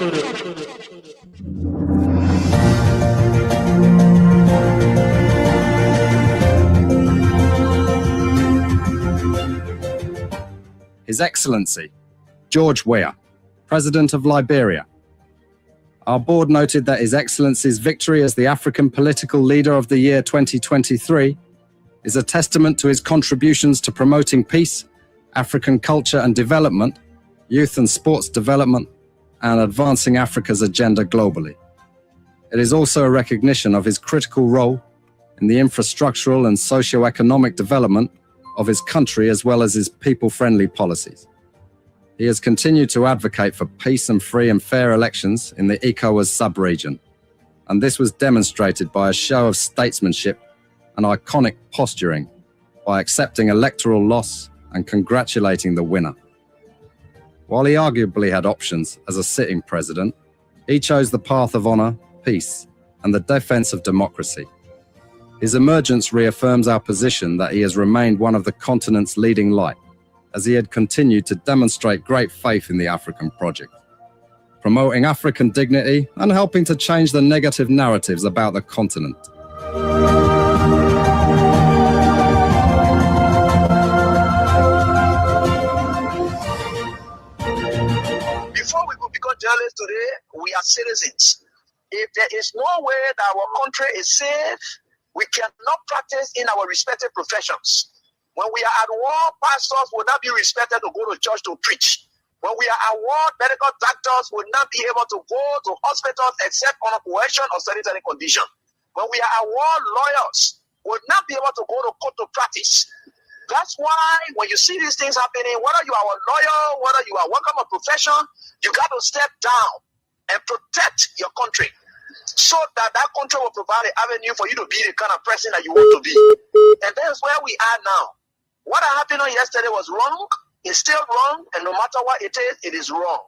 His Excellency, George Weah, President of Liberia. Our board noted that His Excellency's victory as the African Political Leader of the Year 2023 is a testament to his contributions to promoting peace, African culture and development, youth and sports development, and advancing Africa's agenda globally. It is also a recognition of his critical role in the infrastructural and socio-economic development of his country as well as his people-friendly policies. He has continued to advocate for peace and free and fair elections in the ECOWAS sub-region, and this was demonstrated by a show of statesmanship and iconic posturing by accepting electoral loss and congratulating the winner. While he arguably had options as a sitting president, he chose the path of honor, peace, and the defense of democracy. His emergence reaffirms our position that he has remained one of the continent's leading light, as he had continued to demonstrate great faith in the African project, promoting African dignity and helping to change the negative narratives about the continent. Before we could become journalists today, we are citizens. If there is no way that our country is safe, we cannot practice in our respective professions. When we are at war, pastors will not be respected to go to church to preach. When we are at war, medical doctors will not be able to go to hospitals except on a coercion or sanitary condition. When we are at war, lawyers will not be able to go to court to practice. That's why when you see these things happening, whether you are a lawyer, whether you are working a profession, you got to step down and protect your country, so that that country will provide an avenue for you to be the kind of person that you want to be. And that's where we are now. What happened on yesterday was wrong. It's still wrong. And no matter what it is wrong.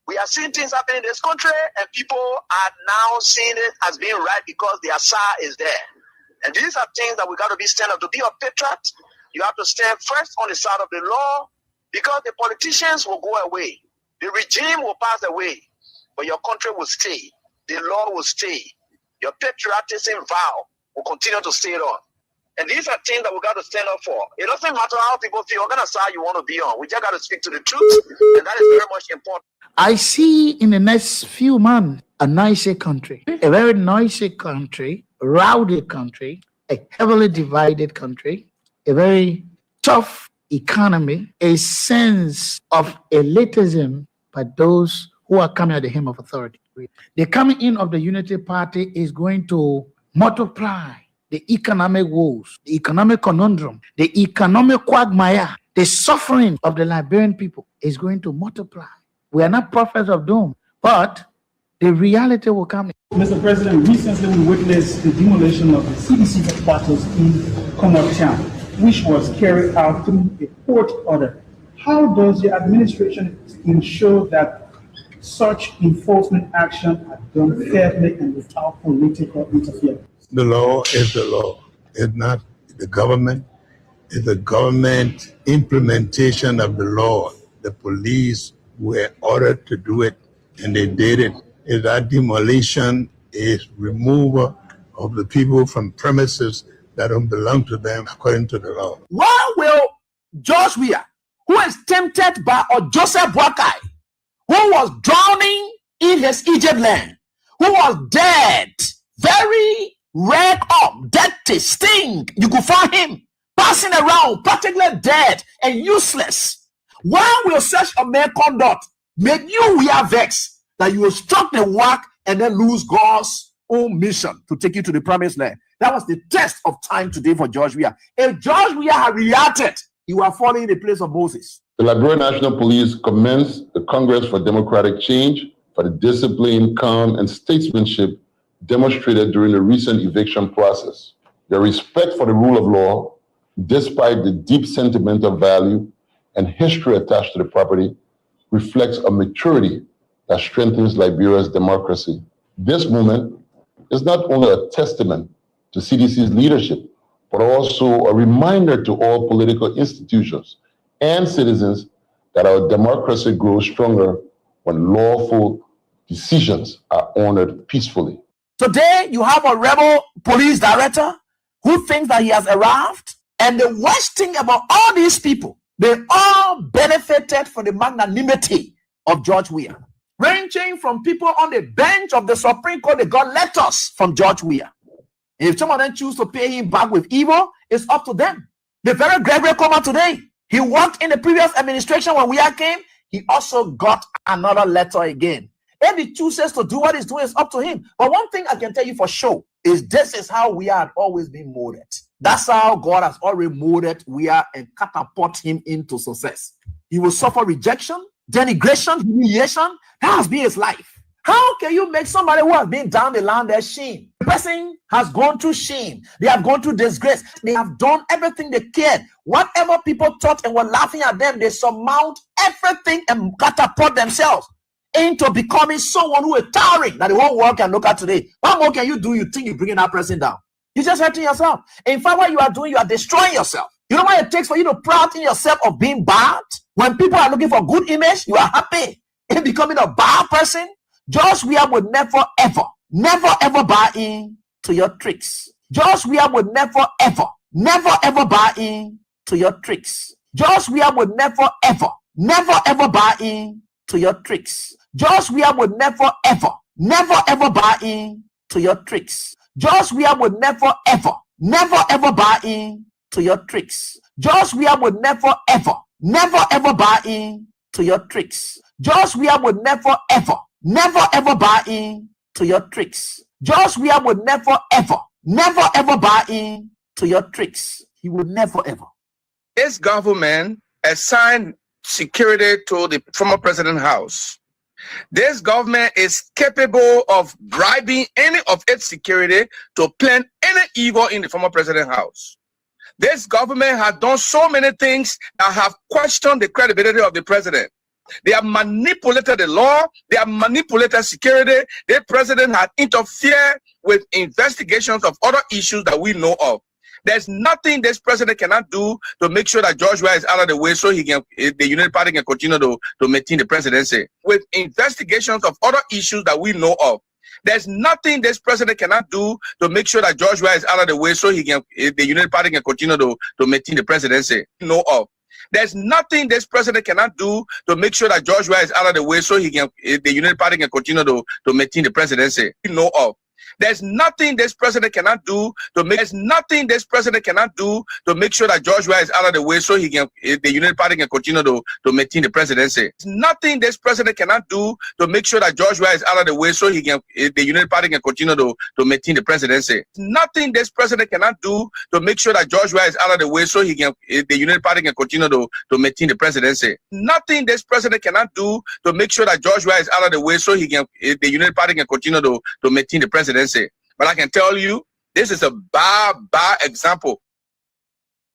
We are seeing things happening in this country, and people are now seeing it as being right because the Asa is there. And these are things that we got to be stand up. To be a patriot, you have to stand first on the side of the law, because the politicians will go away. The regime will pass away, but your country will stay. The law will stay. Your patriotism vow will continue to stay on. And these are things that we got to stand up for. It doesn't matter how people feel, what kind of side you want to be on. We just got to speak to the truth, and that is very much important. I see in the next few months a nicer country, a very noisy country, rowdy country, a heavily divided country, a very tough economy, a sense of elitism by those who are coming at the hem of authority. The coming in of the Unity Party is going to multiply the economic woes, the economic conundrum, the economic quagmire, the suffering of the Liberian people is going to multiply. We are not prophets of doom, but the reality will come. Mr. President, recently we witnessed the demolition of the CDC headquarters in Comot Town, which was carried out through a court order. How does the administration ensure that such enforcement action are done fairly and without political interference? The law is the law. It's not the government. It's the government implementation of the law. The police were ordered to do it, and they did it. If that demolition is removal of the people from premises that don't belong to them according to the law. Why will George Weah, who is tempted by Joseph Boakai, who was drowning in his Egypt land, who was dead, very red up, dirty, stink, you could find him passing around, practically dead and useless. Why will such a man conduct make you wear vex that you will struck the work and then lose God's own mission to take you to the promised land? That was the test of time today for George Weah. If George Weah had reacted, he would have fallen in the place of Moses. The Liberian National Police commends the Congress for Democratic Change for the discipline, calm, and statesmanship demonstrated during the recent eviction process. Their respect for the rule of law, despite the deep sentimental value and history attached to the property, reflects a maturity that strengthens Liberia's democracy. This movement is not only a testament to CDC's leadership, but also a reminder to all political institutions and citizens that our democracy grows stronger when lawful decisions are honored peacefully. Today, you have a rebel police director who thinks that he has arrived. And the worst thing about all these people, they all benefited from the magnanimity of George Weah. Ranging from people on the bench of the Supreme Court, they got letters from George Weah. If some of them choose to pay him back with evil, it's up to them. The very Gregory Comer today, he worked in the previous administration when Weah came. He also got another letter again. If he chooses to do what he's doing, it's up to him. But one thing I can tell you for sure is this is how we had always been molded. That's how God has already molded Weah and catapult him into success. He will suffer rejection, denigration, humiliation. That has been his life. How can you make somebody who has been down the line their shame? The person has gone through shame. They have gone through disgrace. They have done everything they cared. Whatever people thought and were laughing at them, they surmount everything and catapult themselves into becoming someone who is towering that the whole world can look at today. What more can you do? You think you're bringing that person down? You're just hurting yourself. In fact, what you are doing, you are destroying yourself. You know what it takes for you to pride in yourself of being bad? When people are looking for good image, you are happy in becoming a bad person. George Weah would never, ever buy in to your tricks. George Weah would never, ever buy in to your tricks. George Weah would never, ever buy in to your tricks. George Weah would never, ever buy in to your tricks. George Weah would never, ever buy in to your tricks. George Weah would never, ever buy in to your tricks. George Weah would never, ever buy in to your tricks. George Weah would never, ever buy in to your tricks. He would never, ever. This government assigned security to the former president's house. This government is capable of bribing any of its security to plan any evil in the former president's house. This government has done so many things that have questioned the credibility of the president. They have manipulated the law. They have manipulated security. The president has interfered with investigations of other issues that we know of. There's nothing this president cannot do to make sure that George Weah is out of the way so he can, the United Party can continue to maintain the presidency. With investigations of other issues that we know of, there's nothing this president cannot do to make sure that George Weah is out of the way so he can, the United Party can continue to maintain the presidency. Know of. There's nothing this president cannot do to make sure that George Weah is out of the way so he can, the United Party can continue to maintain the presidency. Know of. There's nothing this president cannot do to make. There's nothing this president cannot do to make sure that George Weah is out of the way so he can, the United Party can continue to maintain the presidency. There's nothing this president cannot do to make sure that George Weah is out of the way so he can, the United Party can continue to maintain the presidency. Nothing this president cannot do to make sure that George Weah is out of the way so he can, the United Party can continue to maintain the presidency. Nothing this president cannot do to make sure that George Weah is out of the way so he can, the United Party can continue to maintain the presidency. But I can tell you, this is a bad example.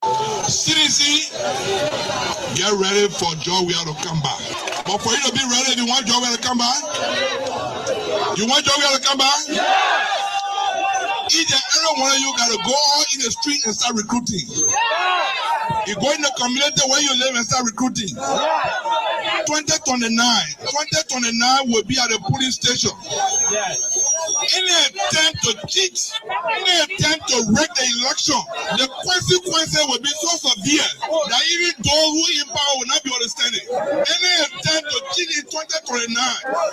CDC, get ready for George Weah to come back. But for you to be ready, you want George Weah to come back? You want George Weah to come back? Yeah. Each and every one of you got to go out in the street and start recruiting. You go in the community where you live and start recruiting. 2029 will be at the polling station. Any attempt to cheat, any attempt to wreck the election, the consequences will be so severe that even those who in power will not be understanding. Any attempt to cheat in 2029,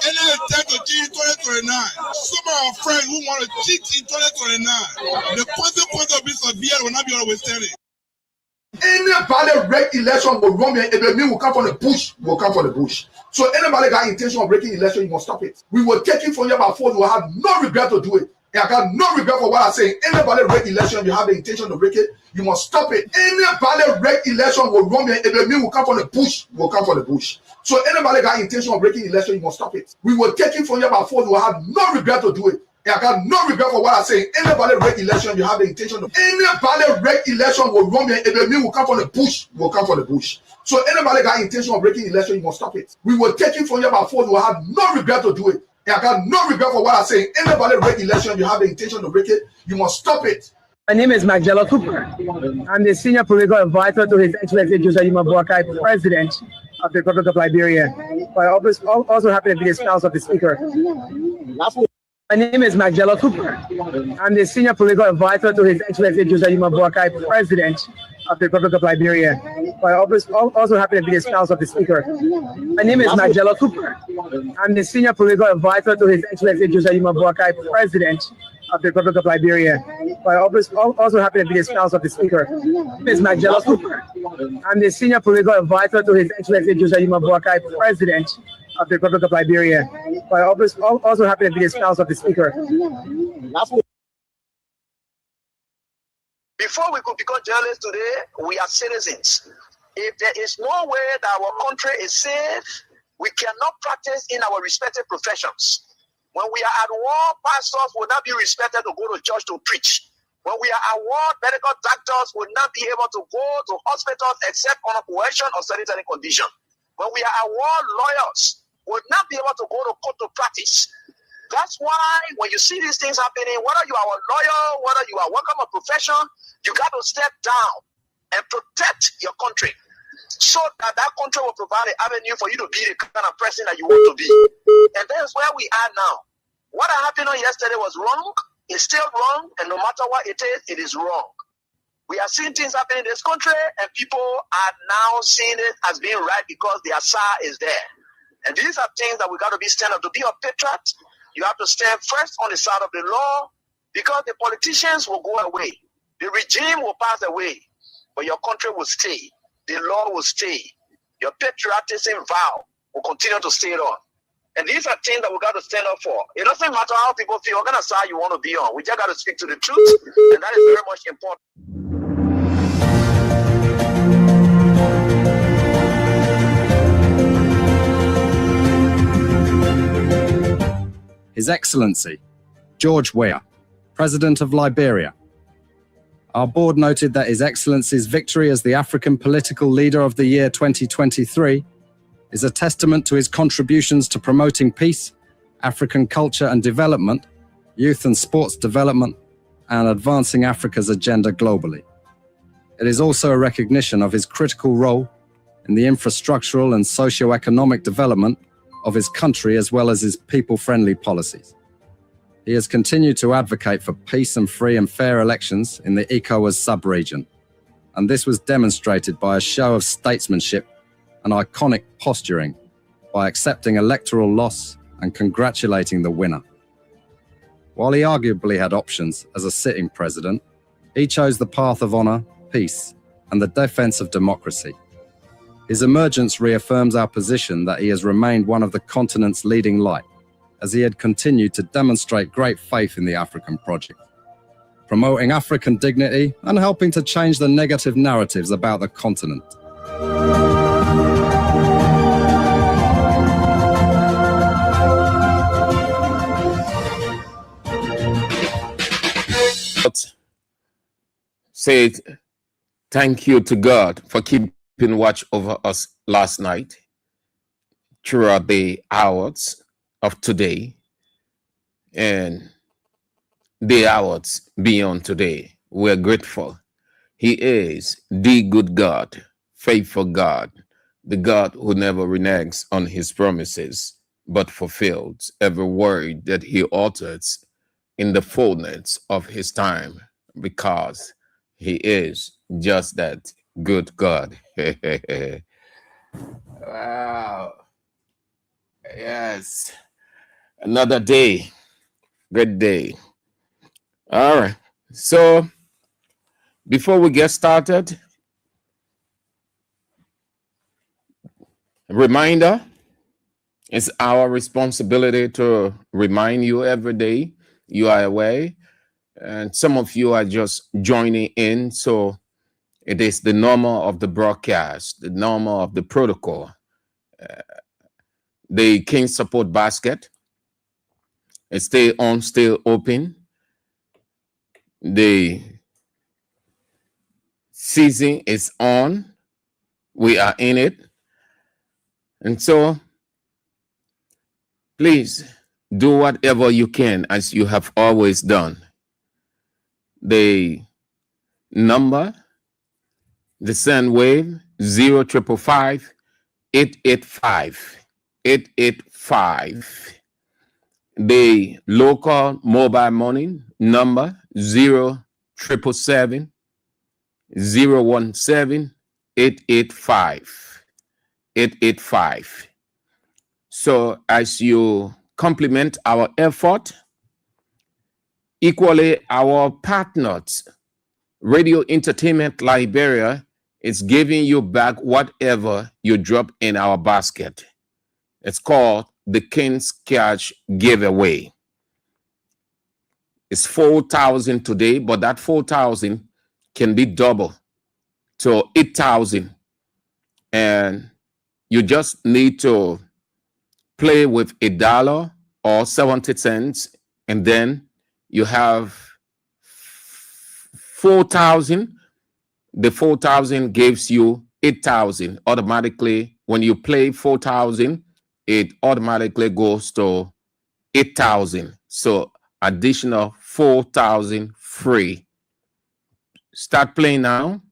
any attempt to cheat in 2029, some of our friends who want to cheat in 2029, the consequences will be severe, will not be understanding. Anybody break election will run here. If the will come from the bush, will come from the bush. So anybody got intention of breaking election, you must stop it. We will take it from you by force. You will have no regret to do it. And I got no regret for what I'm saying. Anybody break election, you have the intention to break it, you must stop it. Anybody break election will run here. If the will come from the bush, will come from the bush. So anybody got intention of breaking election, you must stop it. We will take it from you by force. You will have no regret to do it. I got no regret for what I'm saying. Anybody break election, you have the intention to. Anybody break election will run here. If the will come from the bush, will come from the bush. So anybody got intention of breaking election, you must stop it. We will take it from you by force. You will have no regret to do it. I got no regret for what I'm saying. Anybody break election, you have the intention to break it, you must stop it. My name is Magdala Cooper. I'm the Senior Political Advisor to His Excellency Joseph Boakai, President of the Republic of Liberia. I also happen to be the spouse of the Speaker. My name is Magdala Cooper. I'm the Senior Political Advisor to His Excellency Joseph Boakai, President of the Republic of Liberia. I also happen to be the spouse of the Speaker. My name is Magdala Cooper. I'm the Senior Political Advisor to His Excellency Joseph Boakai, President of the Republic of Liberia. I also happen to be the spouse of the Speaker. My name is Magdala Cooper. I'm the Senior Political Advisor to His Excellency Joseph Boakai, President of the Republic of Liberia. I also happen to be the spouse of the Speaker. Before we could become journalists today, we are citizens. If there is no way that our country is safe, we cannot practice in our respective professions. When we are at war, pastors will not be respected to go to church to preach. When we are at war, medical doctors will not be able to go to hospitals except on a coercion or sanitary condition. When we are at war, lawyers will not be able to go to court to practice. That's why when you see these things happening, whether you are a lawyer, whether you are working a profession, you got to step down and protect your country so that that country will provide an avenue for you to be the kind of person that you want to be. And that's where we are now. What happened on yesterday was wrong. It's still wrong. And no matter what it is wrong. We are seeing things happening in this country, and people are now seeing it as being right because the Asa is there. And these are things that we got to be stand up. To be a patriot, you have to stand first on the side of the law, because the politicians will go away. The regime will pass away, but your country will stay. The law will stay. Your patriotism vow will continue to stay on. And these are things that we got to stand up for. It doesn't matter how people feel, what kind of side you want to be on. We just got to speak to the truth, and that is very much important. His Excellency George Weah, President of Liberia. Our board noted that His Excellency's victory as the African Political Leader of the Year 2023 is a testament to his contributions to promoting peace, African culture and development, youth and sports development, and advancing Africa's agenda globally. It is also a recognition of his critical role in the infrastructural and socio-economic development of his country, as well as his people-friendly policies. He has continued to advocate for peace and free and fair elections in the ECOWAS sub-region, and this was demonstrated by a show of statesmanship and iconic posturing by accepting electoral loss and congratulating the winner. While he arguably had options as a sitting president, he chose the path of honor, peace, and the defense of democracy. His emergence reaffirms our position that he has remained one of the continent's leading light, as he had continued to demonstrate great faith in the African project, promoting African dignity and helping to change the negative narratives about the continent. Say thank you to God for keeping watch over us last night, throughout the hours of today, and the hours beyond today. We're grateful. He is the good God, faithful God, the God who never reneges on his promises, but fulfills every word that he utters in the fullness of his time, because he is just that good God. Wow. Yes. Another day. Good day. All right. So before we get started, reminder, it's our responsibility to remind you every day you are away. And some of you are just joining in. So it is the normal of the broadcast, the normal of the protocol. The King Support Basket is still on, still open. The season is on. We are in it. And so please do whatever you can, as you have always done. The number, the send wave, 0555 885. 885. The local mobile money number 0777 017 885. 885. So as you complement our effort, equally our partners, Radio Entertainment Liberia, is giving you back whatever you drop in our basket. It's called the King's Cash Giveaway. It's 4,000 today, but that 4,000 can be double to 8,000. And you just need to play with $1 or 70 cents, and then you have 4,000. The 4,000 gives you 8,000 automatically. When you play 4,000, it automatically goes to 8,000. So additional 4,000 free. Start playing now.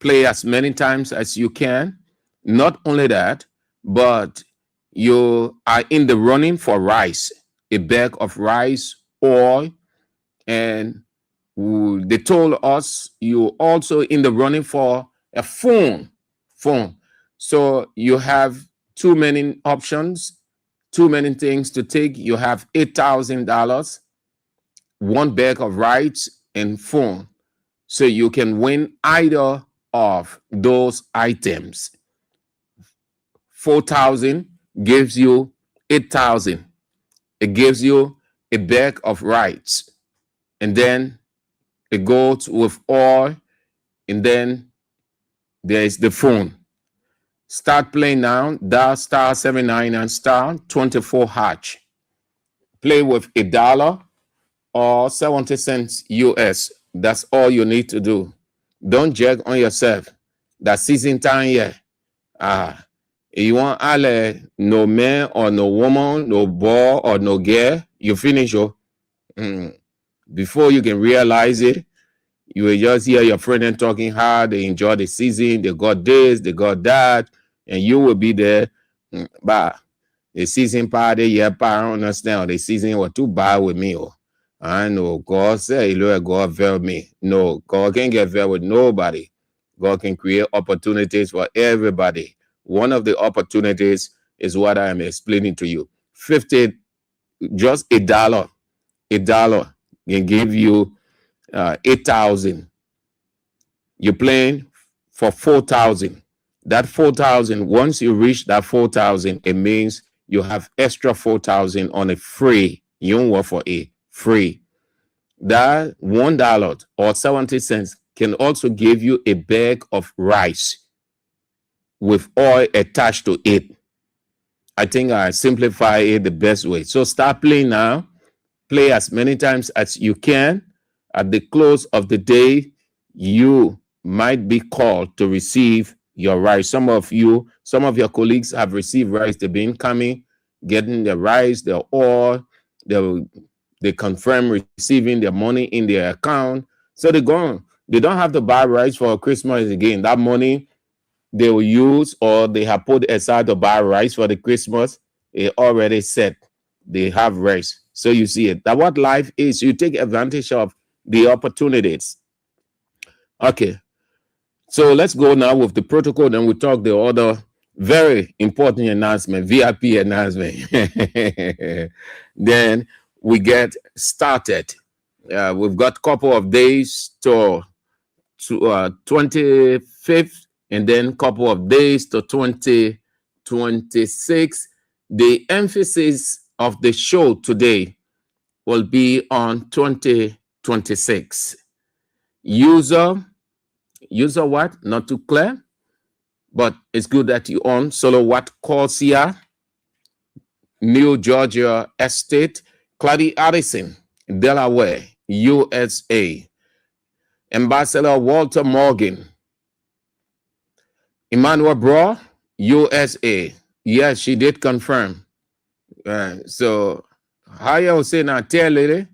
Play as many times as you can. Not only that, but you are in the running for rice, a bag of rice, oil, and they told us you also in the running for a phone. So you have too many options, too many things to take. You have $8,000, one bag of rice and phone. So you can win either of those items. 4,000 gives you 8,000. It gives you a bag of rice, and then it goes with oil, and then there is the phone. Start playing now. Dial *79 and *24#. Play with $1 or 70 cents US. That's all you need to do. Don't jerk on yourself. That season time here. You want no man or no woman, no boy or no girl, you finish your before you can realize it. You will just hear your friend and talking how they enjoy the season, they got this, they got that, and you will be there. But the season party, yeah, I don't understand. The season was too bad with me. I know God said, God veil me. No, God can't get veiled with nobody. God can create opportunities for everybody. One of the opportunities is what I am explaining to you. 50, just $1. $1 can give you 8,000. You're playing for 4,000. That 4,000, once you reach that 4,000, it means you have extra 4,000 on a free. You don't work for a free. That $1 or 70 cents can also give you a bag of rice with oil attached to it. I think I simplify it the best way. So start playing now. Play as many times as you can. At the close of the day, you might be called to receive your rice. Some of your colleagues have received rice. They've been coming, getting the rice, the oil. They confirm receiving their money in their account. So they're gone. They don't have to buy rice for Christmas again. That money they will use, or they have put aside to buy rice for the Christmas, it already set. They have rice. So you see it. That what life is. You take advantage of the opportunities. Okay. So let's go now with the protocol. Then we talk the other very important announcement, VIP announcement. Then we get started. We've got a couple of days to 25th, and then a couple of days to 2026. The emphasis of the show today will be on 2026. User what? Not too clear, but it's good that you own Solo Watt Corsia, New Georgia Estate, Clady Addison, Delaware, USA, Ambassador Walter Morgan, Emmanuel Bro, USA. Yes, she did confirm. So, how you say now? Tell lady,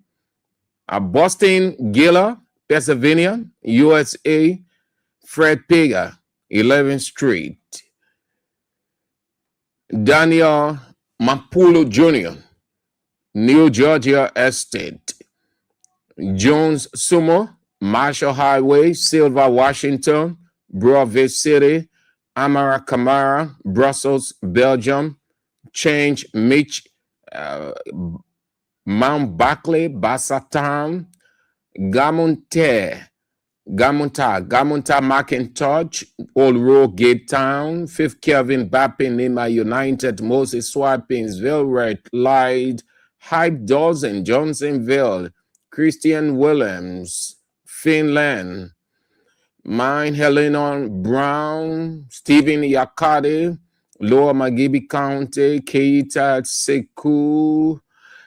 Boston Gila, Pennsylvania, USA, Fred Pega, 11th Street. Daniel Mapulo Jr., New Georgia Estate. Jones Sumo, Marshall Highway, Silva, Washington, Broadview City, Amara Camara, Brussels, Belgium, Change Mitch, Mount Barclay, Bassatown, Gamonta, Macintosh, Old Road Gate Town, Fifth Kelvin Bappin, Nima United, Moses Swapinsville, Red Light, Hype Dozen, Johnsonville, Christian Williams, Finland, Mine Helena Brown, Stephen Yakade, Lower Magibi County, Keita Seku,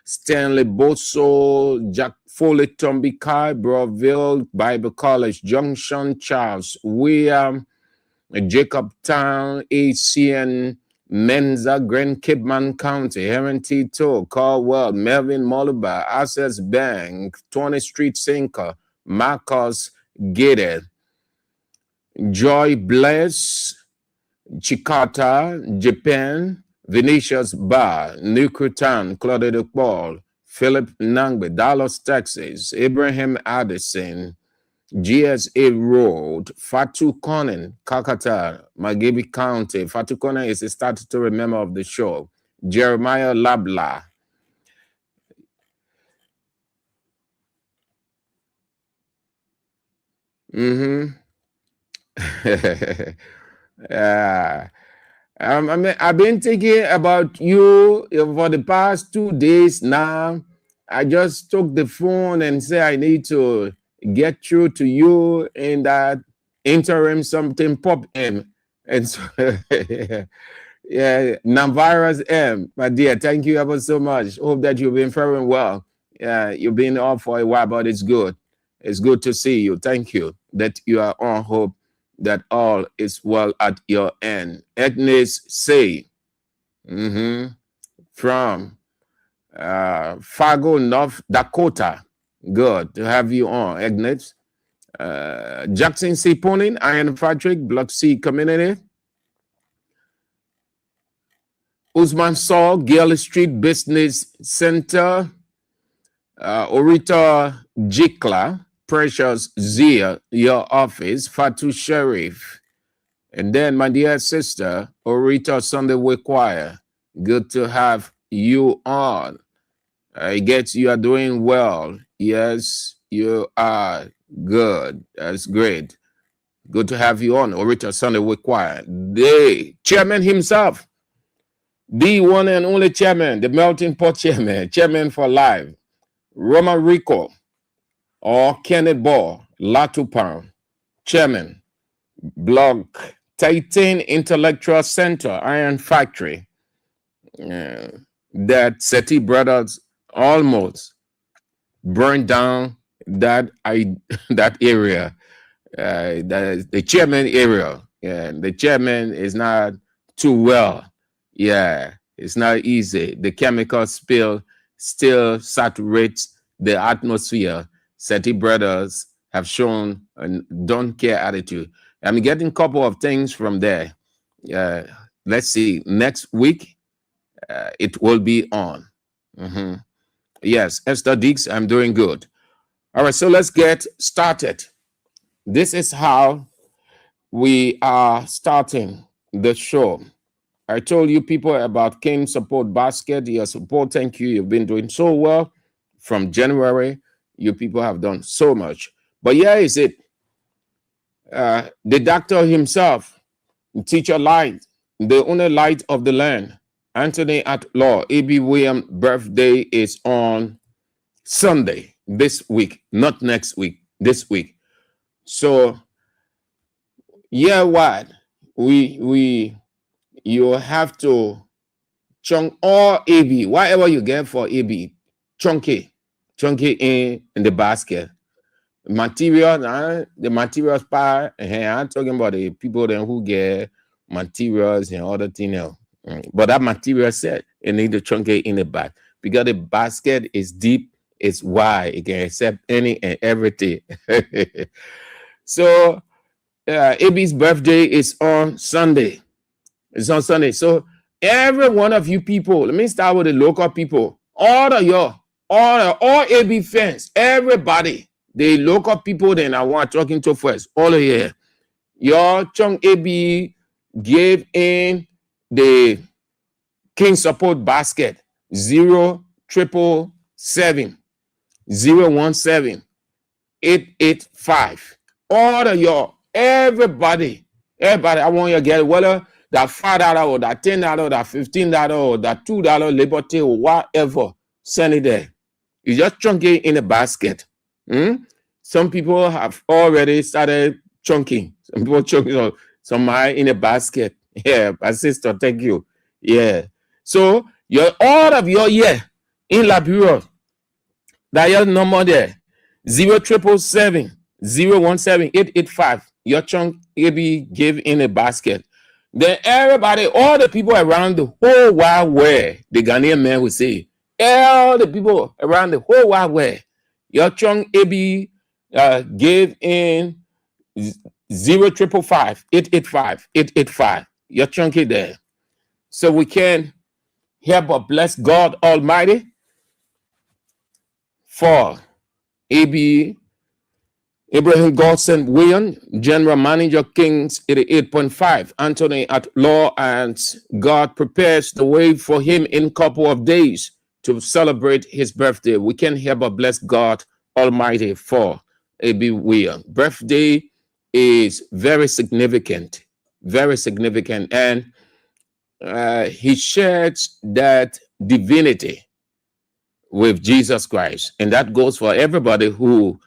Stanley Boso, Jack Foley Tombikai, Broadville, Bible College Junction, Charles William, Jacob Town, ACN, Menza, Grand Kidman County, Heron Tito, Caldwell, Melvin Moliba, Access Bank, 20th Street Sinker, Marcos Gated, Joy Bless, Chikata, Japan, Venetia's Bar, Nukutan, Claude de Paul, Philip Nangbe, Dallas, Texas, Abraham Addison, GSA Road, Fatu Conan, Kakata, Magibi County. Fatu Conan is a statutory member of the show. Jeremiah Labla. I've been thinking about you for the past 2 days now. I just took the phone and said I need to get through to you in that interim something pop in. And so, yeah, Navirus M, my dear, thank you ever so much. Hope that you've been faring well. Yeah, you've been off for a while, but it's good. It's good to see you. Thank you that you are on. Hope that all is well at your end. Agnes Say, from Fargo, North Dakota. Good to have you on, Agnes. Jackson C. Ponin, Iron Patrick, Block C Community. Usman Saul, Gale Street Business Center. Orita Jikla, Precious Zia, your office, Fatu Sheriff. And then my dear sister, Orita Sunday Way Choir. Good to have you on. I guess you are doing well. Yes, you are good. That's great. Good to have you on, Orita Sunday Way Choir. The chairman himself, the one and only chairman, the melting pot chairman for life, Roman Rico, or Kenneth Ball, Latupan, chairman, Block Titan Intellectual Center, Iron Factory, that SETI brothers almost burned down that area, the chairman area. Yeah, the chairman is not too well. Yeah, it's not easy. The chemical spill still saturates the atmosphere. SETI brothers have shown a don't care attitude. I'm getting a couple of things from there. Let's see. Next week, it will be on. Yes, Esther Dix, I'm doing good. All right, so let's get started. This is how we are starting the show. I told you people about King Support Basket. Your support, thank you. You've been doing so well from January. You people have done so much. But here is it. The doctor himself, Teacher Light, the only light of the land, Anthony at Law, A.B. Williams' birthday is on Sunday this week, not next week, this week. So, yeah, what? You have to chunk all AB, whatever you get for AB, chunky in the basket. Material, the materials part, I'm talking about the people then who get materials and other things. But that material set, you need to chunk it in the back because the basket is deep, it's wide, it can accept any and everything. So, AB's birthday is on Sunday. It's on Sunday. So, Every one of you people, let me start with the local people. All AB fans, everybody, the local people, then I want talking to first. All of you. Your Chung AB gave in the King support basket 0777 017 885. All of y'all, everybody, I want you to get whether that $5 or that $10 or that $15 or that $2 Liberty or whatever, send it there. You just chunk it in a basket. Some people have already started chunking. Some people chunking some are in a basket. Yeah, my sister, thank you. Yeah. So all of your in Liberia, that your number there, 0777 017 885. Your chunk AB give in a basket. Then everybody, all the people around the whole wide world, the Ghanaian man will say, all the people around the whole wide world, your chunk AB gave in 0555 885 885. Your chunk is there. So we can help but bless God Almighty for AB Abraham Godson William, General Manager, Kings 88.5, Anthony at Law, and God prepares the way for him in a couple of days to celebrate his birthday. We can help but bless God Almighty for AB William. Birthday is very significant, and he shares that divinity with Jesus Christ, and that goes for everybody who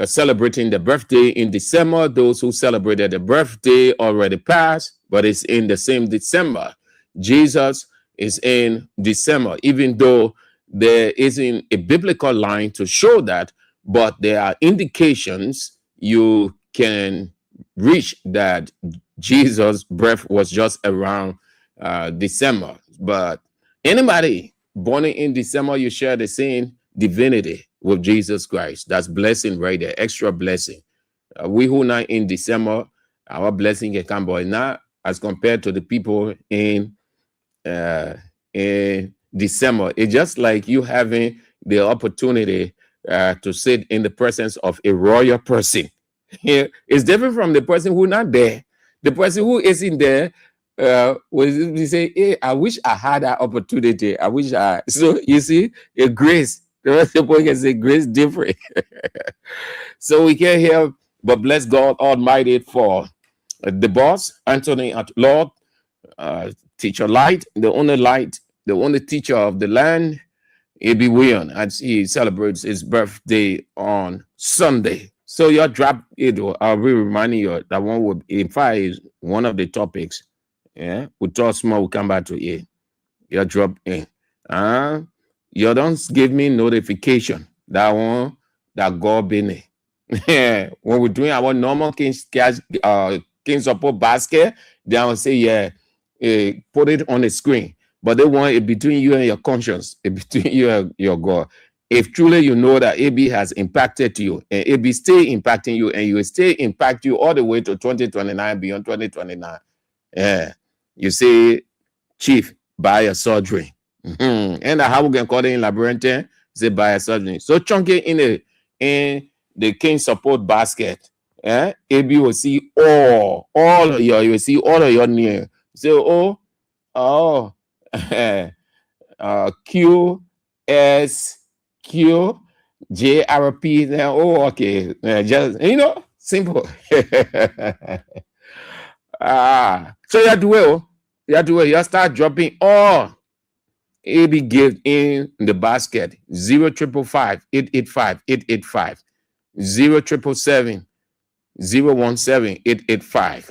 celebrating the birthday in December. Those who celebrated the birthday already passed, but it's in the same December. Jesus is in December, even though there isn't a biblical line to show that, but there are indications you can reach that Jesus' birth was just around December. But anybody born in December, you share the same divinity with Jesus Christ. That's blessing right there, extra blessing. We who not in December, our blessing can come, but not as compared to the people in December. It's just like you having the opportunity to sit in the presence of a royal person. It's different from the person who not there. The person who isn't there will say, hey, I wish I had that opportunity. So you see, a grace. The rest of the people can say grace different. So we can hear, but bless God Almighty for the boss, Anthony at Lord, teacher light, the only teacher of the land, A.B. William, as he celebrates his birthday on Sunday. So your drop it, I'll be reminding you that one would, in fact, is one of the topics. Yeah, we talk small, we'll come back to it. Your drop in. You don't give me notification that one that God been when we're doing our normal King support basket, they will say, put it on the screen. But they want it between you and your conscience, between you and your God. If truly you know that AB has impacted you, and AB stay impacting you, and you will stay impact you all the way to 2029, beyond 2029. You say, Chief, buy a surgery. And how we can call it in Labyrinth, say buy a surgery. So chunky in the King support basket. AB will see all of your, you will see all of your near. Say, Q S Q J R P. Okay. Just simple. So you do it. You start dropping all AB gave in the basket 0555 885 885 0777 017 885.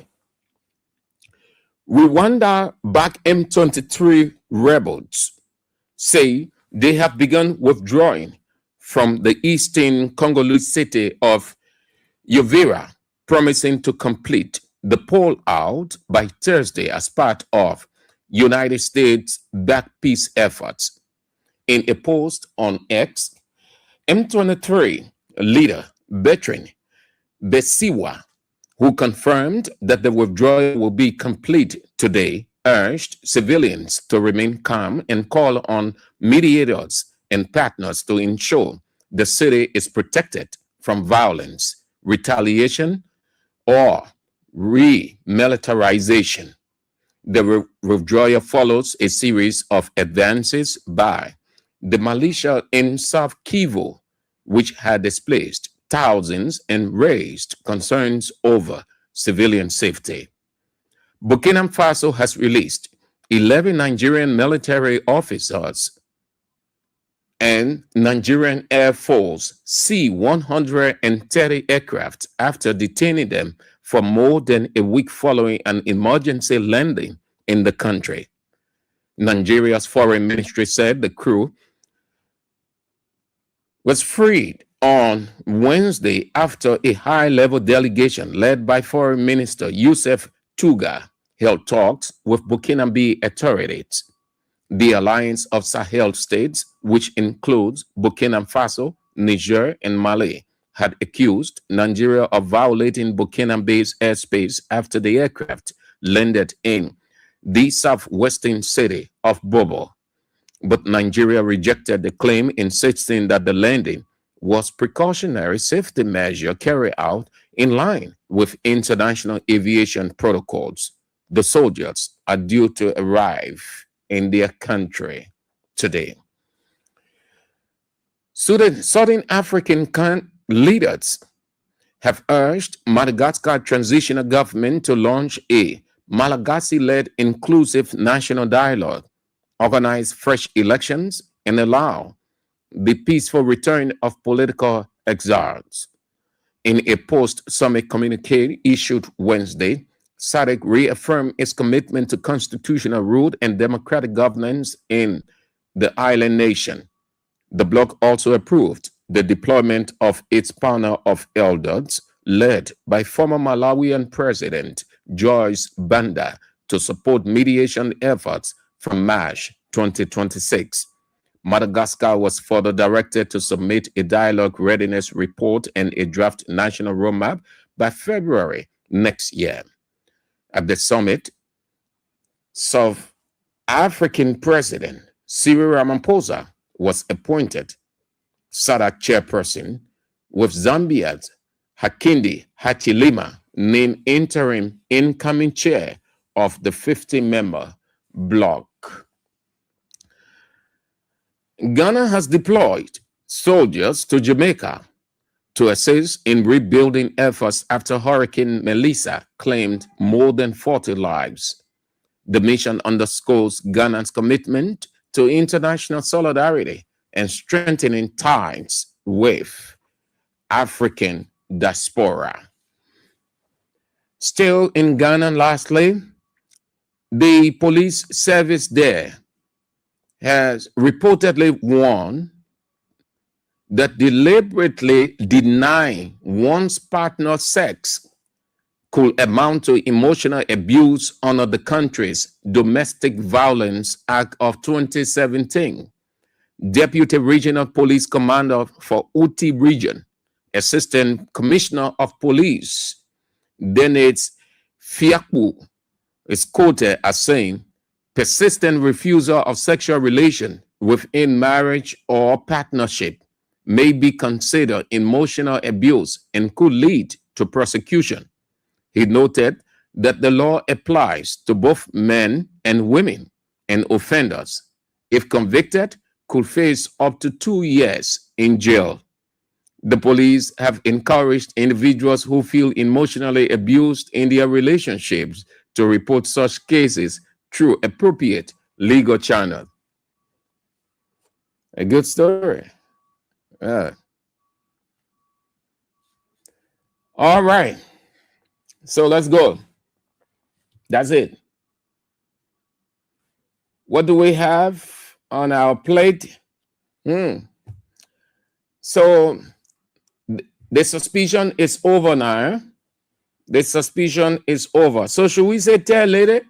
Rwanda back M23 rebels say they have begun withdrawing from the eastern Congolese city of Uvira, promising to complete the pull-out by Thursday as part of United States-backed peace efforts. In a post on X, M23 leader Bertrand Besiwa, who confirmed that the withdrawal will be complete today, urged civilians to remain calm and call on mediators and partners to ensure the city is protected from violence, retaliation, or remilitarization. The withdrawal follows a series of advances by the militia in South Kivu, which had displaced thousands and raised concerns over civilian safety. Burkina Faso has released 11 Nigerian military officers and Nigerian Air Force C-130 aircraft after detaining them for more than a week following an emergency landing in the country. Nigeria's foreign ministry said the crew was freed on Wednesday after a high-level delegation led by Foreign Minister Youssef Touga held talks with Burkinabe authorities. The Alliance of Sahel States, which includes Burkina Faso, Niger, and Mali, had accused Nigeria of violating Burkinabe's airspace after the aircraft landed in the southwestern city of Bobo. But Nigeria rejected the claim, insisting that the landing was precautionary safety measure carried out in line with international aviation protocols. The soldiers are due to arrive in their country today. Southern African leaders have urged Madagascar transitional government to launch a Malagasy-led inclusive national dialogue, organize fresh elections, and allow the peaceful return of political exiles. In a post-summit communique issued Wednesday, SADC reaffirmed its commitment to constitutional rule and democratic governance in the island nation. The bloc also approved the deployment of its panel of elders, led by former Malawian President Joyce Banda, to support mediation efforts from March 2026. Madagascar was further directed to submit a dialogue readiness report and a draft national roadmap by February next year. At the summit, South African President Cyril Ramaphosa was appointed SADC chairperson, with Zambia's Hakainde Hichilema named interim incoming chair of the 50-member bloc. Ghana has deployed soldiers to Jamaica to assist in rebuilding efforts after Hurricane Melissa claimed more than 40 lives. The mission underscores Ghana's commitment to international solidarity and strengthening ties with African diaspora. Still in Ghana, lastly, the police service there has reportedly warned that deliberately denying one's partner sex could amount to emotional abuse under the country's Domestic Violence Act of 2017. Deputy Regional Police Commander for Uti Region, Assistant Commissioner of Police, Dennis Fiakpu, is quoted as saying, persistent refusal of sexual relation within marriage or partnership may be considered emotional abuse and could lead to prosecution. He noted that the law applies to both men and women, and offenders, if convicted, could face up to 2 years in jail. The police have encouraged individuals who feel emotionally abused in their relationships to report such cases through appropriate legal channels. A good story. All right. So let's go. That's it. What do we have on our plate? So the suspicion is over now. The suspicion is over. So should we say tell lady?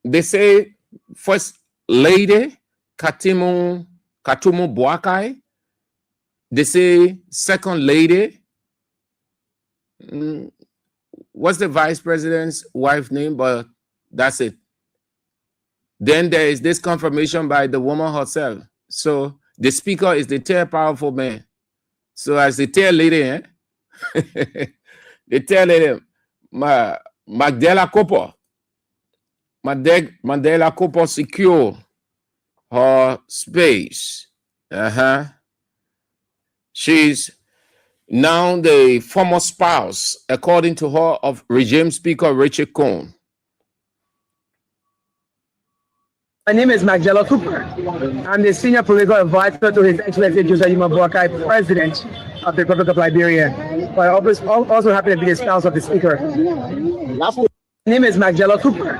They say First Lady Katumu Boakai. They say Second Lady. What's the vice president's wife name? But that's it. Then there is this confirmation by the woman herself. So the speaker is the third powerful man. So as the third lady, the third lady, Magdala Cooper. Mandela Cooper secure her space. She's now the former spouse, according to her, of regime speaker Richard Cohn. My name is Magdala Cooper. I'm the senior political advisor to His Excellency Joseph Boakai, President of the Republic of Liberia. But I also happen to be the spouse of the speaker. My name is Magdala Cooper.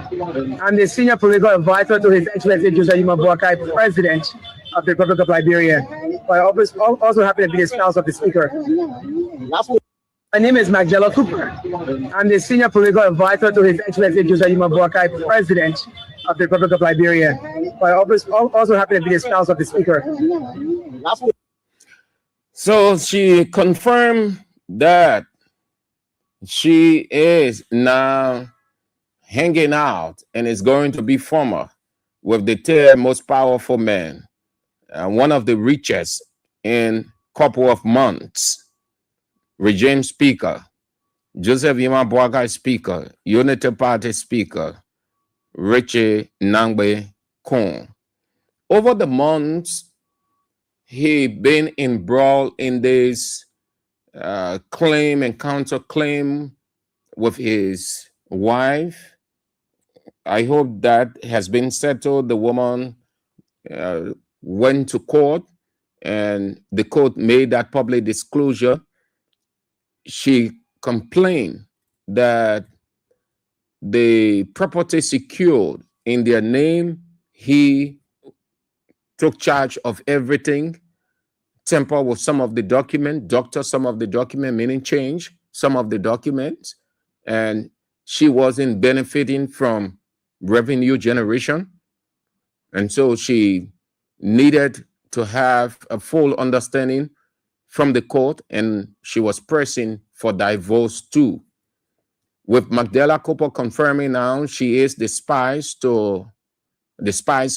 I'm the senior political advisor to His Excellency Joseph Boakai, President of the Republic of Liberia. But I also happen to be the spouse of the speaker. My name is Magdala Cooper. I'm the senior political advisor to His Excellency Joseph Boakai, President of the Republic of Liberia. But I also happen to be the spouse of the speaker. So she confirmed that she is now hanging out and is going to be former with the third most powerful man, one of the richest in a couple of months, regime speaker, Joseph Boakai speaker, Unity Party speaker, Richie Nangbe Kong. Over the months, he been embroiled in this claim and counterclaim with his wife. I hope that has been settled. The woman went to court and the court made that public disclosure. She complained that the property secured in their name, he took charge of everything, tampered with some of the document, doctored some of the document, meaning change some of the documents, and she wasn't benefiting from revenue generation. And so she needed to have a full understanding from the court, and she was pressing for divorce too. With Magdala Cooper confirming now she is the spouse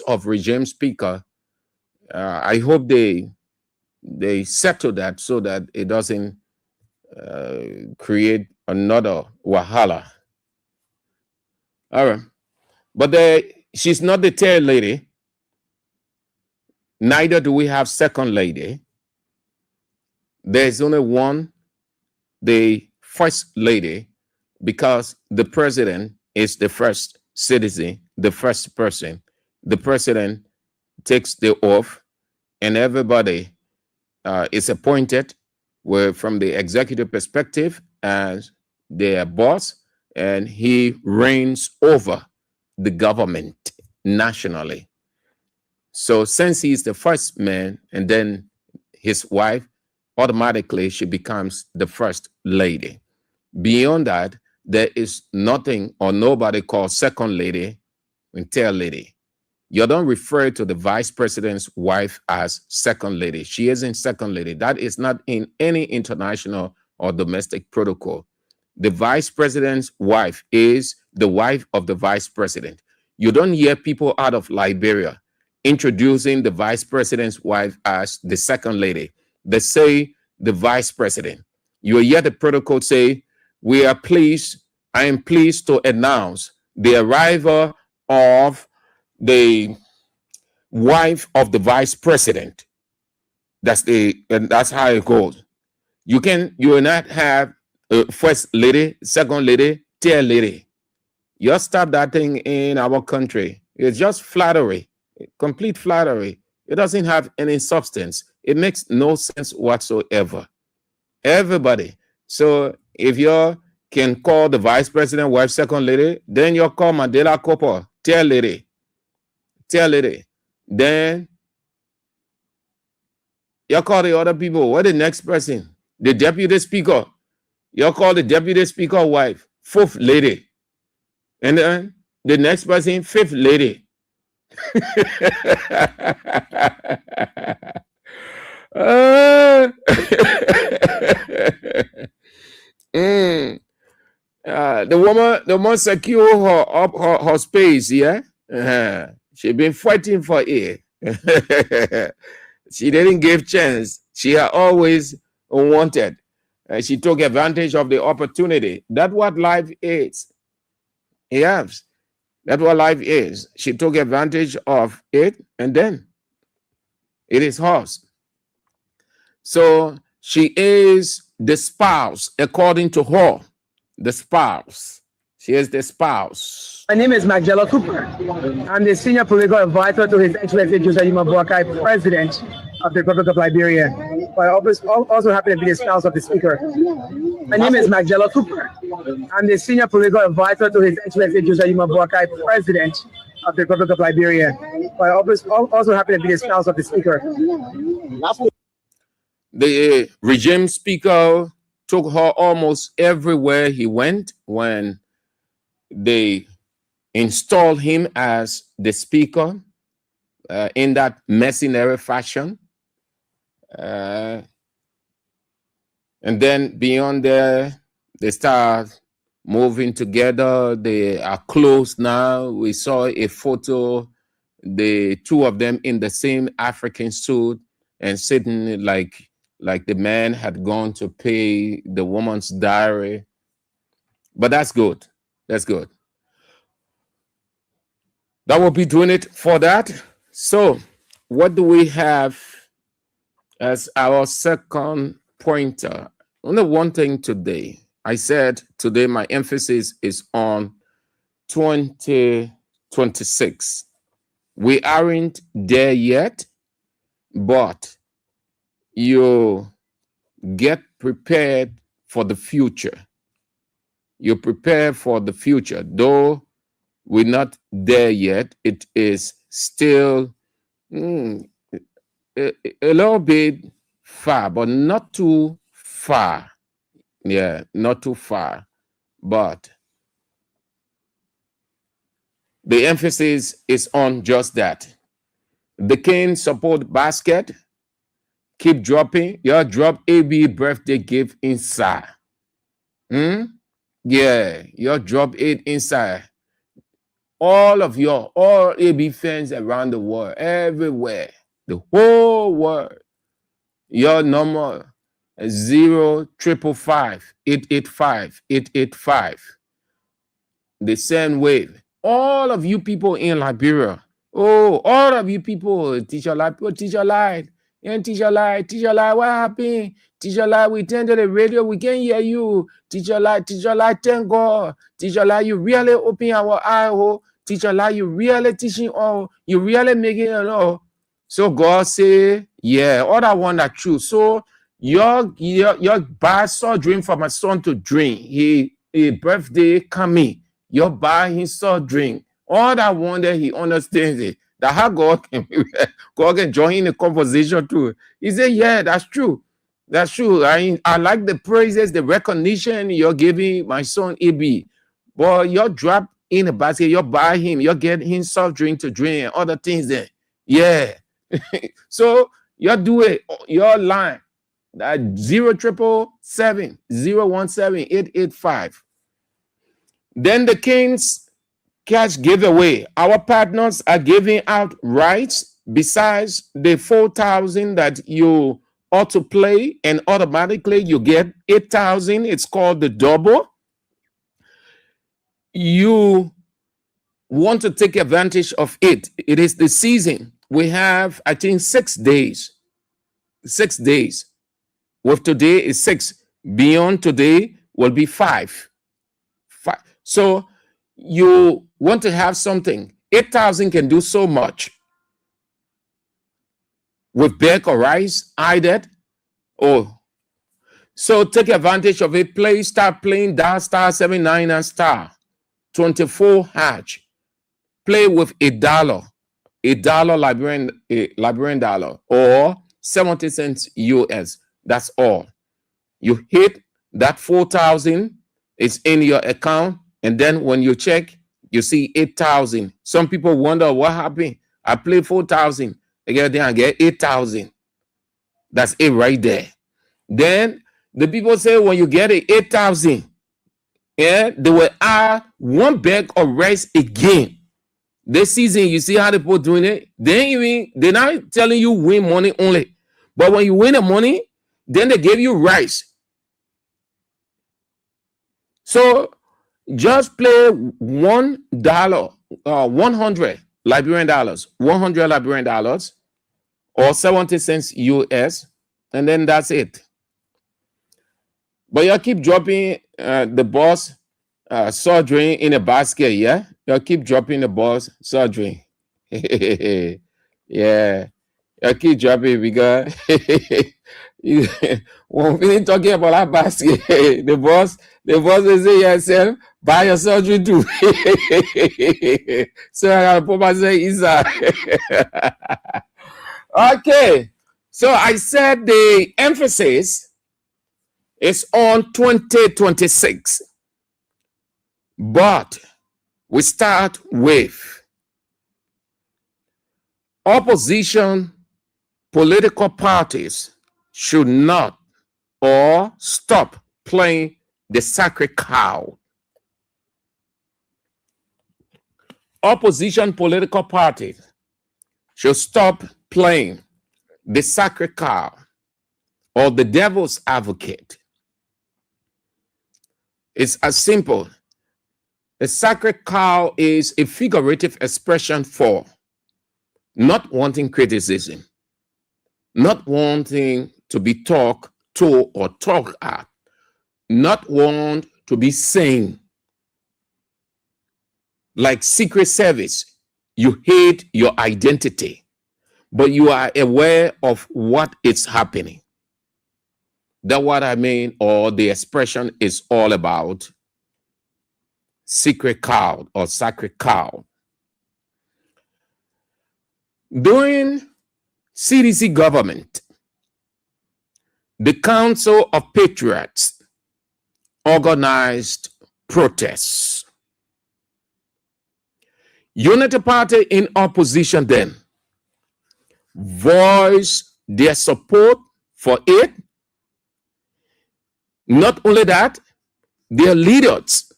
of regime speaker, I hope they settle that so that it doesn't create another wahala. All right. But she's not the third lady. Neither do we have second lady. There's only one, the first lady, because the president is the first citizen, the first person. The president takes the oath, and everybody is appointed from the executive perspective as their boss, and he reigns over the government nationally. So since he's the first man, and then his wife, automatically she becomes the first lady. Beyond that, there is nothing or nobody called second lady and third lady. You don't refer to the vice president's wife as second lady. She isn't second lady. That is not in any international or domestic protocol. The vice president's wife is the wife of the vice president. You don't hear people out of Liberia introducing the vice president's wife as the second lady. They say the vice president. You hear the protocol say, I am pleased to announce the arrival of the wife of the vice president. That's how it goes. You will not have first lady, second lady, third lady. You stop that thing in our country. It's just flattery, complete flattery. It doesn't have any substance. It makes no sense whatsoever. Everybody. So if you can call the vice president wife second lady, then you call Mandela Cooper third lady. Third lady. Then you call the other people. What the next person? The deputy speaker. You call the deputy speaker wife fourth lady. And then the next person fifth lady. The woman secure her space, yeah. She been fighting for it. She didn't give chance. She had always wanted. She took advantage of the opportunity. That's what life is. Yes, that's what life is. She took advantage of it, and then it is hers. So she is the spouse, according to her. The spouse. She is the spouse. My name is Magdalena Cooper. I'm the senior political advisor to His Excellency Joseph Yuma Boakai, President of the Republic of Liberia. I also happen to be the spouse of the Speaker. My name is Magdalena Cooper. I'm the senior political advisor to His Excellency Joseph Yuma Boakai, President of the Republic of Liberia. I also happen to be the spouse of the Speaker. The regime speaker took her almost everywhere he went when they installed him as the speaker in that mercenary fashion. And then beyond there, they start moving together. They are close now. We saw a photo, the two of them in the same African suit and sitting like the man had gone to pay the woman's dowry. But that's good. That's good. That will be doing it for that. So what do we have as our second pointer? Only one thing today. I said today my emphasis is on 2026. We aren't there yet, but you get prepared for the future. You prepare for the future. Though we're not there yet, it is still a little bit far, but not too far. Yeah, not too far. But the emphasis is on just that. The Cane support basket. Keep dropping. Your drop AB birthday gift inside. Yeah, your drop it inside. All AB fans around the world, everywhere, the whole world. Your number 0555885. The same wave. All of you people in Liberia. Oh, all of you people, Teacher Light, and Teacher Light, what happened? Teacher Light, we turn to the radio, we can't hear you. Teacher Light, thank God. Teacher Light, you really open our eye. Oh. Teacher Light, you really teaching all. You really making it all. So God say, yeah, all that one that true. So your bad saw dream for my son to dream. He birthday coming. Your bad he saw dream. All that one that he understands it. That how God can join in the conversation too. He said, yeah, that's true. That's true. I like the praises, the recognition you're giving my son EB. But you drop in a basket, you buy him, you get him soft drink to drink, other things there. Yeah. So you do it, your line. That 07770178885. Then the King's cash giveaway. Our partners are giving out rights besides the 4,000 that you ought to play, and automatically you get 8,000. It's called the double. You want to take advantage of it. It is the season. We have, I think, 6 days. 6 days. With today is 6. Beyond today will be 5. So you want to have something. 8,000 can do so much. With bake or rice, either. Oh, so take advantage of it. Start playing dial star 79 and star 24 hatch. Play with $1 Liberian dollar, or 70 cents US. That's all. You hit that 4,000. It's in your account. And then when you check, you see 8,000. Some people wonder what happened. I play 4,000. I get there and get 8,000. That's it right there. Then the people say when you get it 8,000, yeah, they will add one bag of rice again. This season, you see how the people doing it? They're not telling you win money only. But when you win the money, then they give you rice. So just play $1, 100 Liberian dollars, 100 Liberian dollars, or 70 cents US, and then that's it. But you keep dropping the boss surgery in a basket, yeah? You keep dropping the boss surgery. Yeah. You keep dropping because when we talking about that basket, the boss will say yourself, buy your surgery too. So I gotta put myself inside. Okay. So I said the emphasis is on 2026. But we start with opposition political parties should not or stop playing the sacred cow. Opposition political parties should stop playing the sacred cow or the devil's advocate. It's as simple. The sacred cow is a figurative expression for not wanting criticism, not wanting to be talked to or talked at, not want to be seen. Like Secret Service, you hate your identity, but you are aware of what is happening. That's what I mean, or the expression is all about. Secret cow or sacred cow. During CDC government, the Council of Patriots organized protests. Unity Party in opposition then voiced their support for it. Not only that, their leaders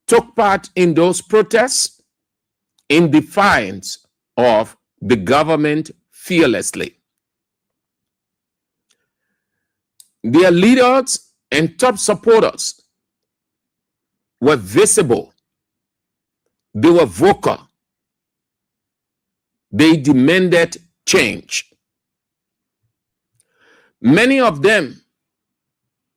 took part in those protests in defiance of the government fearlessly. Their leaders and top supporters were visible. They were vocal. They demanded change. Many of them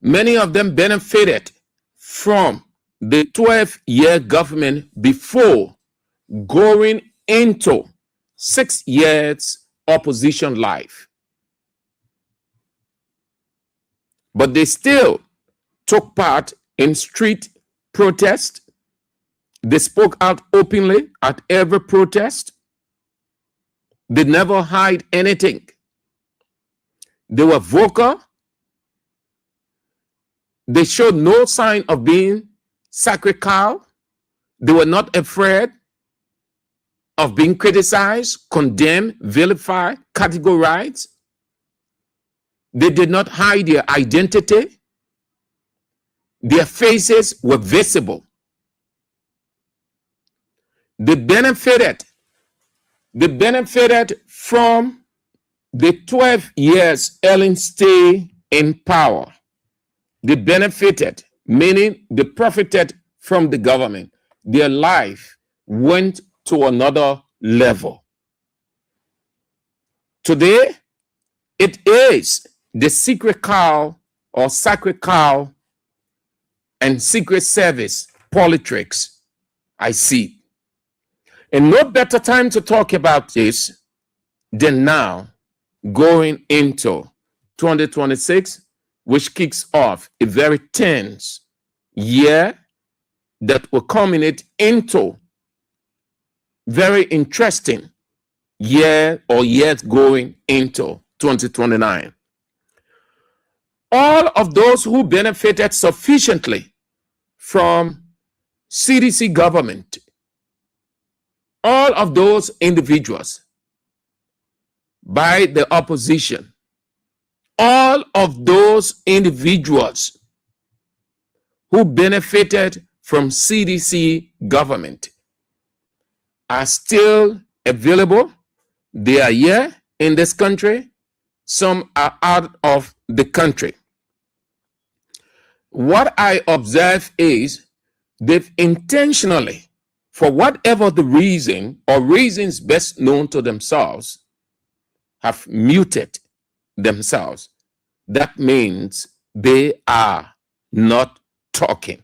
benefited from the 12-year government before going into 6 years opposition life. But they still took part in street protest. They spoke out openly at every protest. They never hide anything. They were vocal. They showed no sign of being sacred cow. They were not afraid of being criticized, condemned, vilified, categorized. They did not hide their identity. Their faces were visible. They benefited from the 12 years Ellen stay in power. They benefited, meaning they profited from the government. Their life went to another level. Today, it is the secret cow or sacred cow and Secret Service politics I see. And no better time to talk about this than now, going into 2026, which kicks off a very tense year that will culminate into very interesting year or years going into 2029. All of those who benefited sufficiently from CDC government, all of those individuals by the opposition, all of those individuals who benefited from CDC government are still available. They are here in this country. Some are out of the country. What I observe is they've intentionally, for whatever the reason or reasons best known to themselves, have muted themselves. That means they are not talking.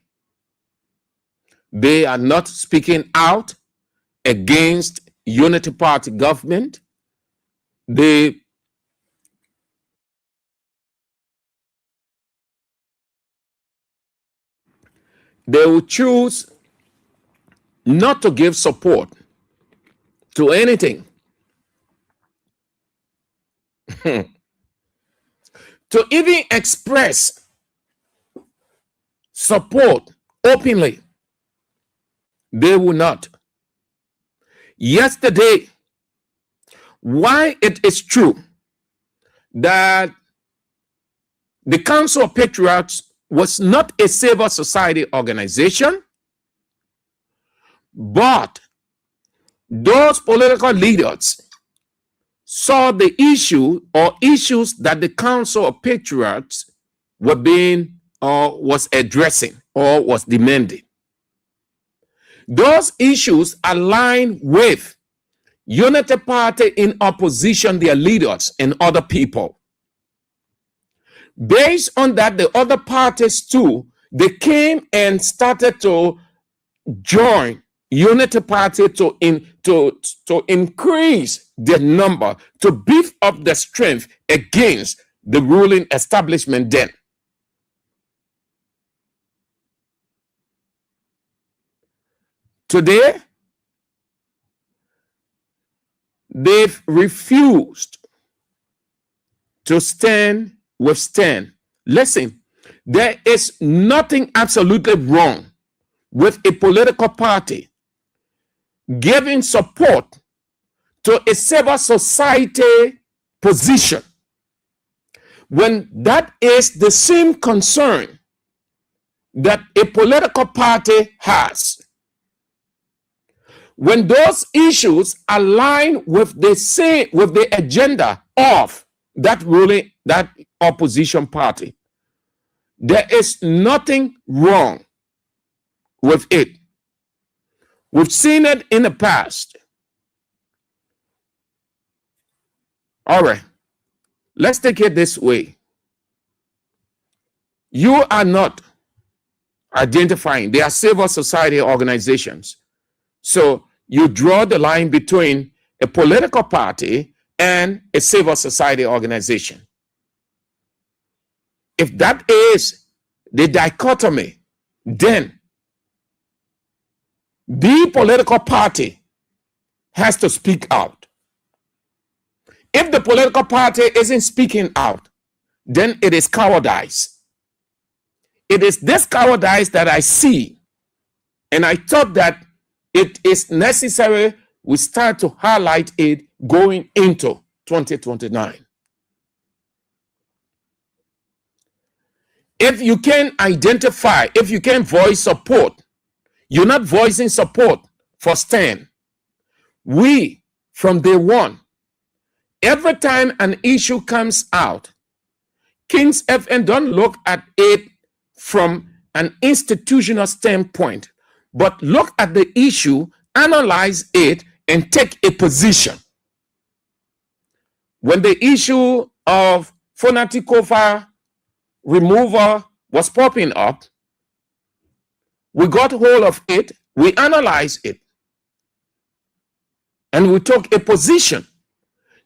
They are not speaking out against Unity Party government. They will choose not to give support to anything. To even express support openly, they will not. Yesterday, why it is true that the Council of Patriots was not a civil society organization, but those political leaders saw the issue or issues that the Council of Patriots were being or was addressing or was demanding. Those issues align with Unity Party in opposition, their leaders and other people. Based on that, the other parties too, they came and started to join Unity Party to increase the number, to beef up the strength against the ruling establishment then. Today, they've refused to stand with stand. Listen, there is nothing absolutely wrong with a political party giving support to a civil society position when that is the same concern that a political party has. When those issues align with the agenda of that ruling, that opposition party, there is nothing wrong with it. We've seen it in the past. All right, let's take it this way. You are not identifying, they are civil society organizations. So you draw the line between a political party and a civil society organization. If that is the dichotomy, then the political party has to speak out. If the political party isn't speaking out, then it is cowardice. It is this cowardice that I see, and I thought that it is necessary we start to highlight it going into 2029. If you can identify, if you can voice support, you're not voicing support for STAN. We, from day one, every time an issue comes out, Kings FN don't look at it from an institutional standpoint, but look at the issue, analyze it, and take a position. When the issue of Fonatikofa removal was popping up, we got hold of it, we analyzed it, and we took a position.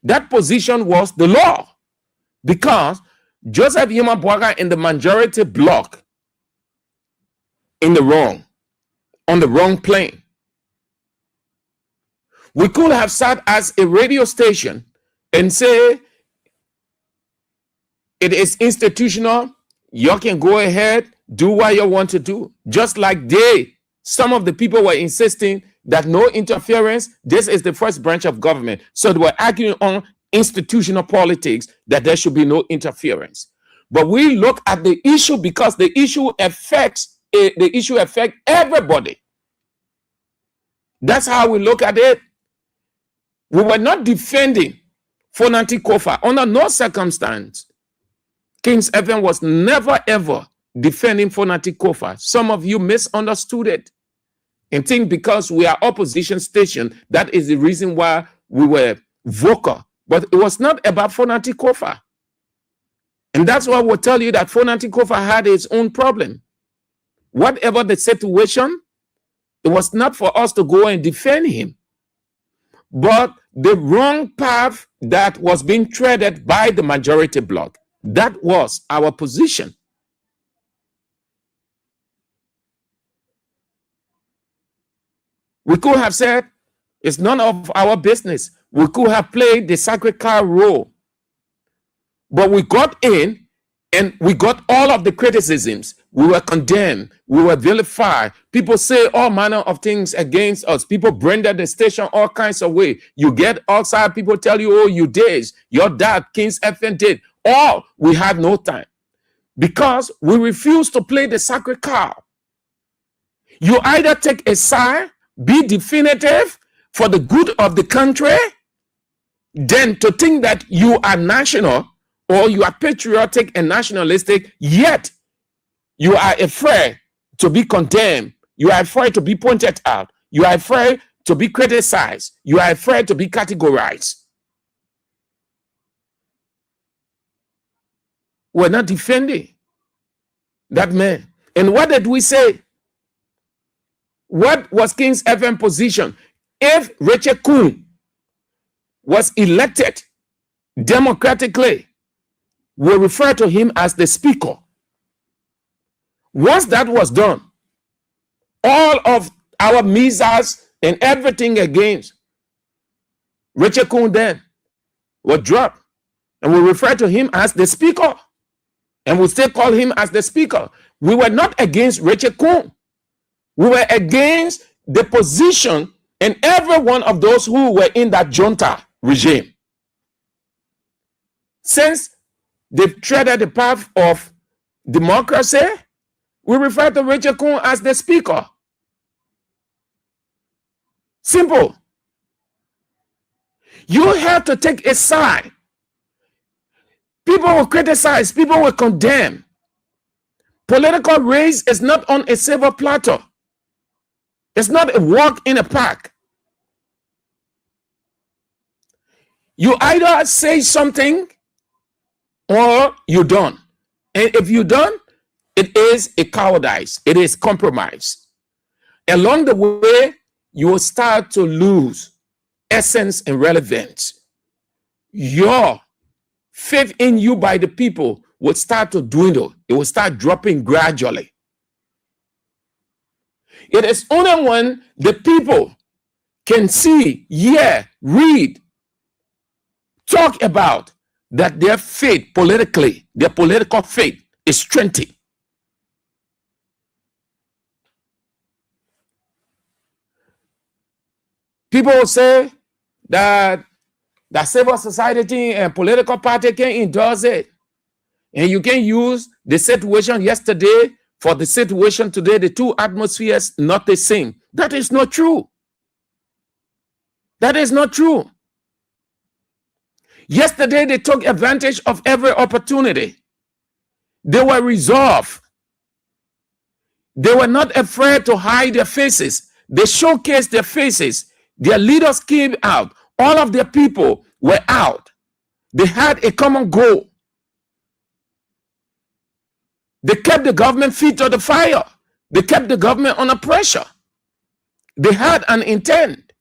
That position was the law, because Joseph Yimabwaga in the majority bloc in the wrong, on the wrong plane. We could have sat as a radio station and say, it is institutional, you can go ahead, do what you want to do. Just like some of the people were insisting that no interference, this is the first branch of government. So they were arguing on institutional politics that there should be no interference. But we look at the issue because the issue affects everybody. That's how we look at it. We were not defending Fonati Kofa under no circumstance. King's FM was never ever defending Fonati Kofa. Some of you misunderstood it and think because we are opposition station, that is the reason why we were vocal. But it was not about Fonati Kofa. And that's why we'll tell you that Fonati Kofa had its own problem. Whatever the situation, it was not for us to go and defend him. But the wrong path that was being treaded by the majority bloc, that was our position. We could have said, it's none of our business. We could have played the sacred cow role. But we got in and we got all of the criticisms. We were condemned. We were vilified. People say all manner of things against us. People branded the station all kinds of ways. You get outside, people tell you, oh, you did. Your dad, King's FM did. All we had no time because we refused to play the sacred cow. You either take a side, be definitive for the good of the country, then to think that you are national or you are patriotic and nationalistic, yet you are afraid to be condemned. You are afraid to be pointed out. You are afraid to be criticized. You are afraid to be categorized. We're not defending that man. And what did we say? What was King's FM position? If Rachel Kuhn was elected democratically, we refer to him as the speaker. Once that was done, all of our misers and everything against Rachel Kuhn then was dropped. And we refer to him as the speaker. And we still call him as the speaker. We were not against Rachel Kuhn. We were against the position and every one of those who were in that junta regime. Since they've treaded the path of democracy, we refer to Rachel Kuhn as the speaker. Simple. You have to take a side. People will criticize, people will condemn. Political race is not on a silver platter. It's not a walk in a park. You either say something or you don't. And if you don't, it is a cowardice. It is compromise. Along the way, you will start to lose essence and relevance. Your faith in you by the people will start to dwindle. It will start dropping gradually. It is only when the people can see, hear, read, talk about that their faith politically, their political faith is strengthened. People will say that the civil society and political party can endorse it. And you can use the situation yesterday for the situation today. The two atmospheres not the same. That is not true. That is not true. Yesterday, they took advantage of every opportunity. They were resolved. They were not afraid to hide their faces. They showcased their faces. Their leaders came out. All of their people were out. They had a common goal. They kept the government feet to the fire. They kept the government under pressure. They had an intent.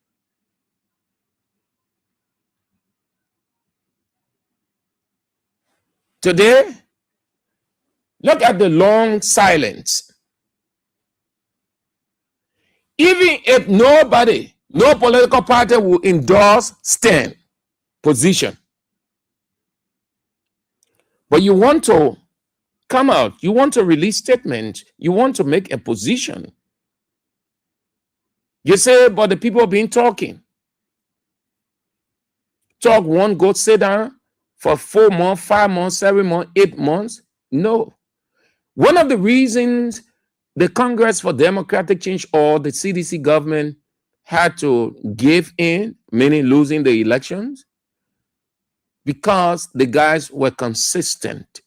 Today, look at the long silence. Even if nobody, no political party will endorse stand position, but you want to come out, you want to release statement, you want to make a position. You say, but the people have been talking. Talk one, go sit down for 4 months, 5 months, 7 months, 8 months. No. One of the reasons the Congress for Democratic Change or the CDC government had to give in, meaning losing the elections, because the guys were consistent.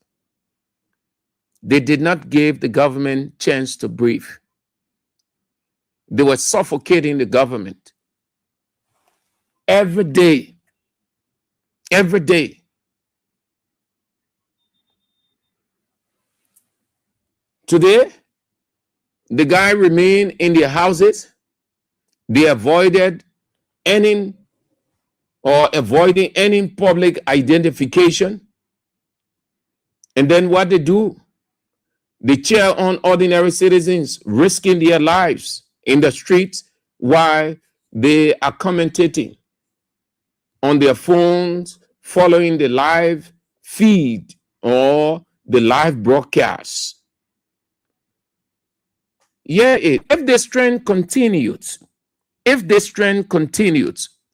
They did not give the government chance to breathe. They were suffocating the government every day. Every day. Today, the guy remained in their houses. They avoiding any public identification. And then what they do? They cheer on ordinary citizens risking their lives in the streets while they are commentating on their phones, following the live feed or the live broadcast. Yeah, if this trend continues,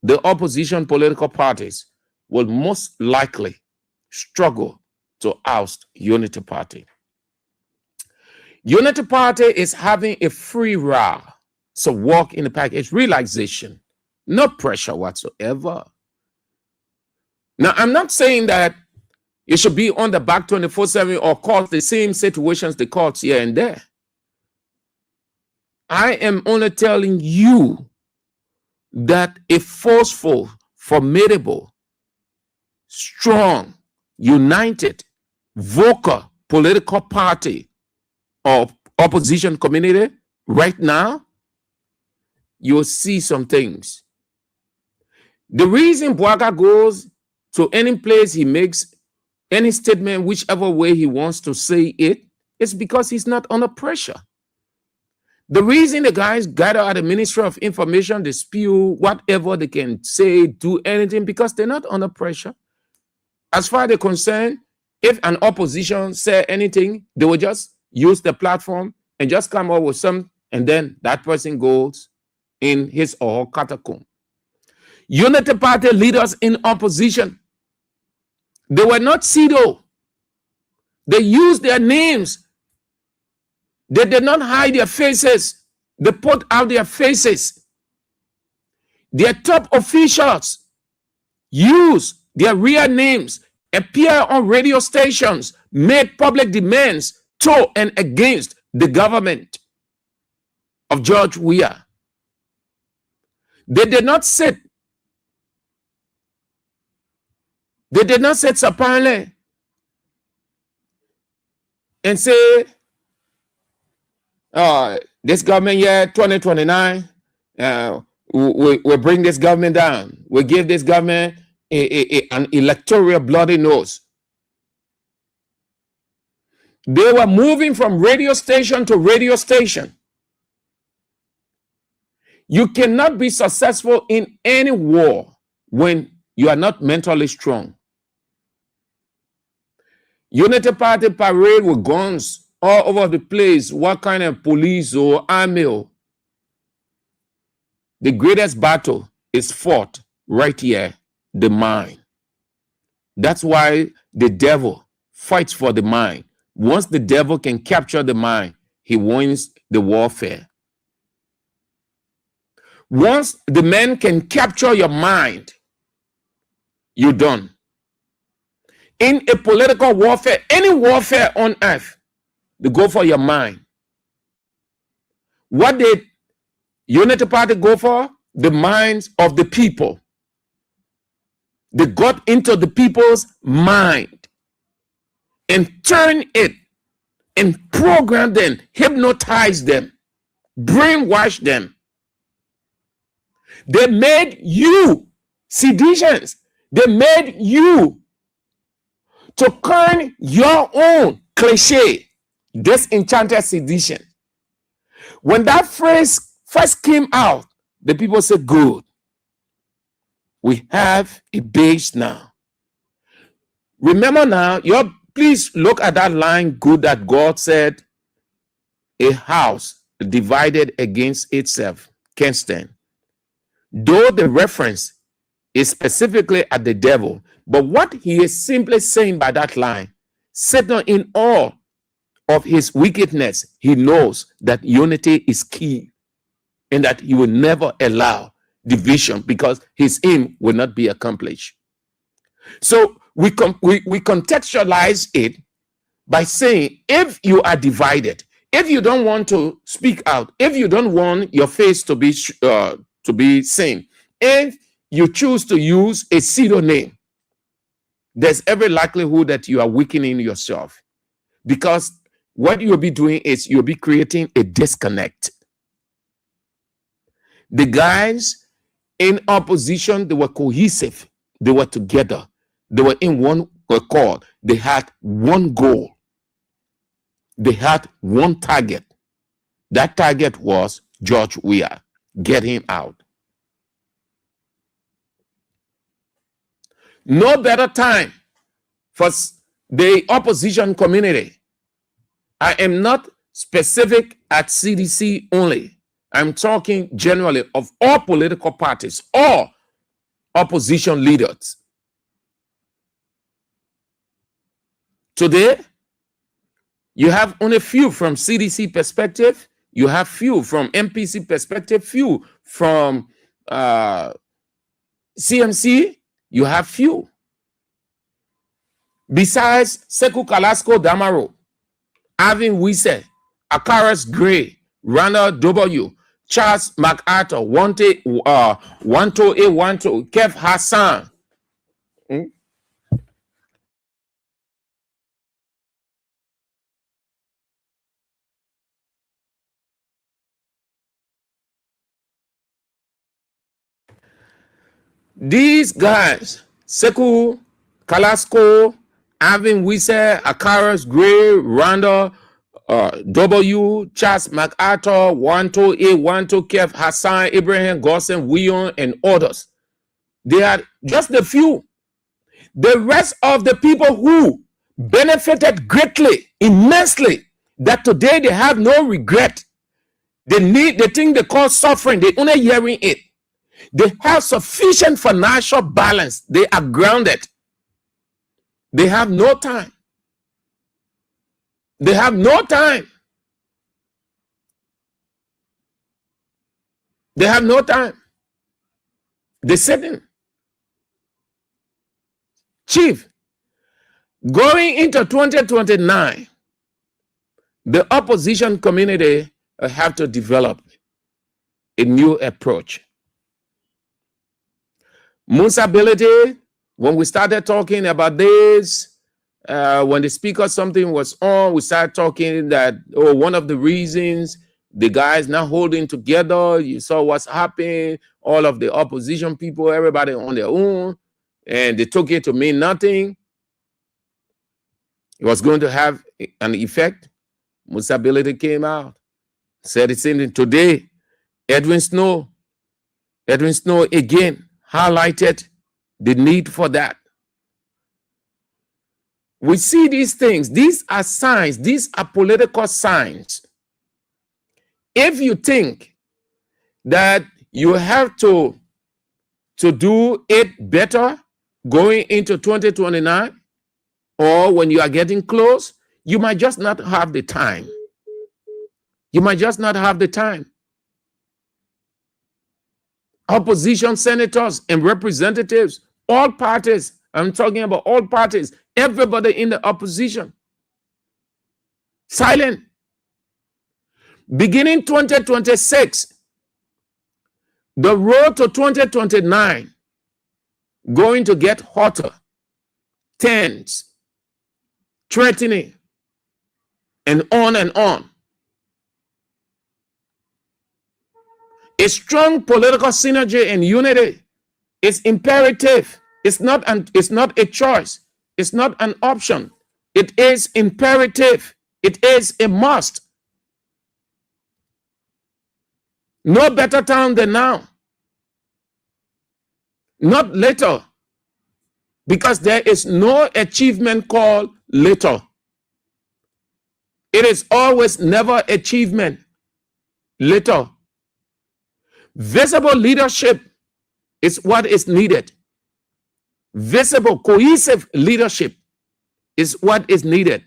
the opposition political parties will most likely struggle to oust Unity Party. Unity Party is having a free ride. So walk in the park. It's relaxation, no pressure whatsoever. Now, I'm not saying that you should be on the back 24/7 or cause the same situations they cause here and there. I am only telling you that a forceful, formidable, strong, united, vocal political party or opposition community right now, you'll see some things. The reason Bwaga goes to any place he makes any statement, whichever way he wants to say it, is because he's not under pressure. The reason the guys gather at the Ministry of Information, they spew whatever they can say, do anything, because they're not under pressure. As far as they're concerned, if an opposition say anything, they will just use the platform and just come up with some, and then that person goes in his or her catacomb. Unity Party leaders in opposition, they were not pseudo. They used their names. They did not hide their faces. They put out their faces. Their top officials use their real names, appear on radio stations, made public demands to and against the government of George Weah. They did not sit. They did not sit supinely and say, this government year 2029, we bring this government down. We give this government an electoral bloody nose. They were moving from radio station to radio station. You cannot be successful in any war when you are not mentally strong. Unity Party parade with guns all over the place. What kind of police or army? The greatest battle is fought right here, the mind. That's why the devil fights for the mind. Once the devil can capture the mind, he wins the warfare. Once the man can capture your mind, you're done. In a political warfare, any warfare on earth, they go for your mind. What did Unity Party go for? The minds of the people. They got into the people's mind and turned it and programmed them, hypnotized them, brainwashed them. They made you seditions. They made you to coin your own cliche, disenchanted sedition. When that phrase first came out, the people said, good. We have a base now. Remember now, please look at that line, good, that God said, a house divided against itself can't stand. Though the reference is specifically at the devil, but what he is simply saying by that line, Satan in all of his wickedness, he knows that unity is key. and that he will never allow division because his aim will not be accomplished. So we contextualize it by saying, if you are divided, if you don't want to speak out, if you don't want your face to be seen, if you choose to use a pseudonym, there's every likelihood that you are weakening yourself, because what you'll be doing is you'll be creating a disconnect. The guys in opposition, they were cohesive, they were together, they were in one accord, they had one goal, they had one target. That target was George Weah. Get him out. No better time for the opposition community. I am not specific at CDC only. I'm talking generally of all political parties, all opposition leaders. Today, you have only few from CDC perspective, you have few from MPC perspective, few from CMC, you have few. Besides Sekou Kalasco Damaro, Alvin Wise, Akaras Gray, Randall W., Charles MacArthur, Wanto A. Kev Hassan. These guys, Sekou Kalasco, Alvin Wise, Akaras Gray, Randall W., Charles MacArthur, Wanto A. Kev Hassan, Abraham Gosson, William, and others. They are just a few. The rest of the people who benefited greatly, immensely, that today they have no regret. They think they call suffering, they only hearing it. They have sufficient financial balance. They are grounded. They have no time. They have no time. They have no time. They said in. Chief, going into 2029, the opposition community have to develop a new approach. Musability, when we started talking about this, when the speaker something was on, we started talking that, oh, one of the reasons the guys not holding together, you saw what's happening, all of the opposition people, everybody on their own, and they took it to mean nothing. It was going to have an effect. Musability came out, said it's in today. Edwin Snow again highlighted the need for that. We see these things. These are signs. These are political signs. If you think that you have to do it better going into 2029, or when you are getting close, you might just not have the time. You might just not have the time. Opposition senators and representatives, all parties, I'm talking about all parties, everybody in the opposition, silent. Beginning 2026, the road to 2029 going to get hotter, tense, threatening, and on and on. A strong political synergy and unity is imperative. It's not a choice. It's not an option. It is imperative. It is a must. No better time than now. Not later. Because there is no achievement called later. It is always never achievement later. Visible leadership is what is needed. Visible, cohesive leadership is what is needed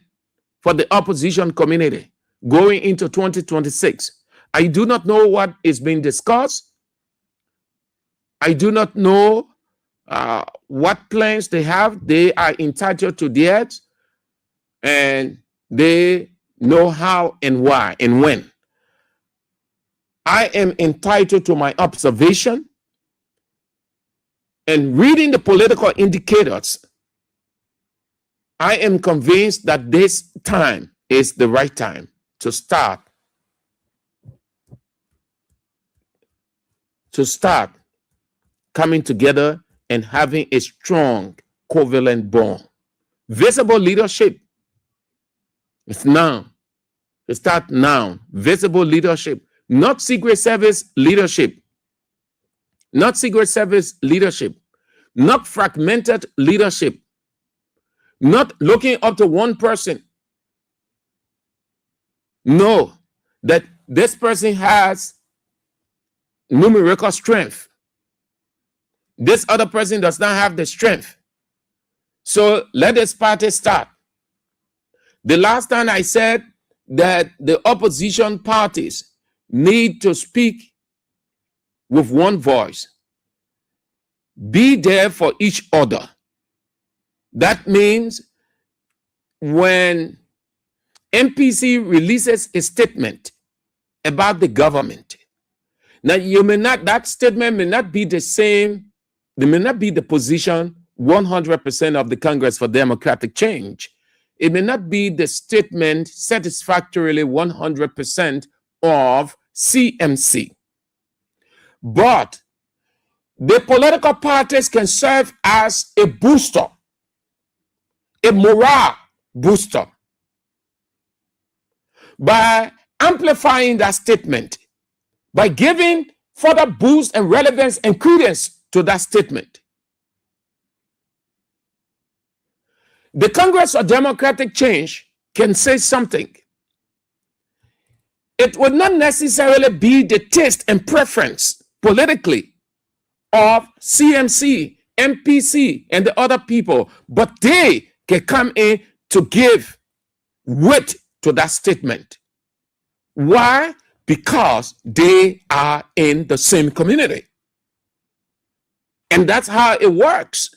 for the opposition community going into 2026. I do not know what is being discussed. I do not know what plans they have. They are entitled to theirs, and they know how and why and when. I am entitled to my observation, and reading the political indicators, I am convinced that this time is the right time to start coming together and having a strong covalent bond. Visible leadership is now. To start now. Visible leadership, not Secret Service leadership, not Secret Service leadership, not fragmented leadership, not looking up to one person. Know that this person has numerical strength. This other person does not have the strength. So let this party start. The last time I said that the opposition parties need to speak with one voice. Be there for each other. That means when MPC releases a statement about the government, now that statement may not be the same, they may not be the position 100% of the Congress for Democratic Change. It may not be the statement satisfactorily 100% of CMC. But the political parties can serve as a booster, a morale booster, by amplifying that statement, by giving further boost and relevance and credence to that statement. The Congress for Democratic Change can say something. It would not necessarily be the taste and preference politically of CMC, MPC, and the other people, but they can come in to give weight to that statement. Why? Because they are in the same community. And that's how it works.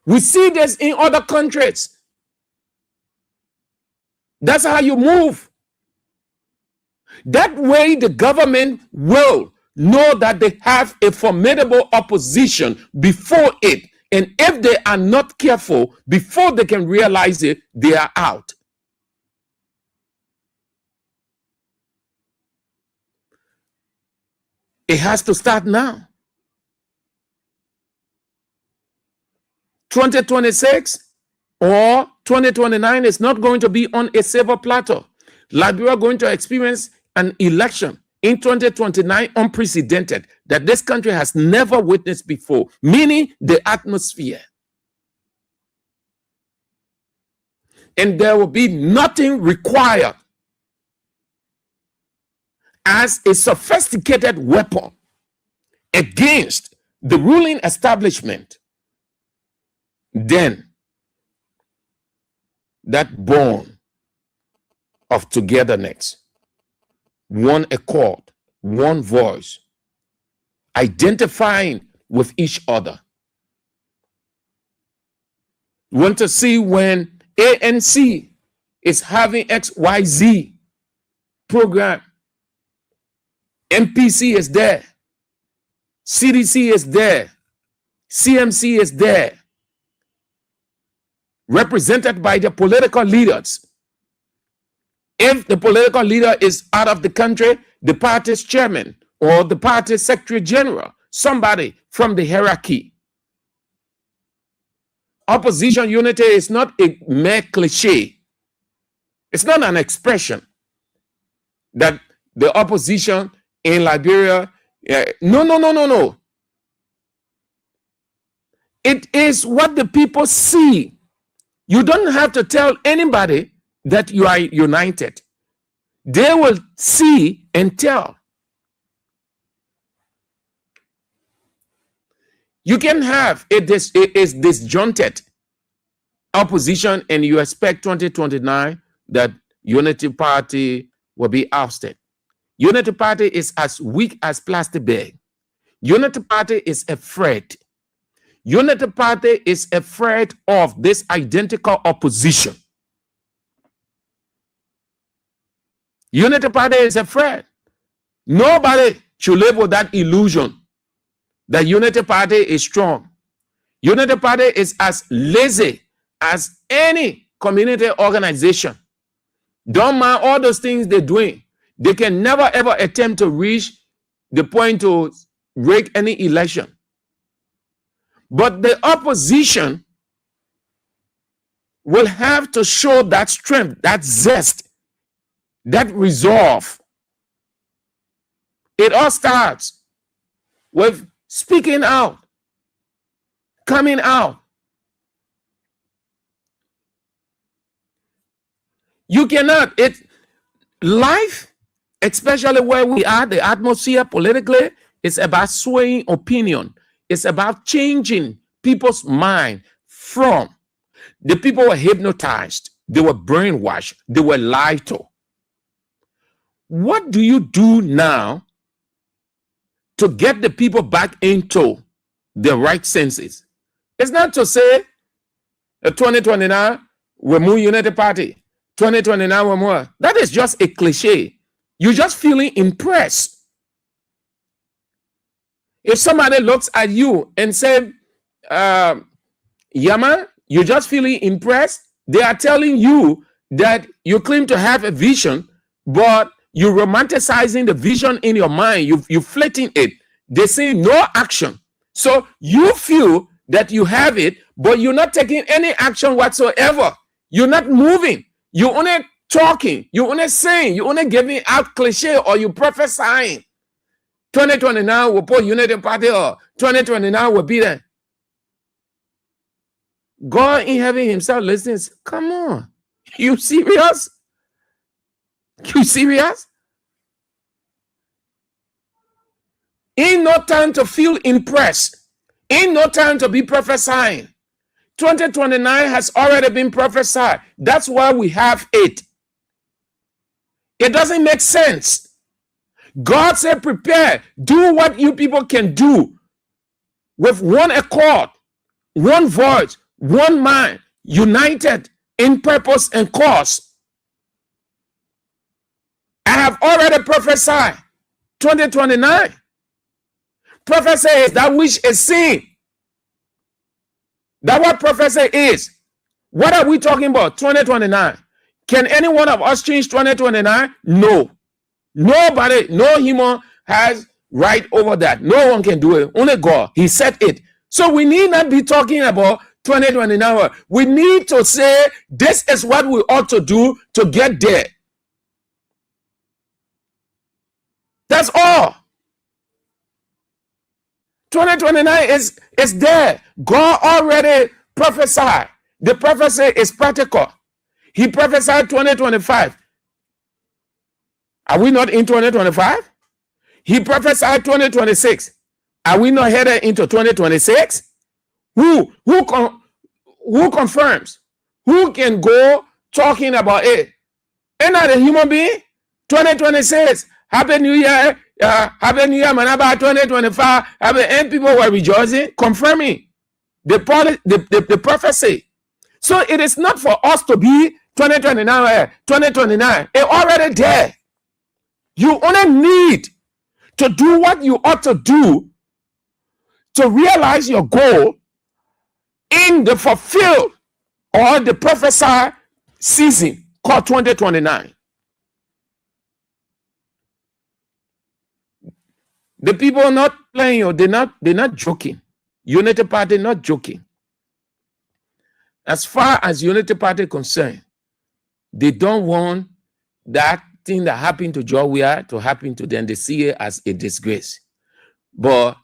We see this in other countries. That's how you move. That way the government will know that they have a formidable opposition before it. And if they are not careful, before they can realize it, they are out. It has to start now. 2026 or 2029 is not going to be on a silver platter. Liberia is going to experience an election in 2029 unprecedented that this country has never witnessed before, meaning the atmosphere. And there will be nothing required as a sophisticated weapon against the ruling establishment then that bond of togetherness, one accord, one voice, identifying with each other. You want to see when ANC is having XYZ program, MPC is there, CDC is there, CMC is there, represented by the political leaders. If the political leader is out of the country, the party's chairman or the party's secretary general, somebody from the hierarchy. Opposition unity is not a mere cliche. It's not an expression that the opposition in Liberia, no. It is what the people see. You don't have to tell anybody that you are united. They will see and tell. You can have a disjointed opposition and you expect 2029 that Unity Party will be ousted. Unity Party is as weak as plastic bag. Unity Party is afraid. Unity Party is afraid of this identical opposition. Unity Party is afraid. Nobody should live with that illusion that Unity Party is strong. Unity Party is as lazy as any community organization. Don't mind all those things they're doing. They can never ever attempt to reach the point to rig any election. But the opposition will have to show that strength, that zest, that resolve. It all starts with speaking out, coming out. You cannot, life, especially where we are, the atmosphere politically, is about swaying opinion. It's about changing people's mind from the people were hypnotized, they were brainwashed, they were lied to. What do you do now to get the people back into the right senses? It's not to say 2029 we move Unity Party, 2029 we move. That is just a cliche. You're just feeling impressed. If somebody looks at you and says, Yama, you're just feeling impressed, they are telling you that you claim to have a vision, but you're romanticizing the vision in your mind. You're flirting it. They say no action. So you feel that you have it, but you're not taking any action whatsoever. You're not moving. You're only talking. You're only saying. You're only giving out cliche, or you prophesying. 2029 will put Unity Party, or 2029 will be there. God in heaven himself listens. Come on. You serious? You serious? Ain't no time to feel impressed. Ain't no time to be prophesying. 2029 has already been prophesied. That's why we have it. It doesn't make sense. God said, prepare. Do what you people can do with one accord, one voice, one mind, united in purpose and cause. I have already prophesied 2029. Prophecy is that which is seen. That's what prophecy is. What are we talking about? 2029. Can any one of us change 2029? No. Nobody, no human has right over that. No one can do it. Only God. He said it. So we need not be talking about 2029. We need to say this is what we ought to do to get there. That's all. 2029 is there. God already prophesied. The prophecy is practical. He prophesied 2025. Are we not in 2025? He prophesied 2026. Are we not headed into 2026? Who confirms? Who can go talking about it? Ain't that a human being? 2026. Happy New Year. Happy New Year, man. About 2025. And people were rejoicing, confirming the prophecy. So it is not for us to be 2029. 2029. It's already there. You only need to do what you ought to do to realize your goal in the fulfilled or the prophesied season called 2029. The people are not playing, they're not joking. Unity Party not joking. As far as Unity Party concerned, they don't want that thing that happened to Georgia to happen to them. They see it as a disgrace. But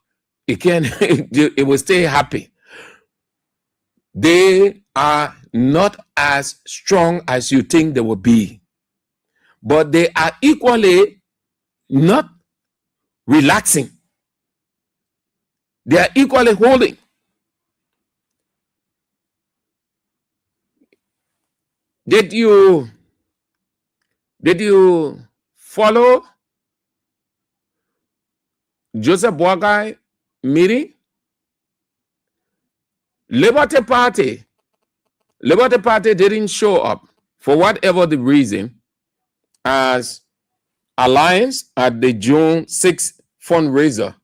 it will stay happy. They are not as strong as you think they will be. But they are equally not relaxing. They are equally holding. Did you Did you follow Joseph Boakai meeting? Liberty Party didn't show up for whatever the reason as alliance at the June 6th fundraiser.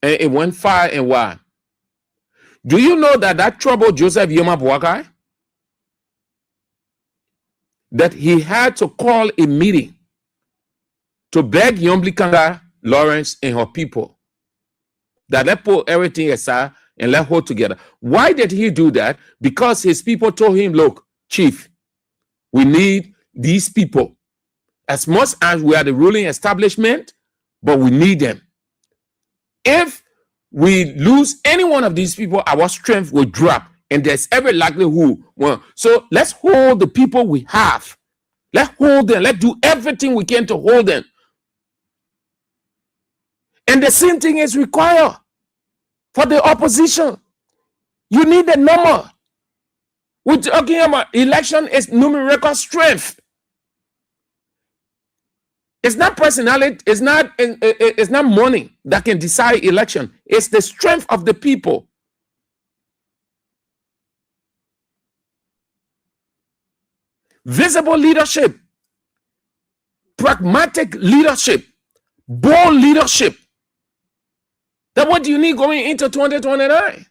And it went far and wide. Do you know that troubled Joseph Yoma Boakai? That he had to call a meeting to beg Yomblikanga Lawrence and her people that let's put everything aside and let's hold together. Why did he do that? Because his people told him, look, Chief, we need these people. As much as we are the ruling establishment, but we need them. If we lose any one of these people, our strength will drop. And there's every likelihood. Well, so let's hold the people we have. Let's hold them. Let's do everything we can to hold them. And the same thing is required for the opposition. You need a number. We're talking about election is numerical strength. It's not personality. It's not money that can decide election. It's the strength of the people. Visible leadership, pragmatic leadership, bold leadership. That's what you need going into 2029.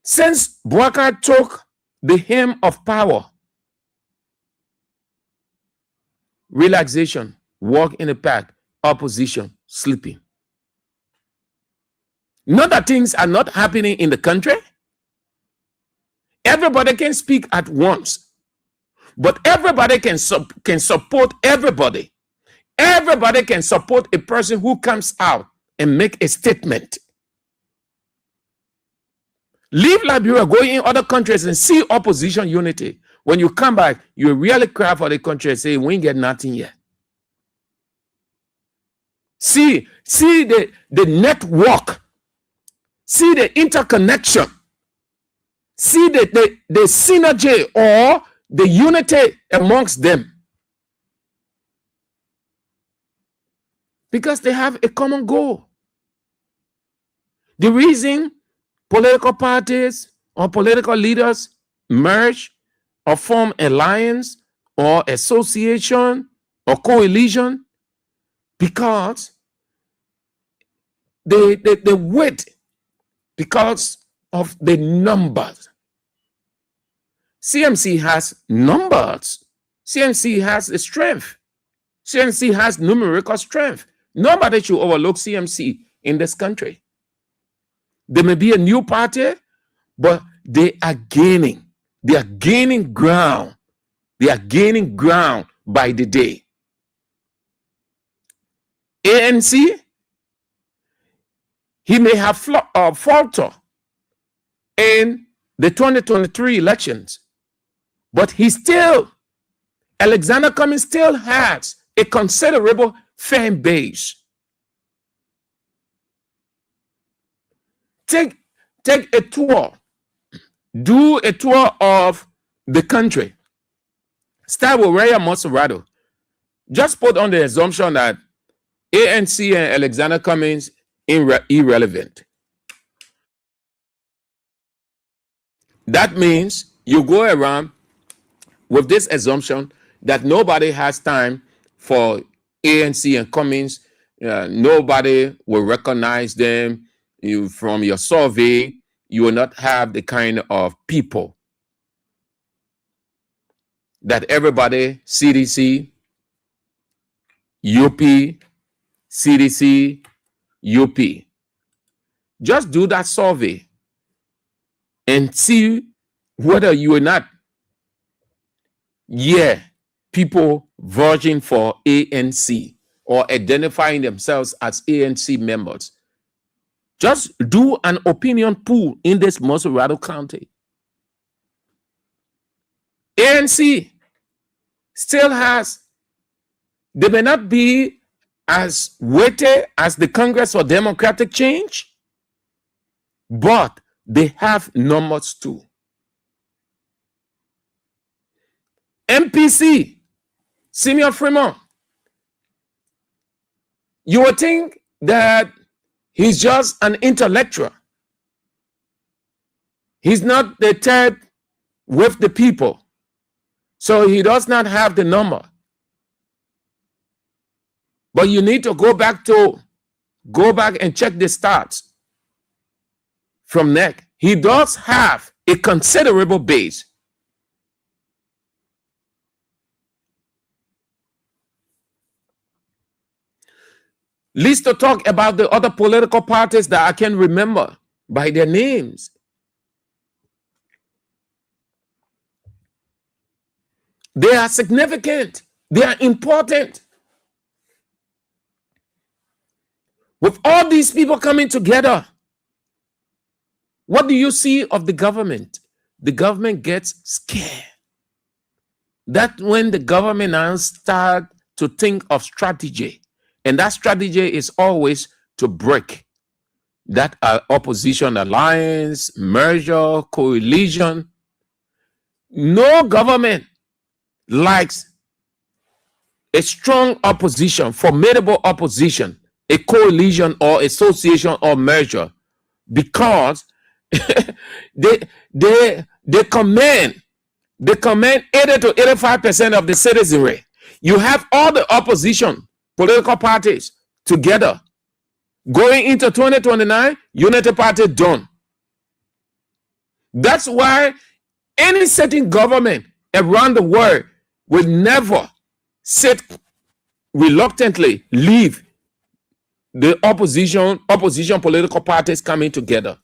Since Boakai took the helm of power, relaxation, walk in the park, opposition, sleeping. Not that things are not happening in the country. Everybody can speak at once, but everybody can support everybody. Everybody can support a person who comes out and make a statement. Leave Liberia, go in other countries and see opposition unity. When you come back, you really cry for the country and say, we ain't get nothing yet. See the network. See the interconnection. See the synergy or the unity amongst them. Because they have a common goal. The reason political parties or political leaders merge or form alliance or association or coalition, because they wait because of the numbers. CMC has numbers. CMC has the strength. CMC has numerical strength. Nobody should overlook CMC in this country. There may be a new party, but they are gaining. They are gaining ground. They are gaining ground by the day. ANC, he may have faltered in the 2023 elections, but Alexander Cummings still has a considerable fan base. Take a tour. Do a tour of the country. Start with Raya Monserrato. Just put on the assumption that ANC and Alexander Cummings irrelevant. That means you go around with this assumption that nobody has time for ANC and Cummings. Nobody will recognize them. From your survey, you will not have the kind of people that everybody, CDC, UP, CDC, UP. Just do that survey and see whether you are not, people voting for ANC or identifying themselves as ANC members. Just do an opinion poll in this Monserrato County. ANC still has, they may not be as weighty as the Congress for Democratic Change, but they have numbers too. MPC, Simeon Fremont. You would think that he's just an intellectual. He's not the third with the people. So he does not have the number. But you need to go back and check the stats from NEC. He does have a considerable base. Least to talk about the other political parties that I can remember by their names. They are significant. They are important. With all these people coming together, what do you see of the government? The government gets scared. That's when the government now start to think of strategy. And that strategy is always to break that opposition alliance, merger, coalition. No government likes a strong opposition, formidable opposition, a coalition or association or merger, because they command 80 to 85% of the citizenry. You have all the opposition political parties together. Going into 2029, Unity Party done. That's why any sitting government around the world will never sit reluctantly leave the opposition political parties coming together.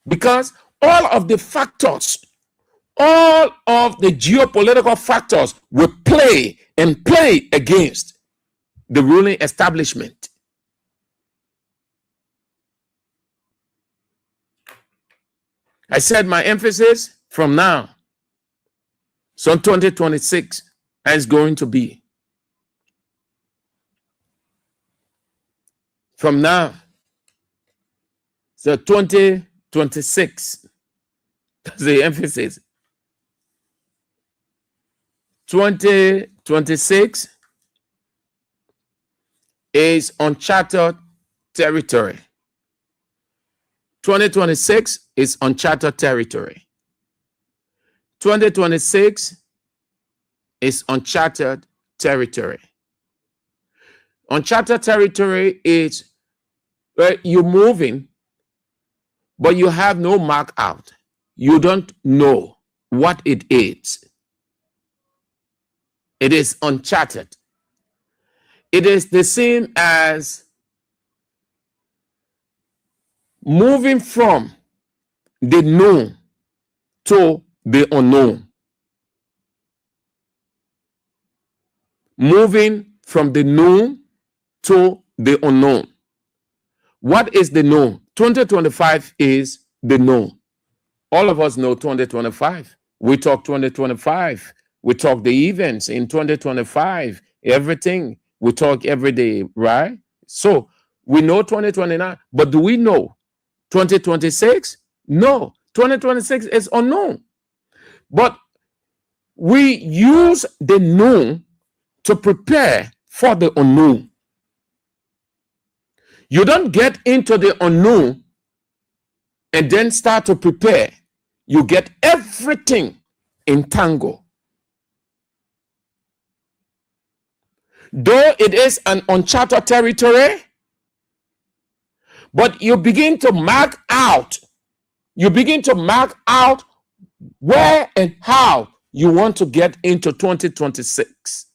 Because all of the factors, all of the geopolitical factors will play against the ruling establishment. I said my emphasis from now, so 2026 is going to be. From now, so 2026, that's the emphasis. 2026 is uncharted territory. 2026 is uncharted territory. 2026 is uncharted territory. Uncharted territory is where you're moving, but you have no mark out. You don't know what it is. It is uncharted. It is the same as moving from the known to the unknown. Moving from the known to the unknown. What is the known? 2025 is the known. All of us know 2025. We talk 2025. We talk the events in 2025, everything. We talk every day, right? So we know 2029, but do we know 2026? No, 2026 is unknown. But we use the known to prepare for the unknown. You don't get into the unknown and then start to prepare. You get everything entangled. Though it is an uncharted territory, but you begin to mark out. You begin to mark out where and how you want to get into 2026.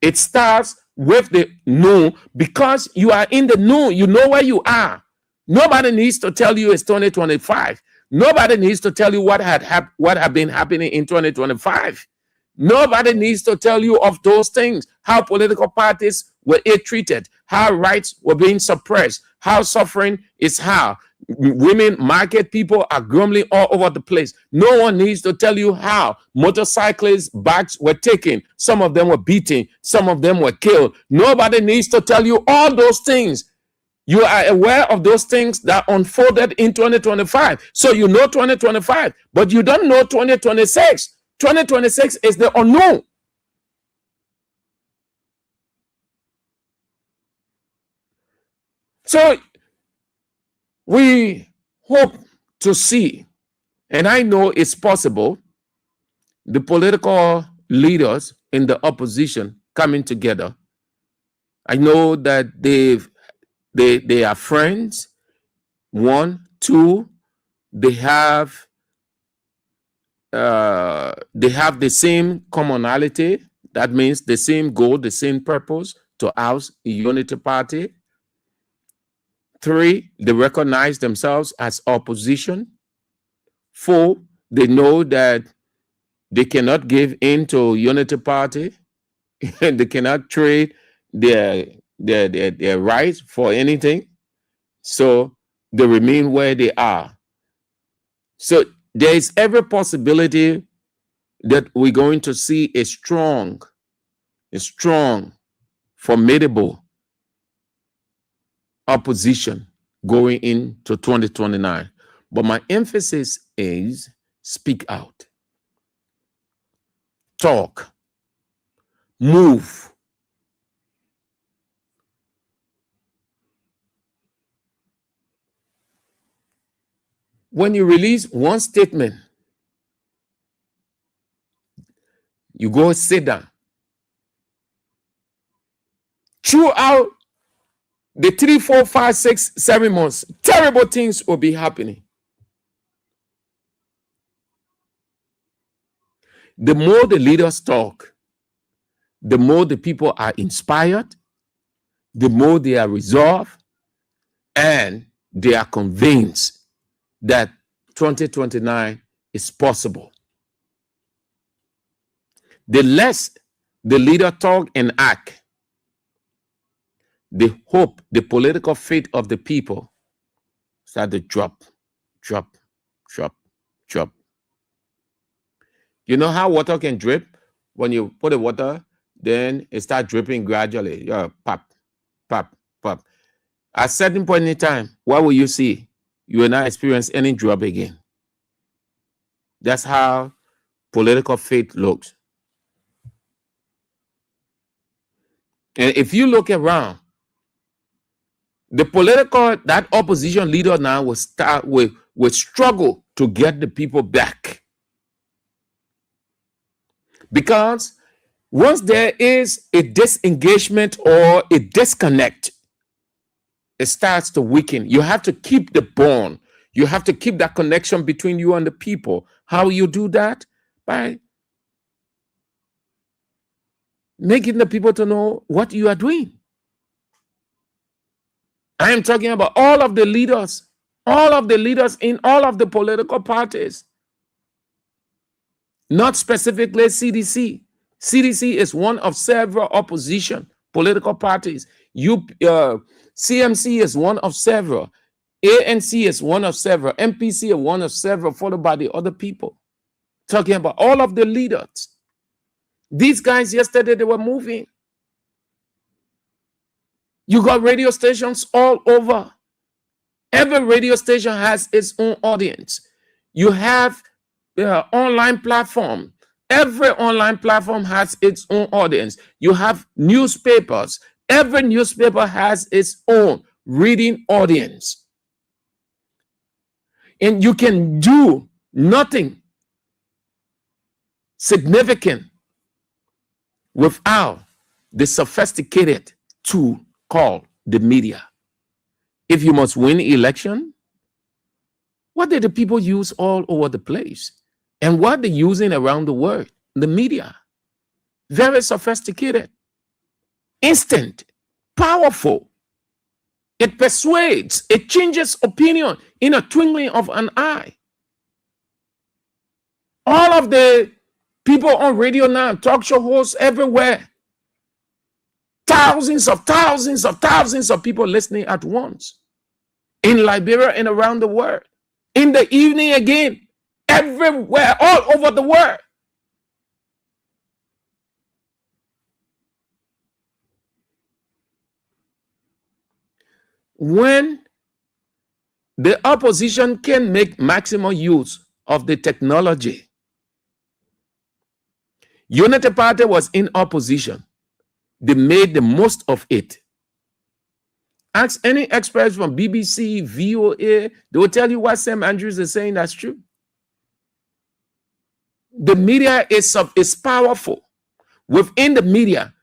It starts with the known, because you are in the known. You know where you are. Nobody needs to tell you it's 2025. Nobody needs to tell you what have been happening in 2025. Nobody needs to tell you of those things, how political parties were ill-treated, how rights were being suppressed, how suffering is how. Women, market people are grumbling all over the place. No one needs to tell you how motorcyclists' backs were taken. Some of them were beaten. Some of them were killed. Nobody needs to tell you all those things. You are aware of those things that unfolded in 2025. So you know 2025, but you don't know 2026. 2026 is the unknown. So we hope to see, and I know it's possible, the political leaders in the opposition coming together. I know that they are friends. One, two, they have the same commonality. That means the same goal, the same purpose, to house a unity party. Three, they recognize themselves as opposition. Four, they know that they cannot give in to unity party. They cannot trade their rights for anything. So they remain where they are. So there is every possibility that we're going to see a strong, formidable opposition going into 2029. But my emphasis is speak out, talk, move. When you release one statement, you go sit down. Throughout the 3, 4, 5, 6, 7 months, terrible things will be happening. The more the leaders talk, the more the people are inspired, the more they are resolved, and they are convinced that 2029 is possible. The less the leader talk and act, the hope, the political faith of the people start to drop. You know how water can drip? When you put the water, then it starts dripping gradually. Pop. At a certain point in time, what will you see? You will not experience any drop again. That's how political faith looks. And if you look around, that opposition leader now will struggle to get the people back. Because once there is a disengagement or a disconnect, it starts to weaken. You have to keep the bond. You have to keep that connection between you and the people. How you do that? By making the people to know what you are doing. I am talking about all of the leaders in all of the political parties, not specifically CDC. CDC is one of several opposition political parties. CMC is one of several. ANC is one of several. MPC is one of several, followed by the other people. Talking about all of the leaders. These guys yesterday, they were moving. You got radio stations all over. Every radio station has its own audience. You have online platform. Every online platform has its own audience. You have newspapers. Every newspaper has its own reading audience. And you can do nothing significant without the sophisticated tool called the media. If you must win election, what did the people use all over the place? And what they're using around the world? The media. Very sophisticated, instant, powerful. It persuades, it changes opinion in a twinkling of an eye. All of the people on radio now, talk show hosts everywhere. Thousands of people listening at once. In Liberia and around the world. In the evening again, everywhere, all over the world. when the opposition can make maximum use of the technology. Unity Party was in opposition. They made the most of it. Ask any experts from BBC, VOA, they will tell you what Sam Andrews is saying that's true. The media is powerful. Within the media,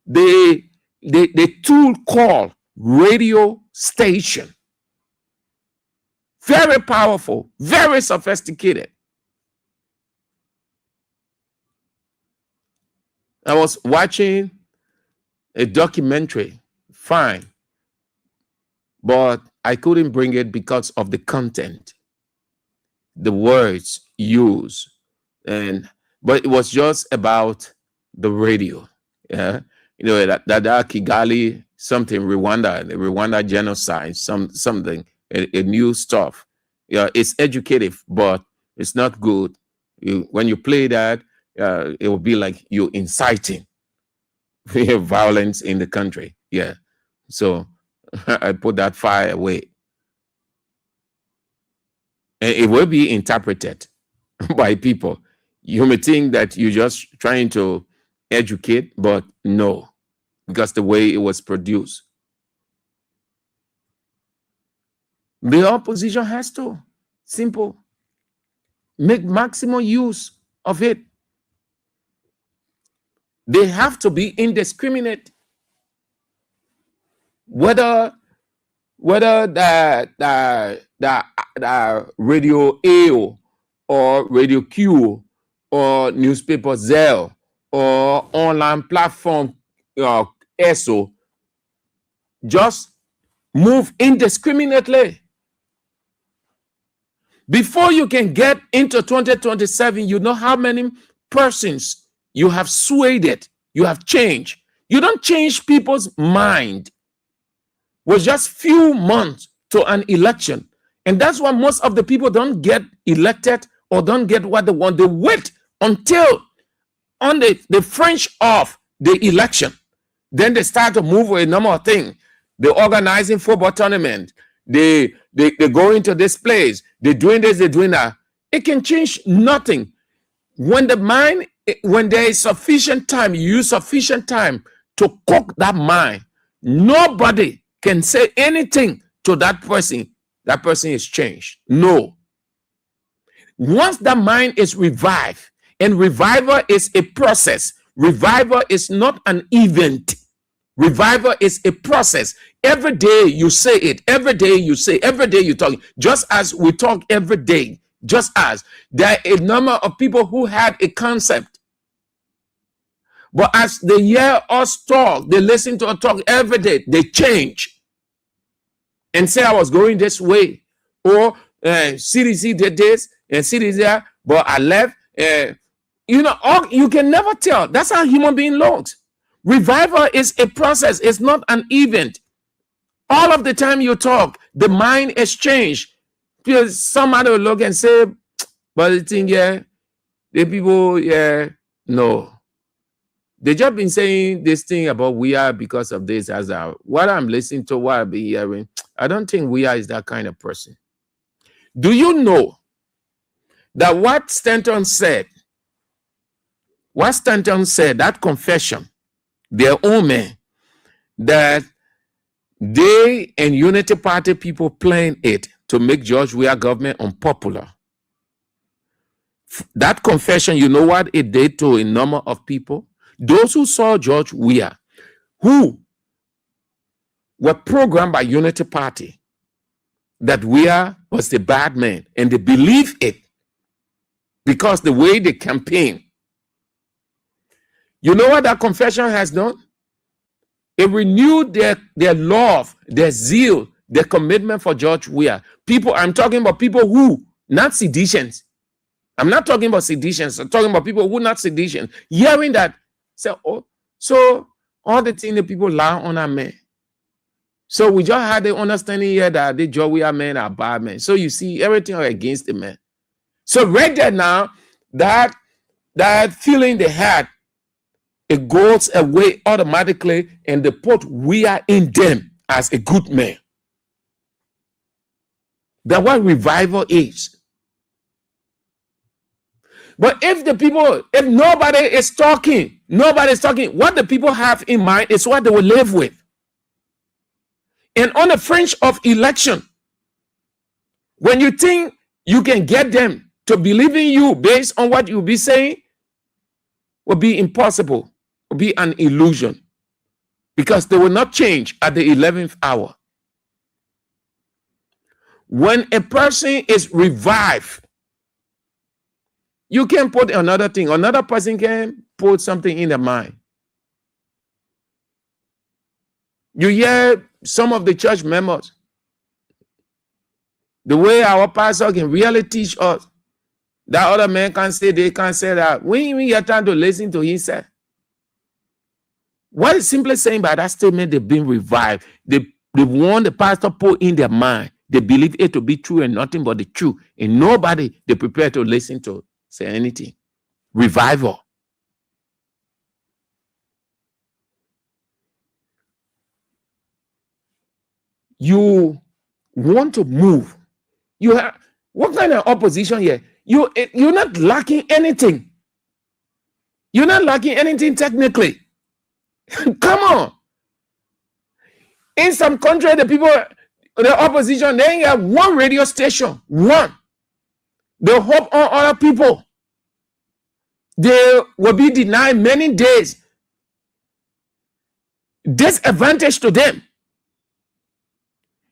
the tool called radio station. Very powerful, very sophisticated. I was watching a documentary, fine, but I couldn't bring it because of the content, the words used, but it was just about the radio. Yeah, you know that Kigali something, Rwanda, the Rwanda genocide, something, a new stuff. Yeah, it's educative, but it's not good. When you play that, it will be like you're inciting violence in the country. Yeah, so I put that fire away. And it will be interpreted by people. You may think that you're just trying to educate, but no, because the way it was produced. The opposition has to, simple, make maximum use of it. They have to be indiscriminate. Whether the Radio A or Radio Q or newspaper Zell or online platform ESO, just move indiscriminately. Before you can get into 2027, you know how many persons you have swayed it, you have changed. You don't change people's mind with just few months to an election. And that's why most of the people don't get elected or don't get what they want. They wait until on the fringe of the election. Then they start to move with a number of things. They're organizing football tournament. They go into this place. They're doing this, they're doing that. It can change nothing. When there is sufficient time, you use sufficient time to cook that mind. Nobody can say anything to that person is changed. No. Once the mind is revived, and revival is a process. Revival is not an event. Revival is a process. Every day you say it. Every day you say, every day you talk. Just as we talk every day, just as there are a number of people who had a concept. But as they hear us talk, they listen to us talk every day, they change. And say I was going this way. Or CDC did this and CDC there, but I left. You can never tell. That's how human being looks. Revival is a process. It's not an event. All of the time you talk, the mind is changed. Because somebody will look and say, but the thing, the people, no. They just been saying this thing about we are because of this as what I'm listening to, what I've been hearing. I don't think we are is that kind of person. Do you know that what Stanton said, that confession, their own man, that they and Unity Party people playing it to make George Weah government unpopular. That confession, you know what it did to a number of people? Those who saw George Weah, who were programmed by Unity Party, that Weah was the bad man, and they believe it because the way they campaign. You know what that confession has done? It renewed their love, their zeal, their commitment for George Weah. People, I'm talking about people who, not seditions. I'm not talking about seditions. I'm talking about people who not seditions. Hearing that, say, oh, so all the things that people lie on our man. So we just had the understanding here that the George Weah men are bad men. So you see everything against the man. So right there now, that feeling they had, it goes away automatically, and they put Weah in them as a good man. That's what revival is. But if nobody is talking, what the people have in mind is what they will live with. And on the fringe of election, when you think you can get them to believe in you based on what you'll be saying, will be impossible, will be an illusion, because they will not change at the 11th hour. When a person is revived, you can put another thing. Another person can put something in their mind. You hear some of the church members, the way our pastor can really teach us that other men can't say, they can't say that. We even get time to listen to him say. What is simply saying by that statement, they've been revived. They want the pastor put in their mind. They believe it to be true and nothing but the truth. And nobody they prepare to listen to say anything. Revival. You want to move. You have what kind of opposition here? You're not lacking anything. You're not lacking anything technically. Come on. In some country, the opposition, they have one radio station. One. They hope on other people. They will be denied many days. Disadvantage to them.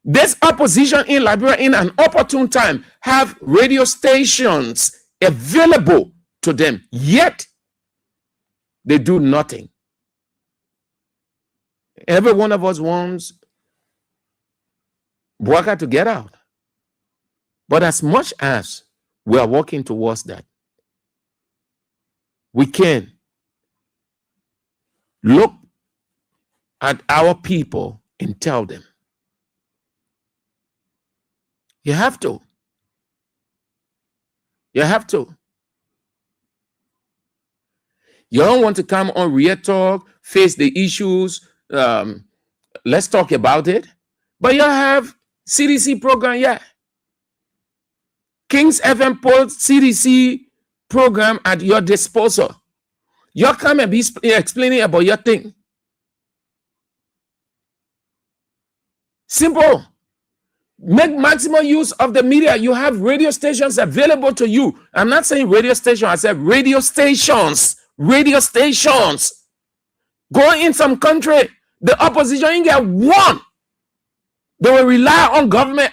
This opposition in Liberia, in an opportune time, have radio stations available to them, yet they do nothing. Every one of us wants Bouaka to get out. But as much as we are working towards that, we can look at our people and tell them, you have to. You have to. You don't want to come on Real Talk, face the issues. Let's talk about it. But you have CDC program, yeah. King's FM Pulse CDC program at your disposal. You come and be explaining about your thing. Simple. Make maximum use of the media. You have radio stations available to you. I'm not saying radio station. I said radio stations. Radio stations. Go in some country, the opposition get one. They will rely on government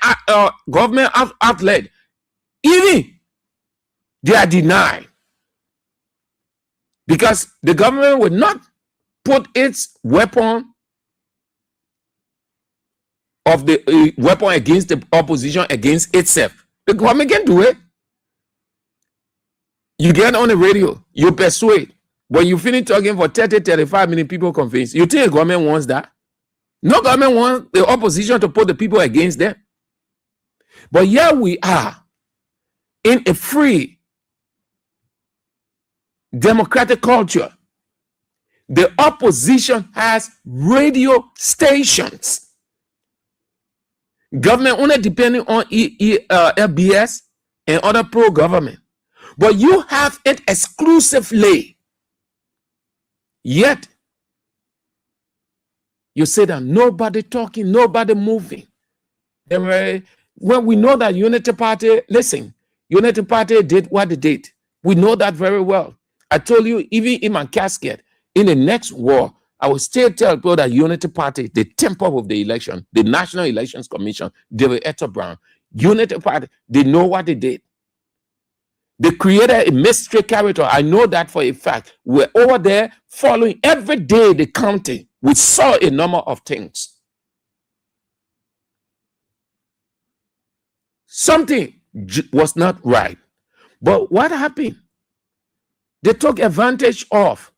outlet. Even they are denied. Because the government will not put its weapon of the weapon against the opposition against itself. The government can do it. You get on the radio, you persuade. When you finish talking for 30, 35 minutes, people convinced. You think the government wants that? No government wants the opposition to put the people against them. But here we are in a free democratic culture. The opposition has radio stations. Government only depending on FBS and other pro-government. But you have it exclusively. Yet, you say that nobody talking, nobody moving. When we know that Unity Party, listen, Unity Party did what they did. We know that very well. I told you, even in my casket, in the next war, I will still tell people that Unity Party, the temple of the election, the National Elections Commission, David Etta Brown, Unity Party, they know what they did. They created a mystery character. I know that for a fact. We're over there following every day the counting. We saw a number of things. Something was not right. But what happened? They took advantage of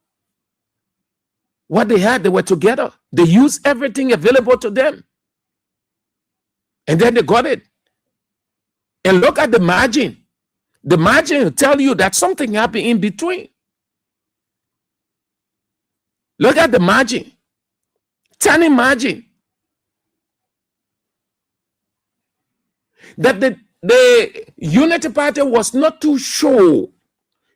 what they had. They were together. They used everything available to them. And then they got it. And look at the margin. The margin will tell you that something happened in between. Look at the margin. Tiny margin. that the Unity Party was not too sure.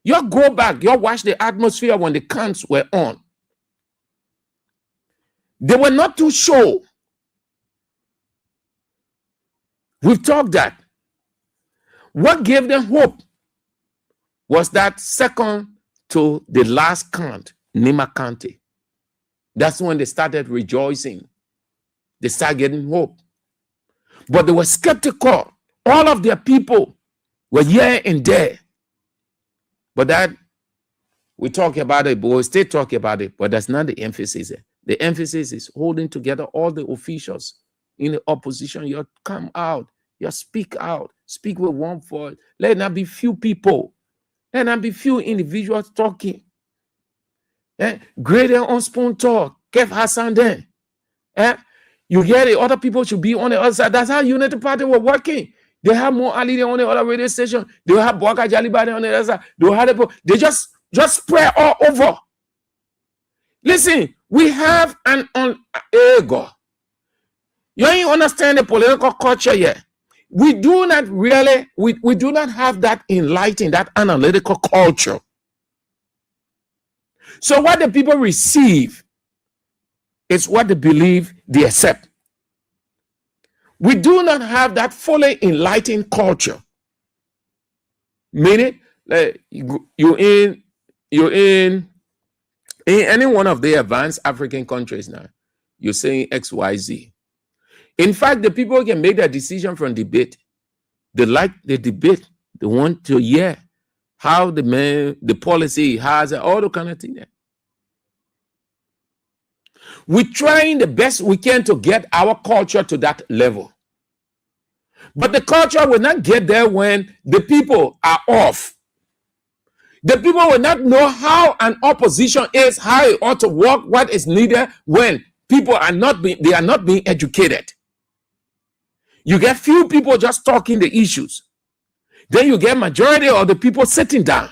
You go back, you watch the atmosphere when the counts were on. They were not too sure. We've talked that. What gave them hope was that second to the last count, Nima County. That's when they started rejoicing. They started getting hope. But they were skeptical. All of their people were here and there. But that, we talk about it, but we'll still talk about it. But that's not the emphasis. The emphasis is holding together all the officials in the opposition. You come out, you speak out, speak with one voice. Let not be few people. Let not be few individuals talking. Greater on spoon talk. Kev Hassan then. You hear the other people should be on the other side. That's how Unity Party were working. They have more Ali on the other radio station. They have Boaka Jalibade on the other side. They just spread all over. Listen, we have an ego. You ain't understand the political culture yet. We do not really, we do not have that enlightened, that analytical culture. So what the people receive is what they believe they accept. We do not have that fully enlightened culture. Meaning, you're in any one of the advanced African countries now, you're saying XYZ. In fact, the people can make their decision from debate. They like the debate. They want to hear how the policy has all the kind of thing there. We're trying the best we can to get our culture to that level. But the culture will not get there when the people are off. The people will not know how an opposition is, how it ought to work, what is needed when people are not being educated. You get few people just talking the issues. Then you get majority of the people sitting down.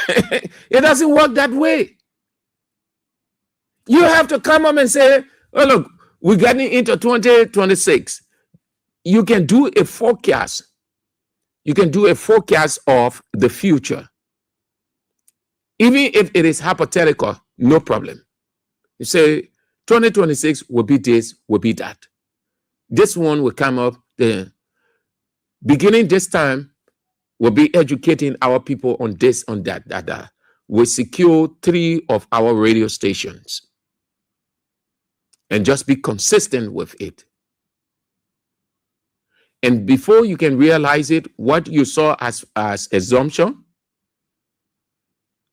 It doesn't work that way. You have to come up and say, oh, look, we're getting into 2026. You can do a forecast. You can do a forecast of the future. Even if it is hypothetical, no problem. You say 2026 will be this, will be that. This one will come up. The beginning this time, we'll be educating our people on this, on that. We secure 3 of our radio stations. And just be consistent with it. And before you can realize it, what you saw as assumption,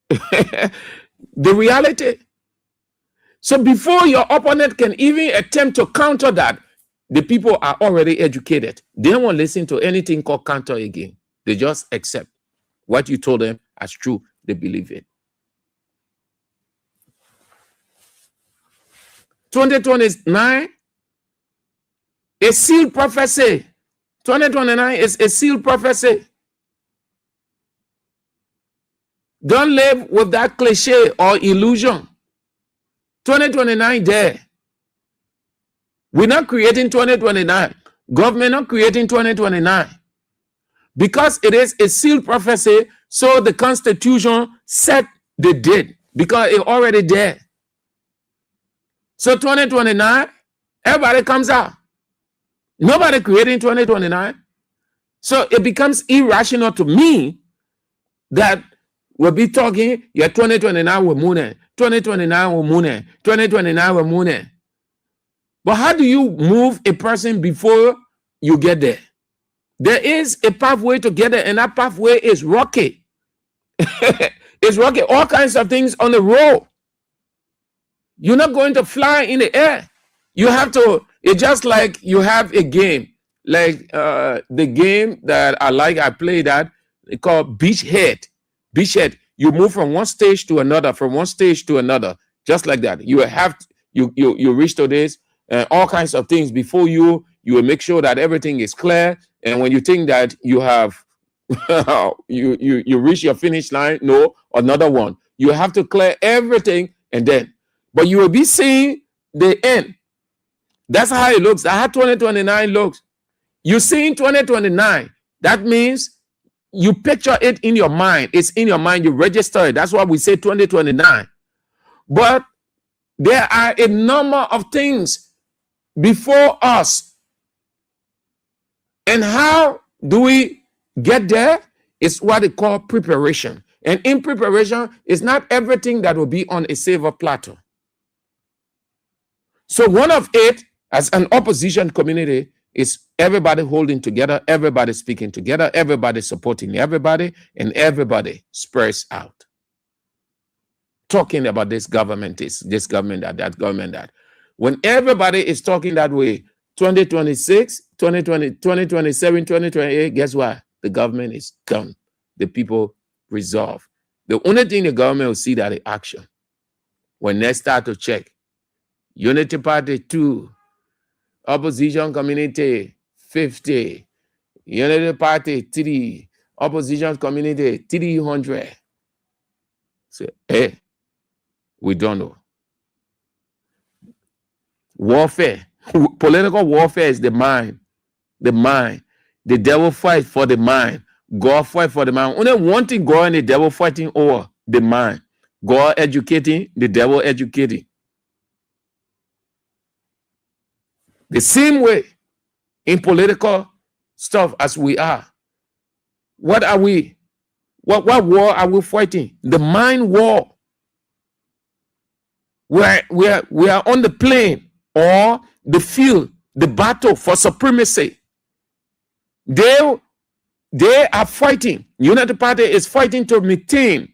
the reality. So before your opponent can even attempt to counter that, the people are already educated. They won't listen to anything called counter again. They just accept what you told them as true. They believe it. 2029, a sealed prophecy. 2029 is a sealed prophecy. Don't live with that cliche or illusion. 2029 there. We're not creating 2029. Government not creating 2029. Because it is a sealed prophecy, so the Constitution set the date because it's already there. So 2029, everybody comes out. Nobody creating 2029. So it becomes irrational to me that we'll be talking, 2029 we're mooning, 2029 we're mooning, 2029 we're mooning. But how do you move a person before you get there? There is a pathway to get there, and that pathway is rocky. It's rocky, all kinds of things on the road. You're not going to fly in the air. You have to, it's just like you have a game, like the game that I play that, it's called Beachhead. Beachhead, you move from one stage to another, just like that. You have, you reach to this, all kinds of things before you will make sure that everything is clear. And when you think that you have, you reach your finish line, no, another one. You have to clear everything and then, but you will be seeing the end. That's how it looks. That's how 2029 looks. You see in 2029, that means you picture it in your mind. It's in your mind. You register it. That's why we say 2029. But there are a number of things before us. And how do we get there? It's what they call preparation. And in preparation, it's not everything that will be on a silver platter. So one of it, as an opposition community, is everybody holding together, everybody speaking together, everybody supporting everybody, and everybody spreads out. Talking about this government, this government, that government, that. When everybody is talking that way, 2026, 2020, 2027, 2028, guess what? The government is done. The people resolve. The only thing the government will see that is action. When they start to check, Unity Party 2, Opposition Community 50, Unity Party 3, Opposition Community 300. Say, hey, we don't know. Warfare, political warfare is the mind. The mind. The devil fights for the mind. God fight for the mind. Only one thing God and the devil fighting over, the mind. God educating, the devil educating. The same way in political stuff as we are. What are we? What war are we fighting? The mind war. We are on the plane or the field, the battle for supremacy. They are fighting. United Party is fighting to retain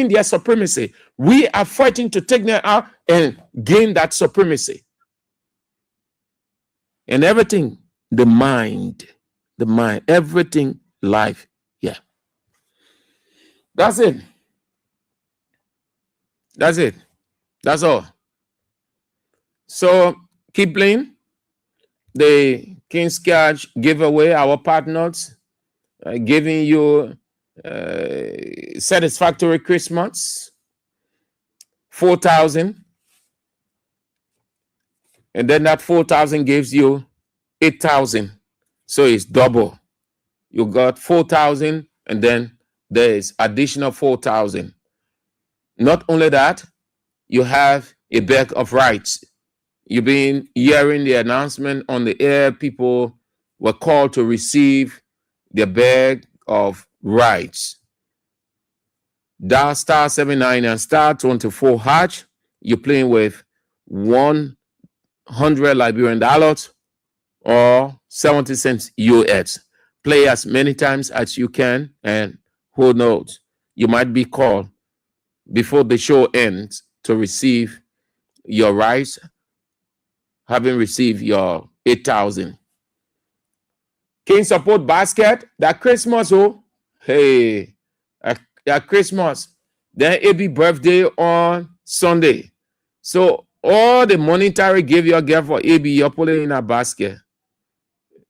their supremacy. We are fighting to take them out and gain that supremacy. And everything, the mind, everything, life. Yeah. That's it. That's all. So keep playing. The King's Cash giveaway, our partners, giving you satisfactory Christmas, 4,000. And then that 4,000 gives you 8,000. So it's double. You got 4,000 and then there is additional 4,000. Not only that, you have a bag of rights. You've been hearing the announcement on the air. People were called to receive their bag of rights. Dial *79 and *24#. You're playing with 100 Liberian dollars or 70 cents US. Play as many times as you can, and who knows, you might be called before the show ends to receive your rights, having received your 8,000. King Support Basket, that Christmas, oh, hey, that Christmas. Then it be birthday on Sunday. So all the monetary give your girl for AB, you put it in a basket.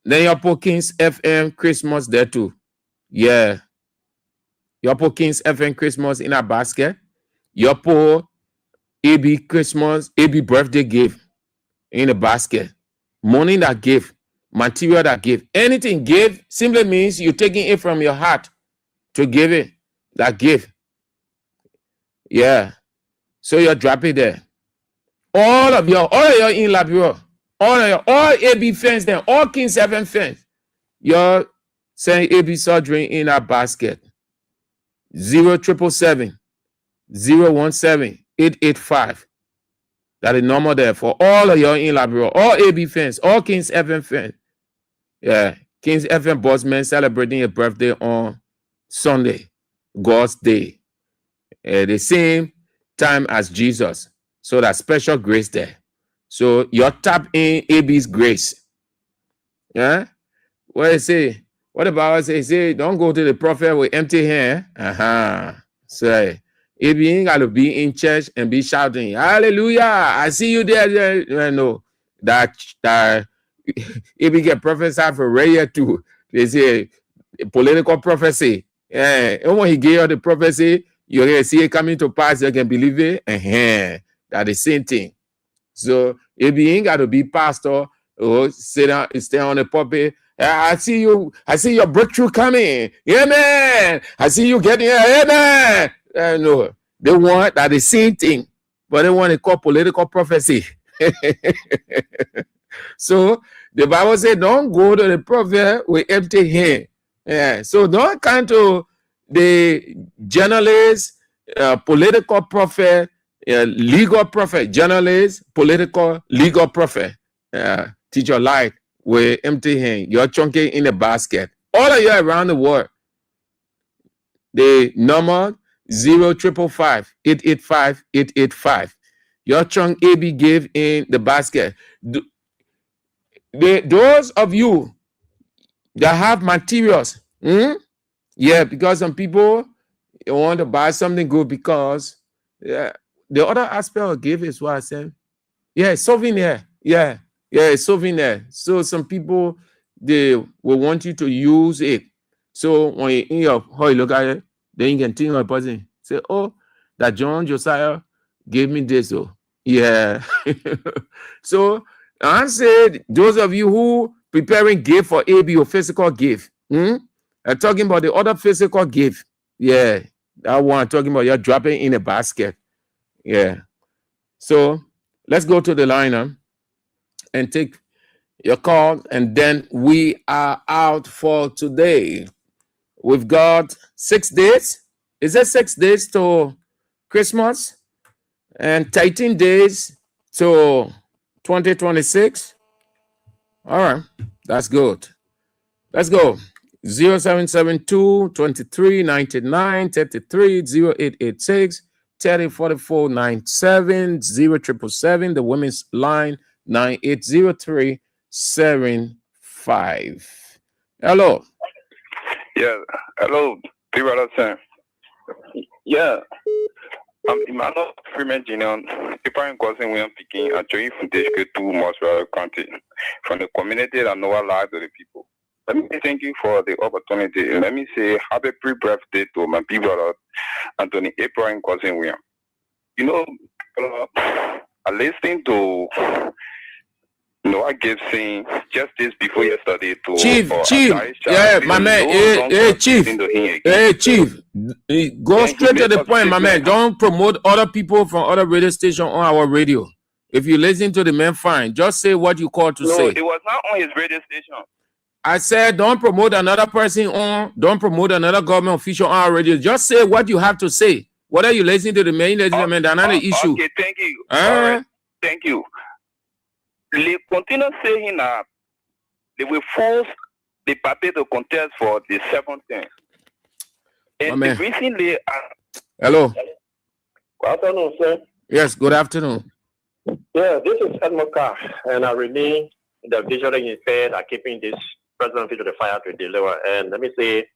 Then you put Kings FM Christmas there too. Yeah. You put Kings FM Christmas in a basket. You put AB Christmas, AB birthday gift in a basket. Money that give, material that give. Anything give simply means you're taking it from your heart to give it. That give. Yeah. So you drop it there. All of your in Laburo, all AB fans then, all Kings 7 fans, you're saying AB surgery in a basket. 0777 017 885. That is normal there for all of your in Laburo, all AB fans, all Kings FM fans. Yeah, Kings FM bossman celebrating a birthday on Sunday, God's day. The same time as Jesus. So that special grace there. So you're tap in AB's grace. Yeah? What it say? What the Bible say? Say, don't go to the prophet with empty hand. So AB ain't got to be in church and be shouting, hallelujah, I see you there. No, that AB get prophesied for radio too. They say political prophecy. Yeah, and when he gave you the prophecy, you're going to see it coming to pass, you can believe it. That the same thing. So If you ain't got to be pastor or stay on the pulpit. I see you. I see your breakthrough coming. Amen. I see you getting here. Amen. No, they want that the same thing, but they want to call political prophecy. So the Bible said, don't go to the prophet with empty hand. Yeah. So don't come to the journalist, political prophet, legal prophet, journalist, political, legal prophet. Teach your life with empty hand. You're chunky in a basket. All of you around the world. The number 0555-885-885. Your chunk AB gave in the basket. Those of you that have materials, yeah, because some people want to buy something good because the other aspect of give is what I said. Yeah, souvenir. Yeah, souvenir. So some people, they will want you to use it. So when you in your how you look at it, then you can think of a person. Say, oh, that John Josiah gave me this. Oh, yeah. So I said, those of you who preparing gift for AB or physical gift, I'm talking about the other physical gift. Yeah, that one I'm talking about. You're dropping in a basket. Yeah. So let's go to the line and take your call, and then we are out for today. We've got 6 days. Is it 6 days to Christmas? And 13 days to 2026. All right, that's good. Let's go. 0772 23 99 33 0886 3044 97 0777. The women's line 980375. Hello. Yeah, hello, people. Yeah. Emmanuel Freeman Union, people in Cousin William Picking, and joining from District 2, Mossville County, from the community that know our lives of the people. Let me thank you for the opportunity. Let me say happy pre-birthday to my big brother, Anthony April in Cousin William. You know, I listened to Noah Gibson just this before yesterday to Chief, yeah, my man, hey, Chief, go straight to the point, my man. Don't promote other people from other radio stations on our radio. If you listen to the man, fine. Just say what you call to say. No, it was not on his radio station. I said, don't promote another person on, don't promote another government official on our radio. Just say what you have to say. Whether you listen to the man, that's not the issue. Okay, thank you. All right, thank you. They continue saying that they will force the party to contest for the 17th. And recently... Hello. Good afternoon, sir. Yes, good afternoon. Yeah, this is Edmund Carr, and I remain the visually impaired are keeping this President to the fire to deliver. And let me say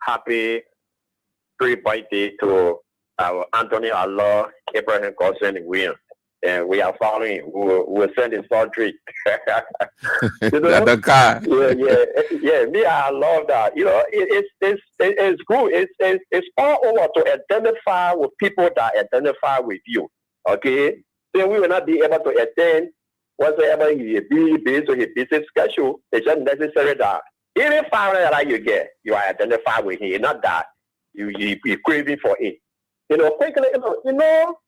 happy pre-birthday to our Anthony Allah, Abraham Cousin William. And we are following. We'll send his surgery. You know? Yeah. Me, I love that. You know, it's good. It's all over to identify with people that identify with you. Okay, then we will not be able to attend whatsoever he be based on his business schedule. It's just necessary that any family that you get, you are identified with him, not that you craving for it. You know, quickly, you know.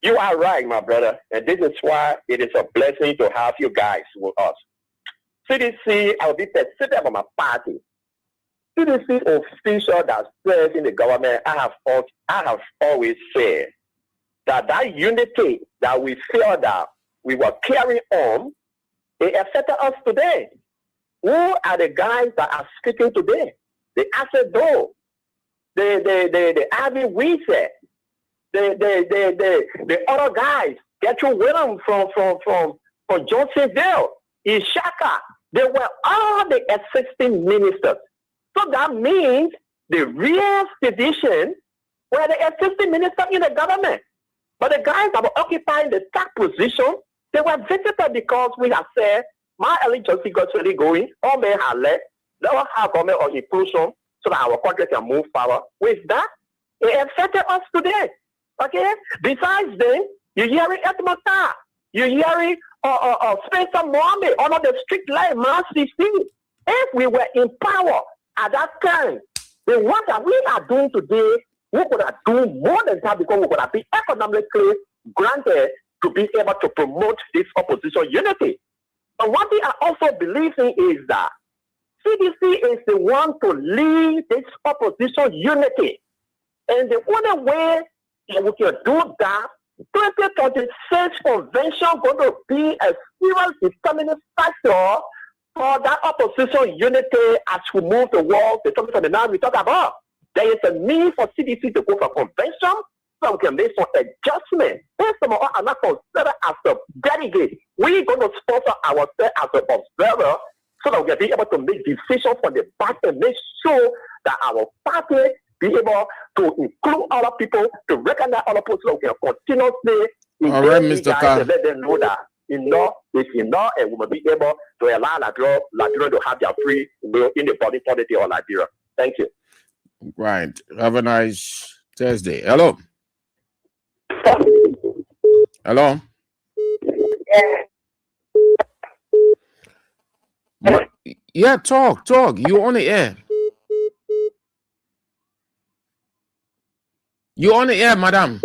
You are right, my brother, and this is why it is a blessing to have you guys with us. CDC, I will be specific about my party. CDC official that serves in the government, I have always said that unity that we feel that we were carrying on, it affected us today. Who are the guys that are speaking today? The Acedo, the Ivy Weezer, the other guys, get you with them from Johnsonville, Ishaka. They were all the existing ministers. So that means the real division were the existing ministers in the government. But the guys that were occupying the top position, they were visited because we have said, my allegiance got really going, all men have left, let us have government or inclusion so that our country can move forward. With that, it affected us today. Okay? Besides then, you're hearing Etmata, you're hearing Spencer Mohammed under the strict line, man 16. If we were in power at that time, the what that we are doing today, we could have done more than that because we could have been economically granted to be able to promote this opposition unity. And one thing I also believe in is that CDC is the one to lead this opposition unity. And the only way that we can do that, 2026 convention going to be a serious determining factor for that opposition unity as we move towards the 2029 we talk about. There is a need for CDC to go for convention so we can make some adjustment. If some of us are not considered as a delegate, we're going to sponsor ourselves as an observer so that we can be able to make decisions from the back and make sure that our party be able to include other people, to recognize other people so we can continuously all right, Mr. Carr. let them know that enough is enough and we will be able to allow Liberia to have their free will in the body policy of Liberia. Thank you. Right. Have a nice Thursday. Hello. Hello. Yeah, talk. You on the air. You on the air, madam.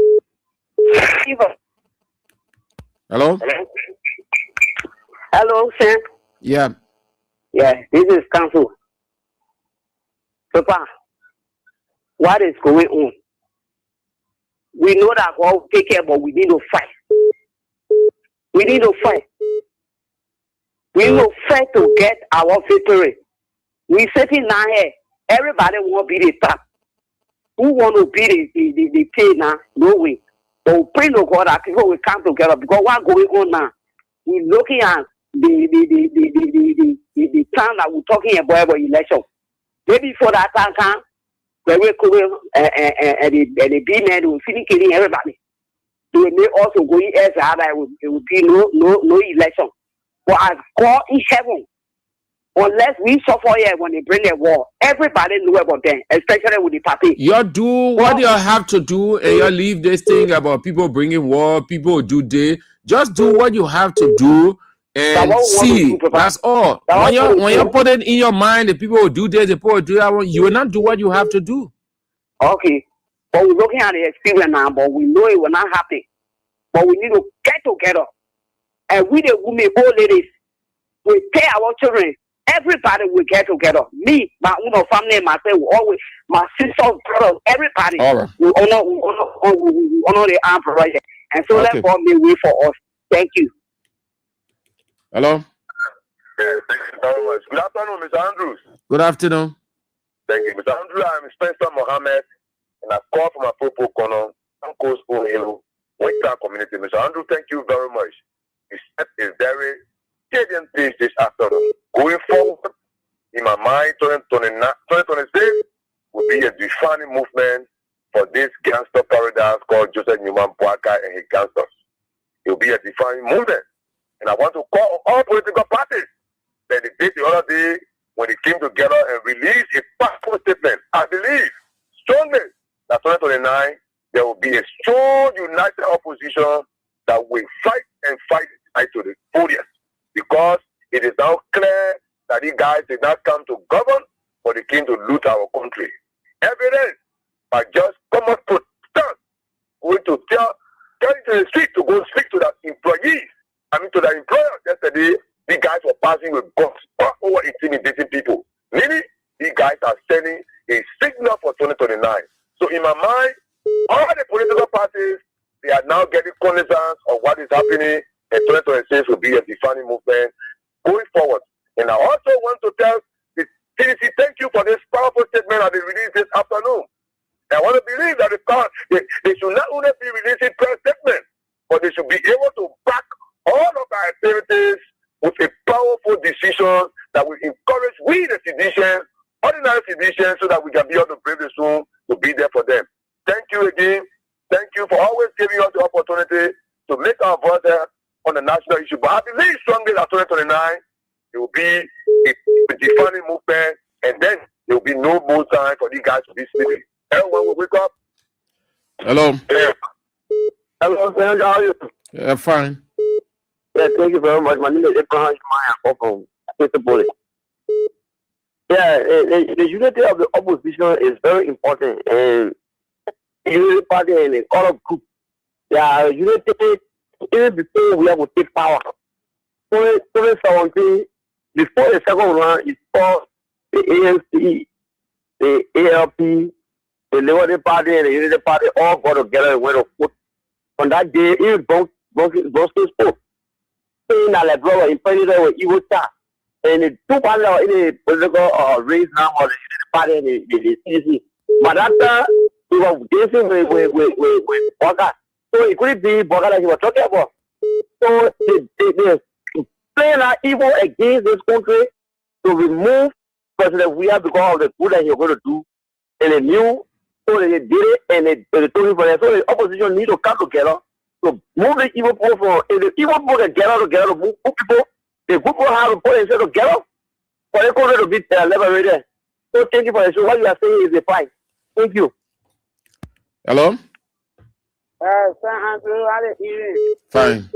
Hello? Hello, sir. Yeah. Yeah, this is Council. Papa, what is going on? We know that God will take care, but we need to fight. We need to fight. We need to fight to get our victory. We sitting down here. Everybody want to be the top. Who want to be the pay now? No way. But we pray to God that people will come together because what's going on now? We're looking at the time that we're talking about election. Maybe for that time, where we could and the B men will finish killing everybody. They may also go in as it will be no election. But as God in heaven, unless we suffer here when they bring the war, everybody know about them, especially with the party. You do what you have to do, and you leave this thing about people bringing war, people do this. Just do what you have to do and see. That's all. When you put it in your mind, the people will do this, the people will do that, you will not do what you have to do. Okay. But we're looking at the experience now, but we know it will not happen. But we need to get together. And we the women, old ladies, we pay our children. Everybody will get together. Me, my own family, myself, always, my sisters, brothers, everybody. All right. We honor the armed project. And so let God make way for us. Thank you. Hello? Yeah, thank you very much. Good afternoon, Mr. Andrews. Good afternoon. Thank you, Mr. Andrews. I'm Spencer Mohammed, and I've called from Apopo Kono, Uncle's Old Hill, Western Community. Mr. Andrews, thank you very much. You set a very salient piece this afternoon. Going forward, in my mind, 2026 will be a defining movement for this gangster paradise called Joseph Newman Boakai and his gangsters. It will be a defining movement. And I want to call all political parties that they did the other day when they came together and released a powerful statement. I believe strongly that 2029 there will be a strong, united opposition that will fight to the fullest. Because it is now clear that these guys did not come to govern, but they came to loot our country. Evidence by just common protest, going to tell into the street to go speak to the employees. To the employers yesterday, these guys were passing with guns over intimidating people. Meaning, these guys are sending a signal for 2029. So in my mind, all the political parties, they are now getting cognizance of what is happening, and 2026 will be a defining movement going forward. And I also want to tell the CDC, thank you for this powerful statement that they released this afternoon. And I want to believe that they should not only be releasing press statements, but they should be able to back all of our activities with a powerful decision that will encourage we the citizens, ordinary citizens, so that we can be able to brave the soon to be there for them. Thank you again. Thank you for always giving us the opportunity to make our voice on the national issue. But I believe strongly that 2029 it will be a defining movement, and then there will be no more time for these guys to be sleeping. Everyone will wake up. Hello. Yeah. Hello, sir. How are you? Yeah, fine. Yeah, thank you very much. My name is Abraham Maya from Mr. Yeah, the unity of the opposition is very important, and the unity party and the other group, they are united even before we have to take power. 2017, before the second round, it's called the ANC, the ALP, the Liberty Party, and the Unity Party all got together and went to vote. On that day, even Boston spoke, saying that the brother in president was evil star. And the two parties are in the political race now, or the Unity Party and the CDC. But that time, we were dancing with Boga. So it could be Boga that you were talking about. So they playing our evil against this country to remove President Weah because of the good that you're going to do. And they knew, so they did it, and they told him for that. So the opposition need to come together to move the evil people from, and the evil people can gather together to move people. The good people have to put themselves together for the country to be liberated. So thank you for the show. What you are saying is a fine. Thank you. Hello? Sir Andrew, how are you? Fine.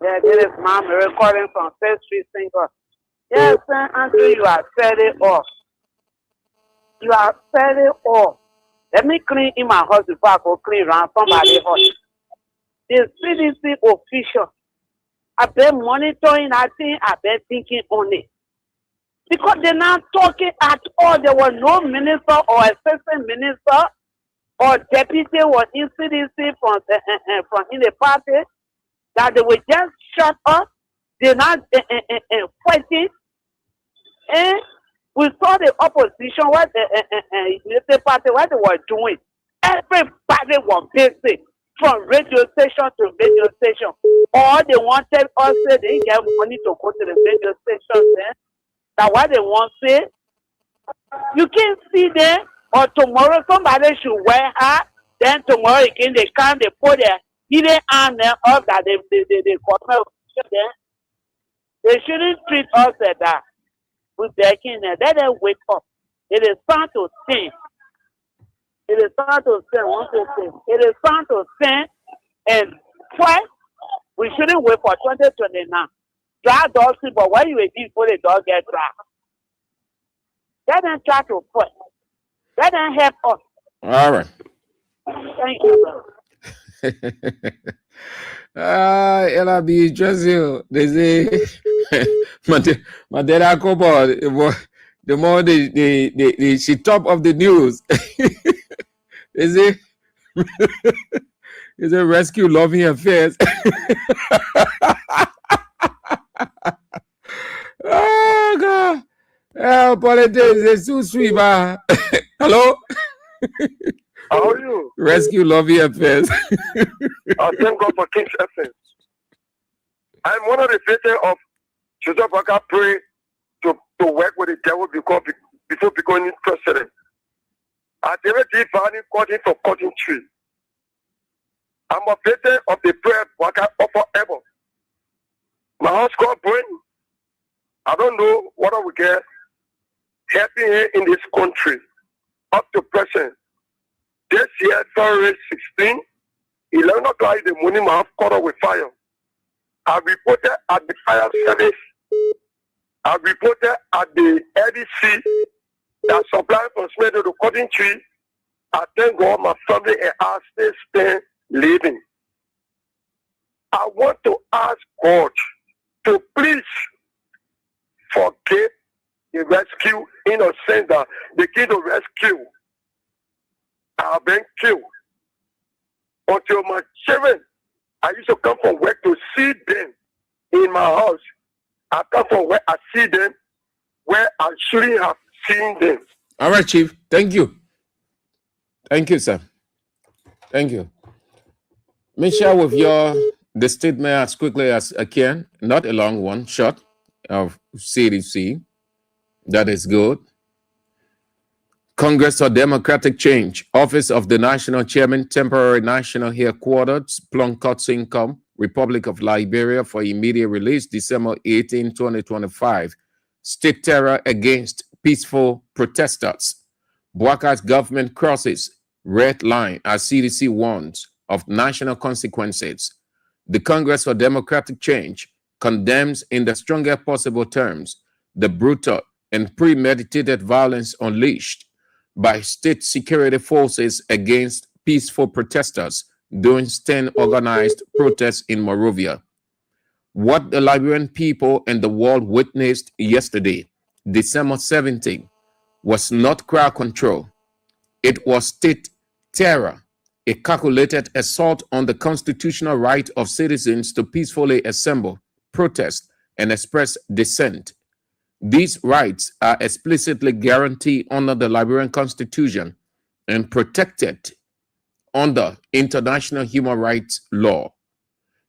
Yeah, this is Mom recording from First Street Singer. Yes, Sir Andrew, you are said it all. You are said it all. Let me clean in my house before I go clean around somebody's house. The CDC official, I've been monitoring that thing, I've been thinking on it. Because they're not talking at all. There was no minister or assistant minister or deputy or in CDC from in the party that they will just shut up. They're not fighting. And we saw the opposition, what the party, what they were doing. Everybody was busy from radio station to radio station. All they wanted us say they didn't get money to go to the radio station then. That what they want say, you can't see them, or tomorrow somebody should wear her, then tomorrow again they come, they put their hidden hand up that they come there. They shouldn't treat us like that. With their king, let them wake up. It is time to sing. It is time to sing. Once they sing, it is time to sing and fight. We shouldn't wait for 2029. Drag dogs, but why you wait before the dog get dragged? Let them try to fight. Let them help us. All right. Thank you, brother. It'll be interesting. They say, my dad, I come on. The more she top of the news. They say, it's a rescue loving affairs. Oh God! Oh, politics is too sweet, man. Hello. How are you? Rescue loving affairs. Thank God for King's Essence. I'm one of the veterans of Joseph Waka pray to work with the devil before becoming president. I never did value cutting for cutting tree. I'm a veteran of the prayer Waka forever. My house got burned. I don't know what I will get helping here in this country up to present. This year, February 16, 11 o'clock in the morning, my house caught up with fire. I reported at the fire service. I reported at the LDC that supplied from Smith to the cutting tree. I thank God my family and I still living. I want to ask God to please forgive the rescue in a sense that the kid to rescue have been killed. Until my children, I used to come from work to see them in my house. I come from where I see them where I shouldn't have seen them. All right, Chief. Thank you. Thank you, sir. Thank you. Let me share with you the statement as quickly as I can. Not a long one, short, of CDC. That is good. Congress for Democratic Change, Office of the National Chairman, Temporary National Headquarters, Plunkot's Income, Republic of Liberia for immediate release, December 18, 2025. State terror against peaceful protesters. Bwaka's government crosses red line as CDC warns of national consequences. The Congress for Democratic Change condemns in the strongest possible terms the brutal and premeditated violence unleashed by state security forces against peaceful protesters during 10 organized protests in Monrovia. What the Liberian people and the world witnessed yesterday, December 17, was not crowd control. It was state terror, a calculated assault on the constitutional right of citizens to peacefully assemble, protest, and express dissent. These rights are explicitly guaranteed under the Liberian Constitution and protected under international human rights law.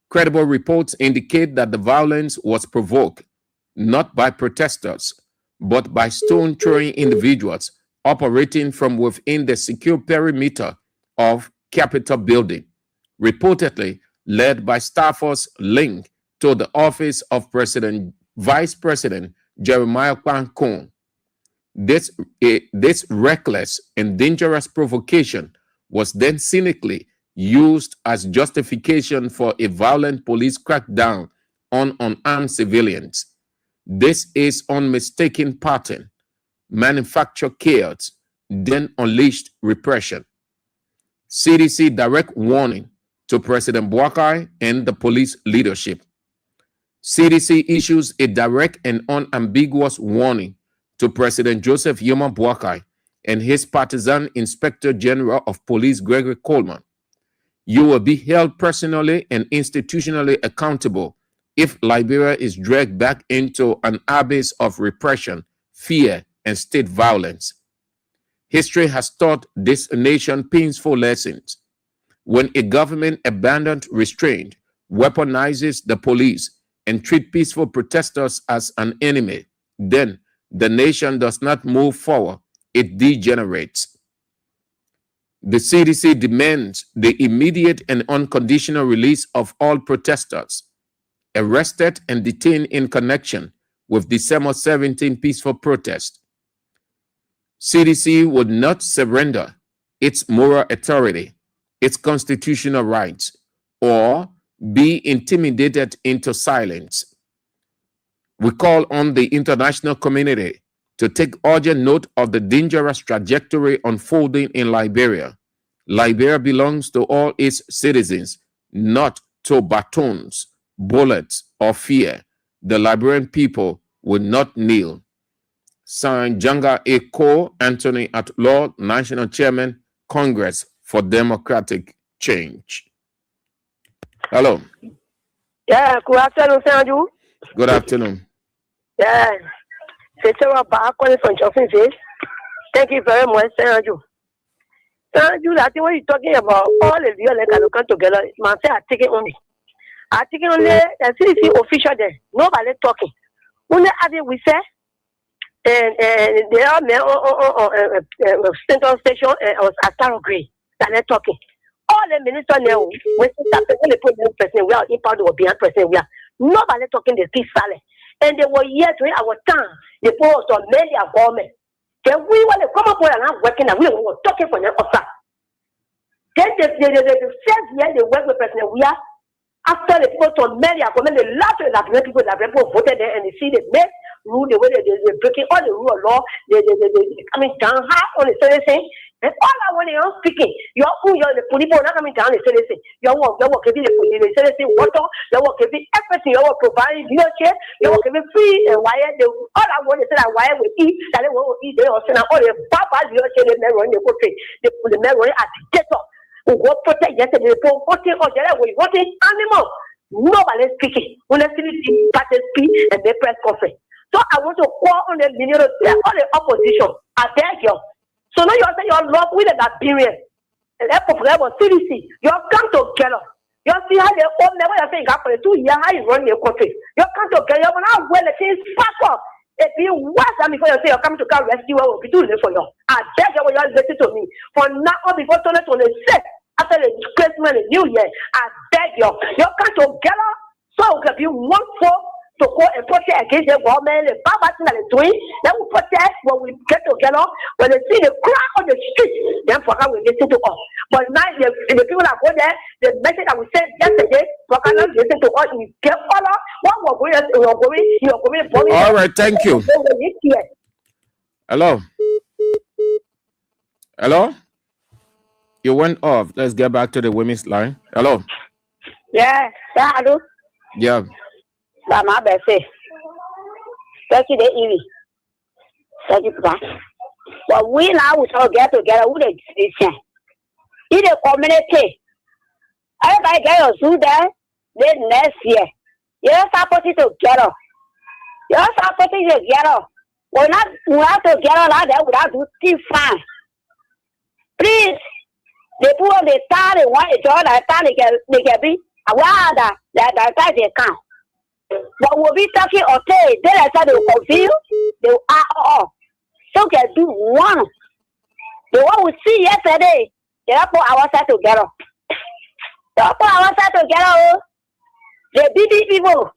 Credible reports indicate that the violence was provoked not by protesters, but by stone-throwing individuals operating from within the secure perimeter of Capitol building, reportedly led by staffers linked to the office of Vice President Jeremiah Kwankun. This reckless and dangerous provocation was then cynically used as justification for a violent police crackdown on unarmed civilians. This is unmistaken pattern, manufactured chaos, then unleashed repression. CDC direct warning to President Boakai and the police leadership. CDC issues a direct and unambiguous warning to President Joseph Yoma Boakai and his partisan Inspector General of Police Gregory Coleman. You will be held personally and institutionally accountable if Liberia is dragged back into an abyss of repression, fear, and state violence. History has taught this nation painful lessons. When a government abandoned restraint, weaponizes the police, and treats peaceful protesters as an enemy, then the nation does not move forward, it degenerates. The CDC demands the immediate and unconditional release of all protesters arrested and detained in connection with December 17 peaceful protest. CDC would not surrender its moral authority, its constitutional rights, or be intimidated into silence. We call on the international community to take urgent note of the dangerous trajectory unfolding in Liberia. Liberia belongs to all its citizens, not to batons, bullets, or fear. The Liberian people will not kneel. Signed, Janga A. Ko, Anthony at Law, National Chairman, Congress for Democratic Change. Hello. Yeah, good afternoon, Sanju. Good afternoon. Yeah, thank you very much, Sanju. Sanju, I think when you're talking about all the violence that come together, man say I take it only. I take it only. I see official there. Nobody talking. Only other we say, and they are central station at Taro Grey that they're talking. All the ministers now, when they put them president, we are in part of being president. We are nobody talking the peace silent. And they were here during our time. They put us on many government. Then we want to come up with and I'm working and we were talking for them offer. Then the first year they work with president, we are after they put on many government, they laugh at that people that people voted there and they see the make rule the way they're breaking all the rule of law, they coming down high on the same thing. And all I want is speaking. You're the police not coming down the same thing. Your work can be the police, the same water, your work can be everything, your work providing leadership, your work can be free and wire. All I want is that wire will eat, that they will eat, they also now all the papa leadership, the mayor in the country, the mayor at the ghetto. Who go protect yesterday, the voting or the other way, voting animal. Nobody speaking. When the city party speak and they press conference. So I want to call on the million all the opposition. I beg you. So now you say you're love with the Liberian. And that problem was CDC. You come together. You see how they own never say for 2 years how you run your country. You come together. You now when the things pass up. If you watch them before you say you're coming to come rescue, what will be doing for you? I beg you when you listen to me. For now on before 2026, after the Christmas and New Year, I beg you. You come together so we can be one for to to go and protest against the government, the bad thing that they're doing. Then we protest when we get together, when they see the crowd on the street, then for we listen to us. But now the people that go there, the message that we sent yesterday, for not listen to us, we get all up. What we're going. All right, thank you. Hello. Hello? You went off. Let's get back to the women's line. Hello. Yeah, hello. Yeah. My best say. Thank you, Evie. Thank you, Papa. But we now we all get together with the decision. In the community, everybody get your suit there. Then next year, you're supposed to together. You're supposed to together. We're not together like that without doing fine. Please, they put on the time they want to join the time they can be. That time they count. But we'll be talking, okay, then I said they will confuse, they will all. So can do one. The one we see yesterday, they don't put our side together. They don't put our side together. The BB people,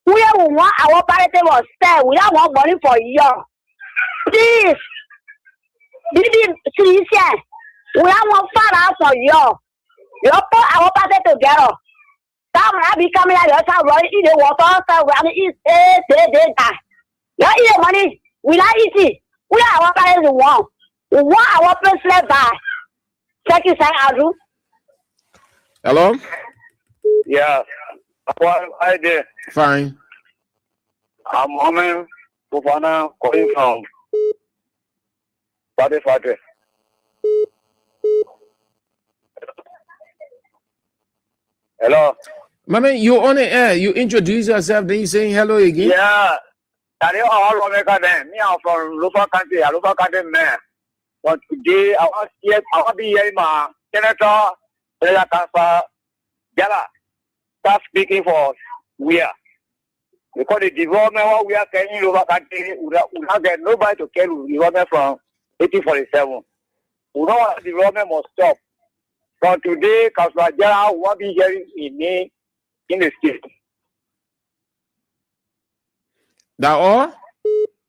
we don't want our party to stay. We don't want money for you. Please, BB Christian, we don't want father for you. You put our party together. Some will be coming out of the running in the water, some will eat they die. You eat the money, we not eat it. We are our parents want. We want our president back. Thank you, sir, Andrew. Hello? Yeah. What I did. Fine. I'm Mohamed Fofana calling from Father. Hello. Mama, you on the air. You introduce yourself, then you saying hello again. Yeah. Me, I'm from local country, man. But today, I want to be here, my Senator, Jala, start speaking for us. We are. Because the development, what we are carrying local country, we not get nobody to carry development from 1847. We know what development must stop. From today, Councilor Jala will be hearing in me in the state. That all?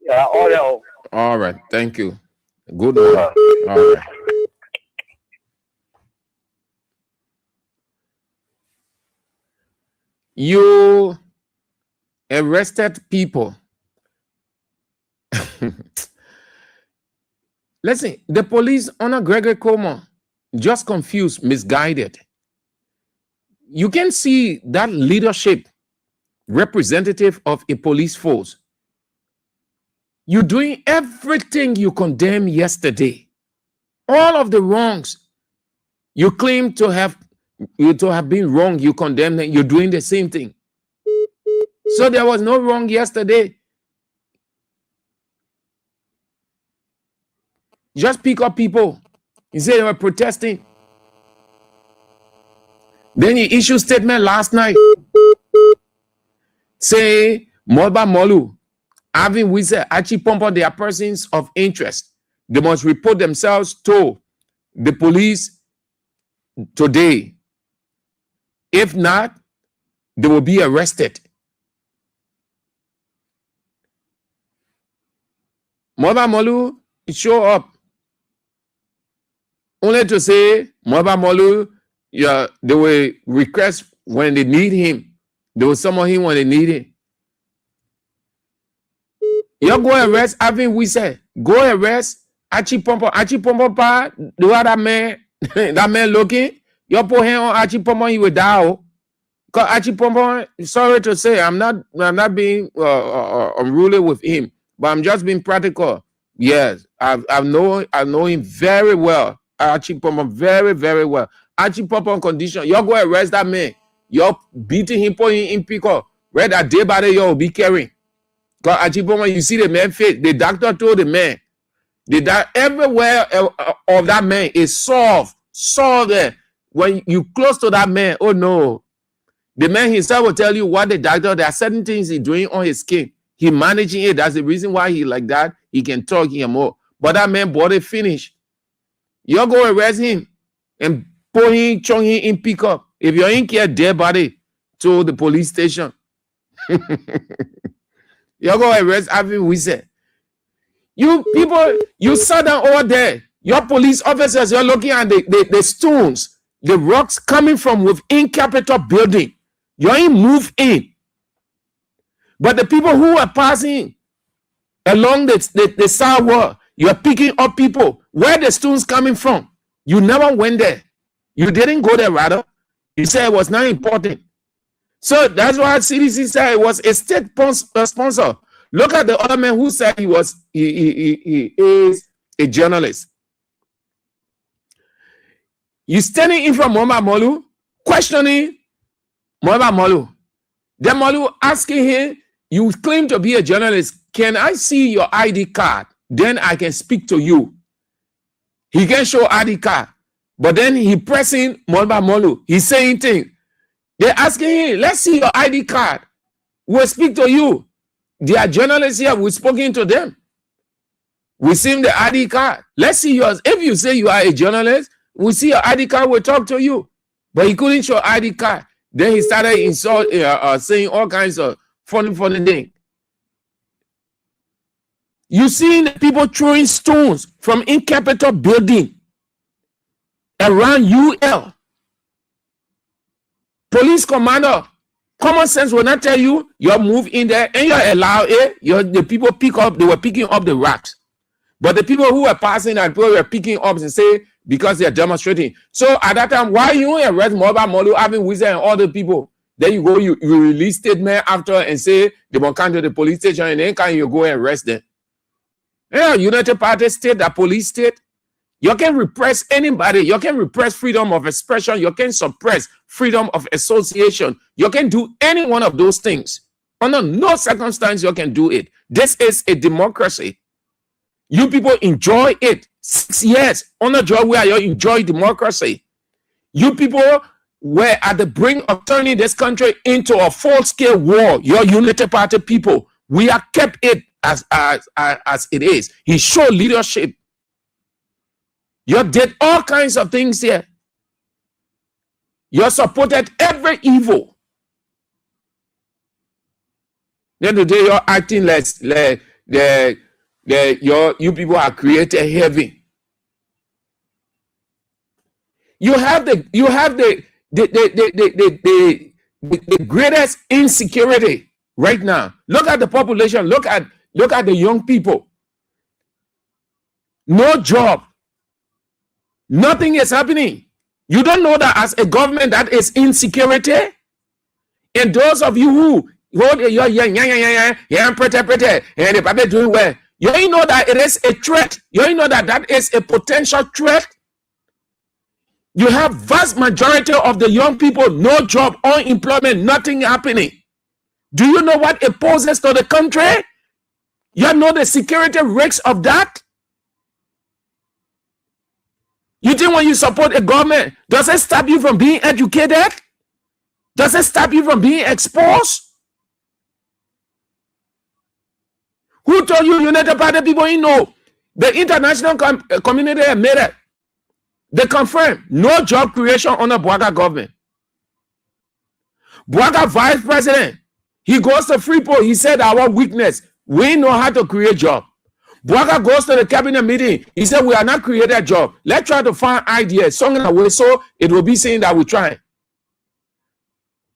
Yeah, all. All right, thank you. Good one. All right. You arrested people. Listen, the police under Gregory Coleman just confused, misguided. You can see that leadership representative of a police force. You're doing everything you condemned yesterday. All of the wrongs you claim to have been wrong, you condemn them, you're doing the same thing. So there was no wrong yesterday. Just pick up people. You say they were protesting. Then you issue statement last night. Say Molba Molu, having Wise Achipompo, they are persons of interest. They must report themselves to the police today. If not, they will be arrested. Molba Molu show up only to say Molba Molu, yeah, they will request when they need him. They will summon him when they need him. You go arrest Avin Wise. Go arrest Achipompo. Achipompo pa the other man, that man looking. You put him on Achipompo, he will die. Because Achipompo, sorry to say, I'm not being unruly with him, but I'm just being practical. Yes, I know him very well. Achipompo very, very well. Achipompo condition. You go arrest that man. You're beating him, putting him in pickle. Right that day by day, you'll be carrying. Because Achipompo, you see the man face. The doctor told the man, everywhere of that man is solved. There. When you close to that man, oh no. The man himself will tell you what the doctor, there are certain things he's doing on his skin. He managing it. That's the reason why he like that. He can talk him more. But that man body finished. You're going to arrest him and put him, chung him in pickup. If you're in care, dead body to the police station. You go arrest Avin Wise. You people, you sat down over there. Your police officers, you're looking at the stones, the rocks coming from within Capitol building. You ain't move in. But the people who are passing along the sidewalk, you're picking up people. Where the stones coming from? You never went there. You didn't go there, rather. You said it was not important. So that's why CDC said it was a state sponsor. Look at the other man who said he is a journalist. You standing in front of Molu, questioning Molu. Then Molu asking him, you claim to be a journalist. Can I see your ID card? Then I can speak to you. He can show ID card. But then he pressing Molu. He's saying things. They're asking him, let's see your ID card. We'll speak to you. There are journalists here. We've spoken to them. We see the ID card. Let's see yours. If you say you are a journalist, we see your ID card. We'll talk to you. But he couldn't show ID card. Then he started saying all kinds of funny things. You see people throwing stones from in Capitol building around UL. Police commander, common sense will not tell you you move in there and you're allowed it. The people they were picking up the rocks. But the people who were passing and people were picking up and say because they're demonstrating. So at that time, why you arrest Molu, Avin Wise and all the people? Then you go, you release statement after and say they won't come to the police station and then can you go and arrest them? Yeah, United Party state, the police state. You can repress anybody. You can repress freedom of expression. You can suppress freedom of association. You can do any one of those things. Under no circumstance you can do it. This is a democracy. You people enjoy it. 6 years on a job where you enjoy democracy. You people were at the brink of turning this country into a full-scale war. Your United Party people. We have kept it as it is. He showed leadership. You did all kinds of things here. You supported every evil. Then today you're acting like you people are created heaven. You have the greatest insecurity right now. Look at the population. Look at the young people. No job. Nothing is happening. You don't know that as a government that is insecurity? And those of you who hold your and the public doing well, you know that it is a threat. You know that is a potential threat. You have vast majority of the young people, no job, unemployment, nothing happening. Do you know what it poses to the country? You know the security risks of that? You think when you support a government, does it stop you from being educated? Does it stop you from being exposed? Who told you United Party people? You know, the international community have made it. They confirm no job creation under Bouaga government. Bouaga vice president, he goes to Freeport. He said our weakness, we know how to create job. Bouaga goes to the cabinet meeting. He said, we are not creating a job. Let's try to find ideas. So it will be saying that we try.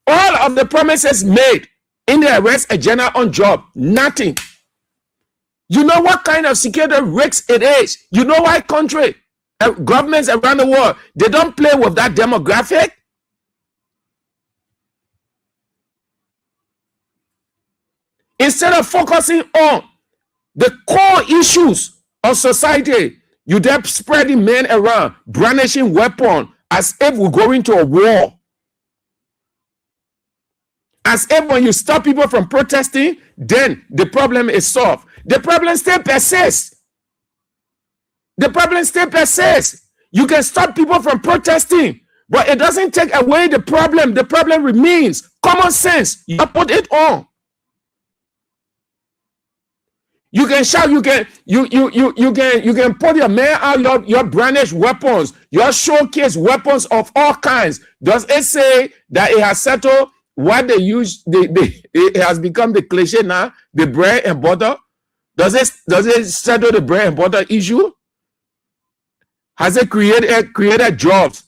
All of the promises made in the arrest agenda on job, nothing. You know what kind of security risks it is. You know why country, governments around the world, they don't play with that demographic. Instead of focusing on the core issues of society, you then spreading men around, brandishing weapons as if we're going to a war. As if when you stop people from protesting, then the problem is solved. The problem still persists. The problem still persists. You can stop people from protesting, but it doesn't take away the problem. The problem remains. Common sense, you put it on. You can shout, you can put your man out, your brandish weapons, your showcase weapons of all kinds. Does it say that it has settled what they use, it has become the cliche now, the bread and butter. Does it settle the bread and butter issue? Has it created jobs?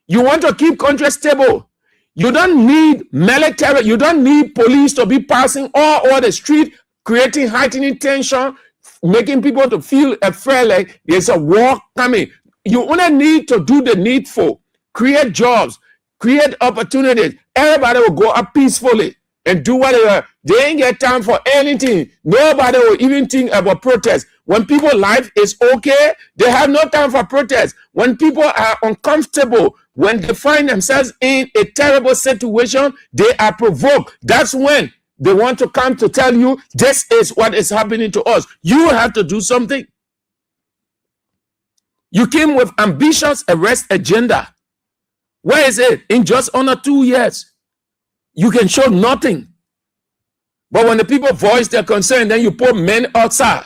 You want to keep country stable. You don't need military, you don't need police to be passing all over the street, creating heightening tension, making people to feel afraid like there's a war coming. You only need to do the needful, create jobs, create opportunities. Everybody will go up peacefully and do whatever. They ain't get time for anything. Nobody will even think about protest. When people's life is okay, they have no time for protest. When people are uncomfortable, when they find themselves in a terrible situation, they are provoked. That's when they want to come to tell you, this is what is happening to us. You have to do something. You came with ambitious arrest agenda. Where is it? In just under 2 years, you can show nothing. But when the people voice their concern, then you put men outside.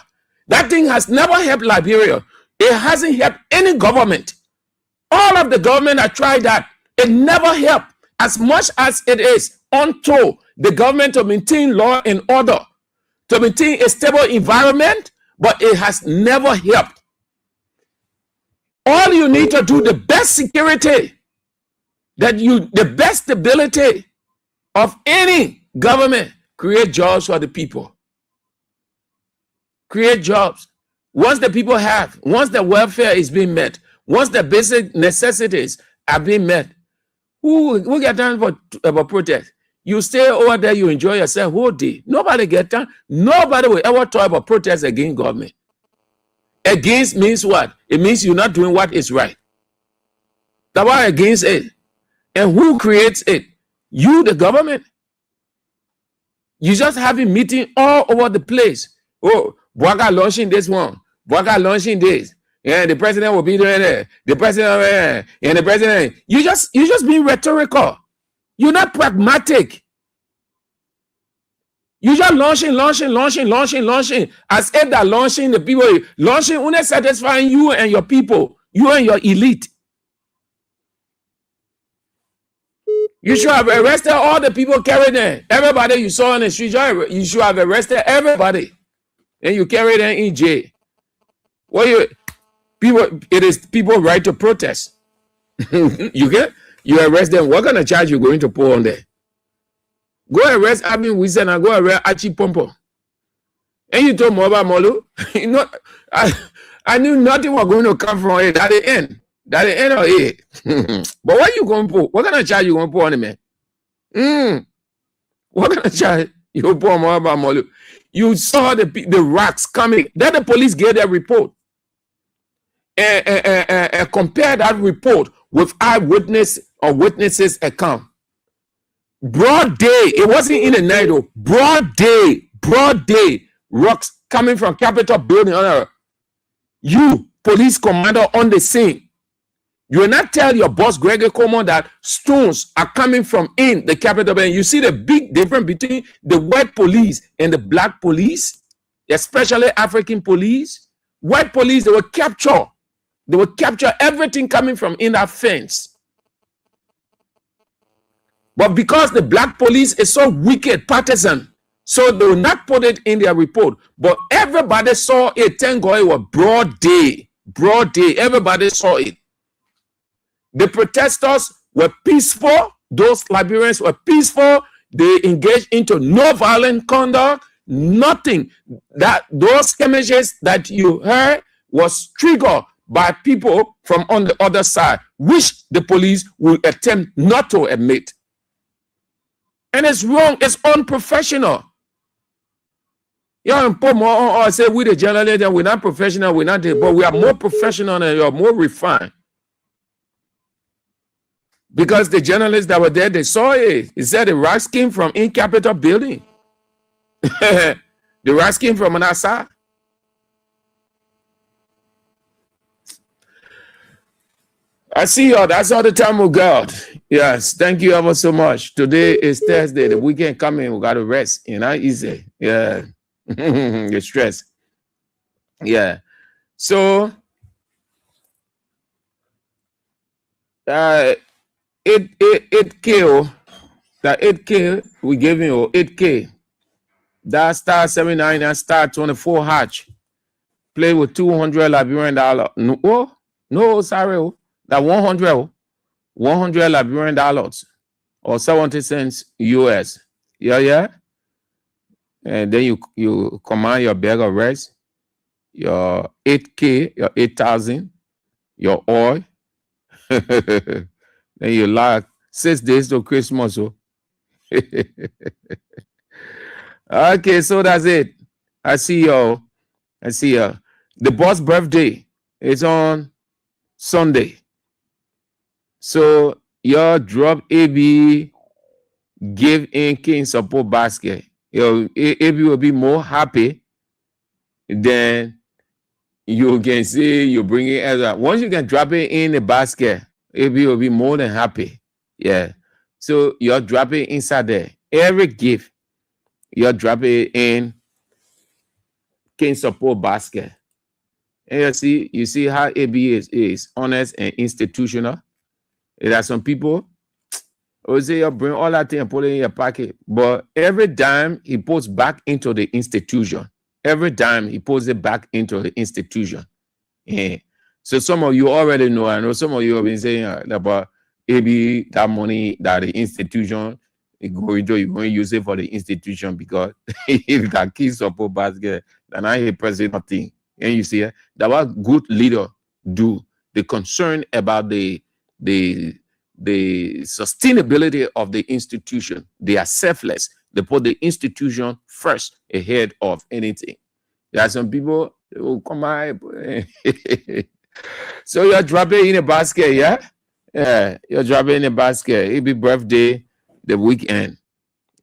That thing has never helped Liberia. It hasn't helped any government. All of the government that tried that, it never helped. As much as it is unto the government to maintain law and order, to maintain a stable environment, but it has never helped. All you need to do, the best security, the best stability of any government, create jobs for the people. Create jobs. Once the people have, once the welfare is being met, once the basic necessities are being met, who get time for protest? You stay over there, you enjoy yourself whole day. Nobody get time. Nobody will ever talk about protest against government. Against means what? It means you're not doing what is right. That's why against it. And who creates it? You, the government. You just have a meeting all over the place. Oh, Bwaga launching this one. Bwaga launching this. Yeah, the president will be doing it. The president, and the president. You just being rhetorical. You're not pragmatic. You just launching. As if that launching the people, launching only satisfying you and your people, you and your elite. You should have arrested all the people carrying them. Everybody you saw on the street, you should have arrested everybody. And you carry them in jail. It is people right to protest. You arrest them. What kind of charge you going to put on there? Go arrest Abin Wilson and go arrest Archie Pompo. And you told Moba Molu, I knew nothing was going to come from it at the end. At the end of it. But what you going to put? What kind of charge you going to put on him, man? What kind of charge you going to put on Moba Molu? You saw the racks coming. Then the police gave their report. And compare that report with eyewitness or witnesses account. Broad day, it wasn't in the night though. Broad day, rocks coming from Capitol building. You, police commander on the scene, you will not tell your boss Gregory Coleman that stones are coming from in the Capitol building. You see the big difference between the white police and the black police, especially African police. White police, they will capture everything coming from in that fence. But because the black police is so wicked, partisan, so they will not put it in their report. But everybody saw it. Thank God it was broad day. Everybody saw it. The protesters were peaceful. Those Liberians were peaceful. They engaged into no violent conduct. Nothing. That those skirmishes that you heard was triggered by people from on the other side, which the police will attempt not to admit. And it's wrong, it's unprofessional. I say we the journalists, we're not professional, but we are more professional and you're more refined. Because the journalists that were there, they saw it. It said the rocks came from in Capitol building. The rocks came from an outside. I see y'all. That's all the time we got. Yes, thank you ever so much. Today is Thursday. The weekend coming. We got to rest. Easy. Yeah. You're stressed. Yeah. So, it killed That 8K, we gave you 8K. That star 79 and star 24 hatch. Play with $200 Liberian dollar. No, sorry. That 100 Liberian dollars or 70 cents US. Yeah. And then you command your bag of rice, your 8K, your 8,000, your oil. Then you like 6 days to Christmas. So. Okay, so that's it. I see you. The boss' birthday is on Sunday. So your drop AB give in King support basket. Your AB will be more happy than you can see you bring it as once you can drop it in the basket, AB will be more than happy. Yeah. So you're dropping inside there. Every gift you're dropping in King support basket. And you see how AB is honest and institutional. There are some people who say you bring all that thing and put it in your pocket, but every time he puts back into the institution. Every time he puts it back into the institution. Yeah. So some of you already know. I know some of you have been saying about AB, that money that the institution is going to, you're going to use it for the institution because if that key support basket, then I hear president thing. And you see that what good leader do. They concern about the sustainability of the institution. They are selfless. They put the institution first ahead of anything. There are some people who come out. So you're dropping in a basket, yeah? Yeah, you're dropping in a basket. It'll be birthday, the weekend.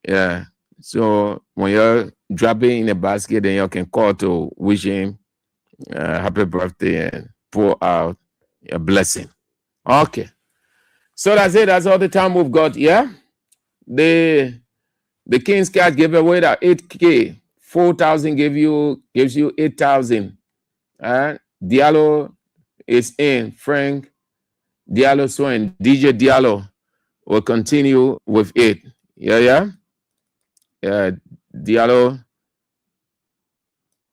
Yeah. So when you're dropping in a basket, then you can call to wish him happy birthday and pour out a blessing. Okay. So that's it. That's all the time we've got. Yeah. The King's Card gave away that 8K. 4,000 gives you 8,000. Diallo is in. Frank Diallo Swain. DJ Diallo will continue with it. Yeah. Diallo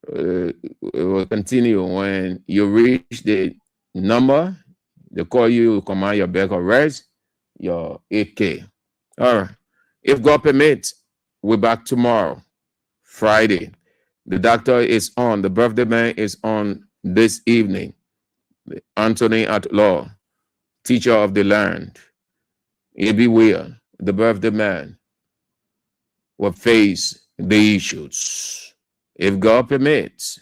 will continue. When you reach the number, they call you, command your bag of rice, your 8K. All right. If God permits, we're back tomorrow, Friday. The doctor is on. The birthday man is on this evening. Anthony at law, teacher of the land. A.B. Weir, the birthday man, will face the issues. If God permits,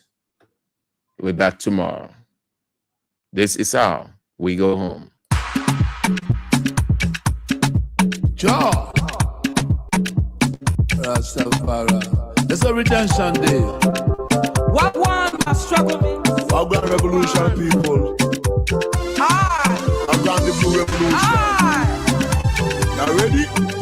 we're back tomorrow. This is how we go home. Joe. Rastafari. It's a redemption day. What one must struggle me? Afghan revolution, people. Afghan the blue revolution. You ready?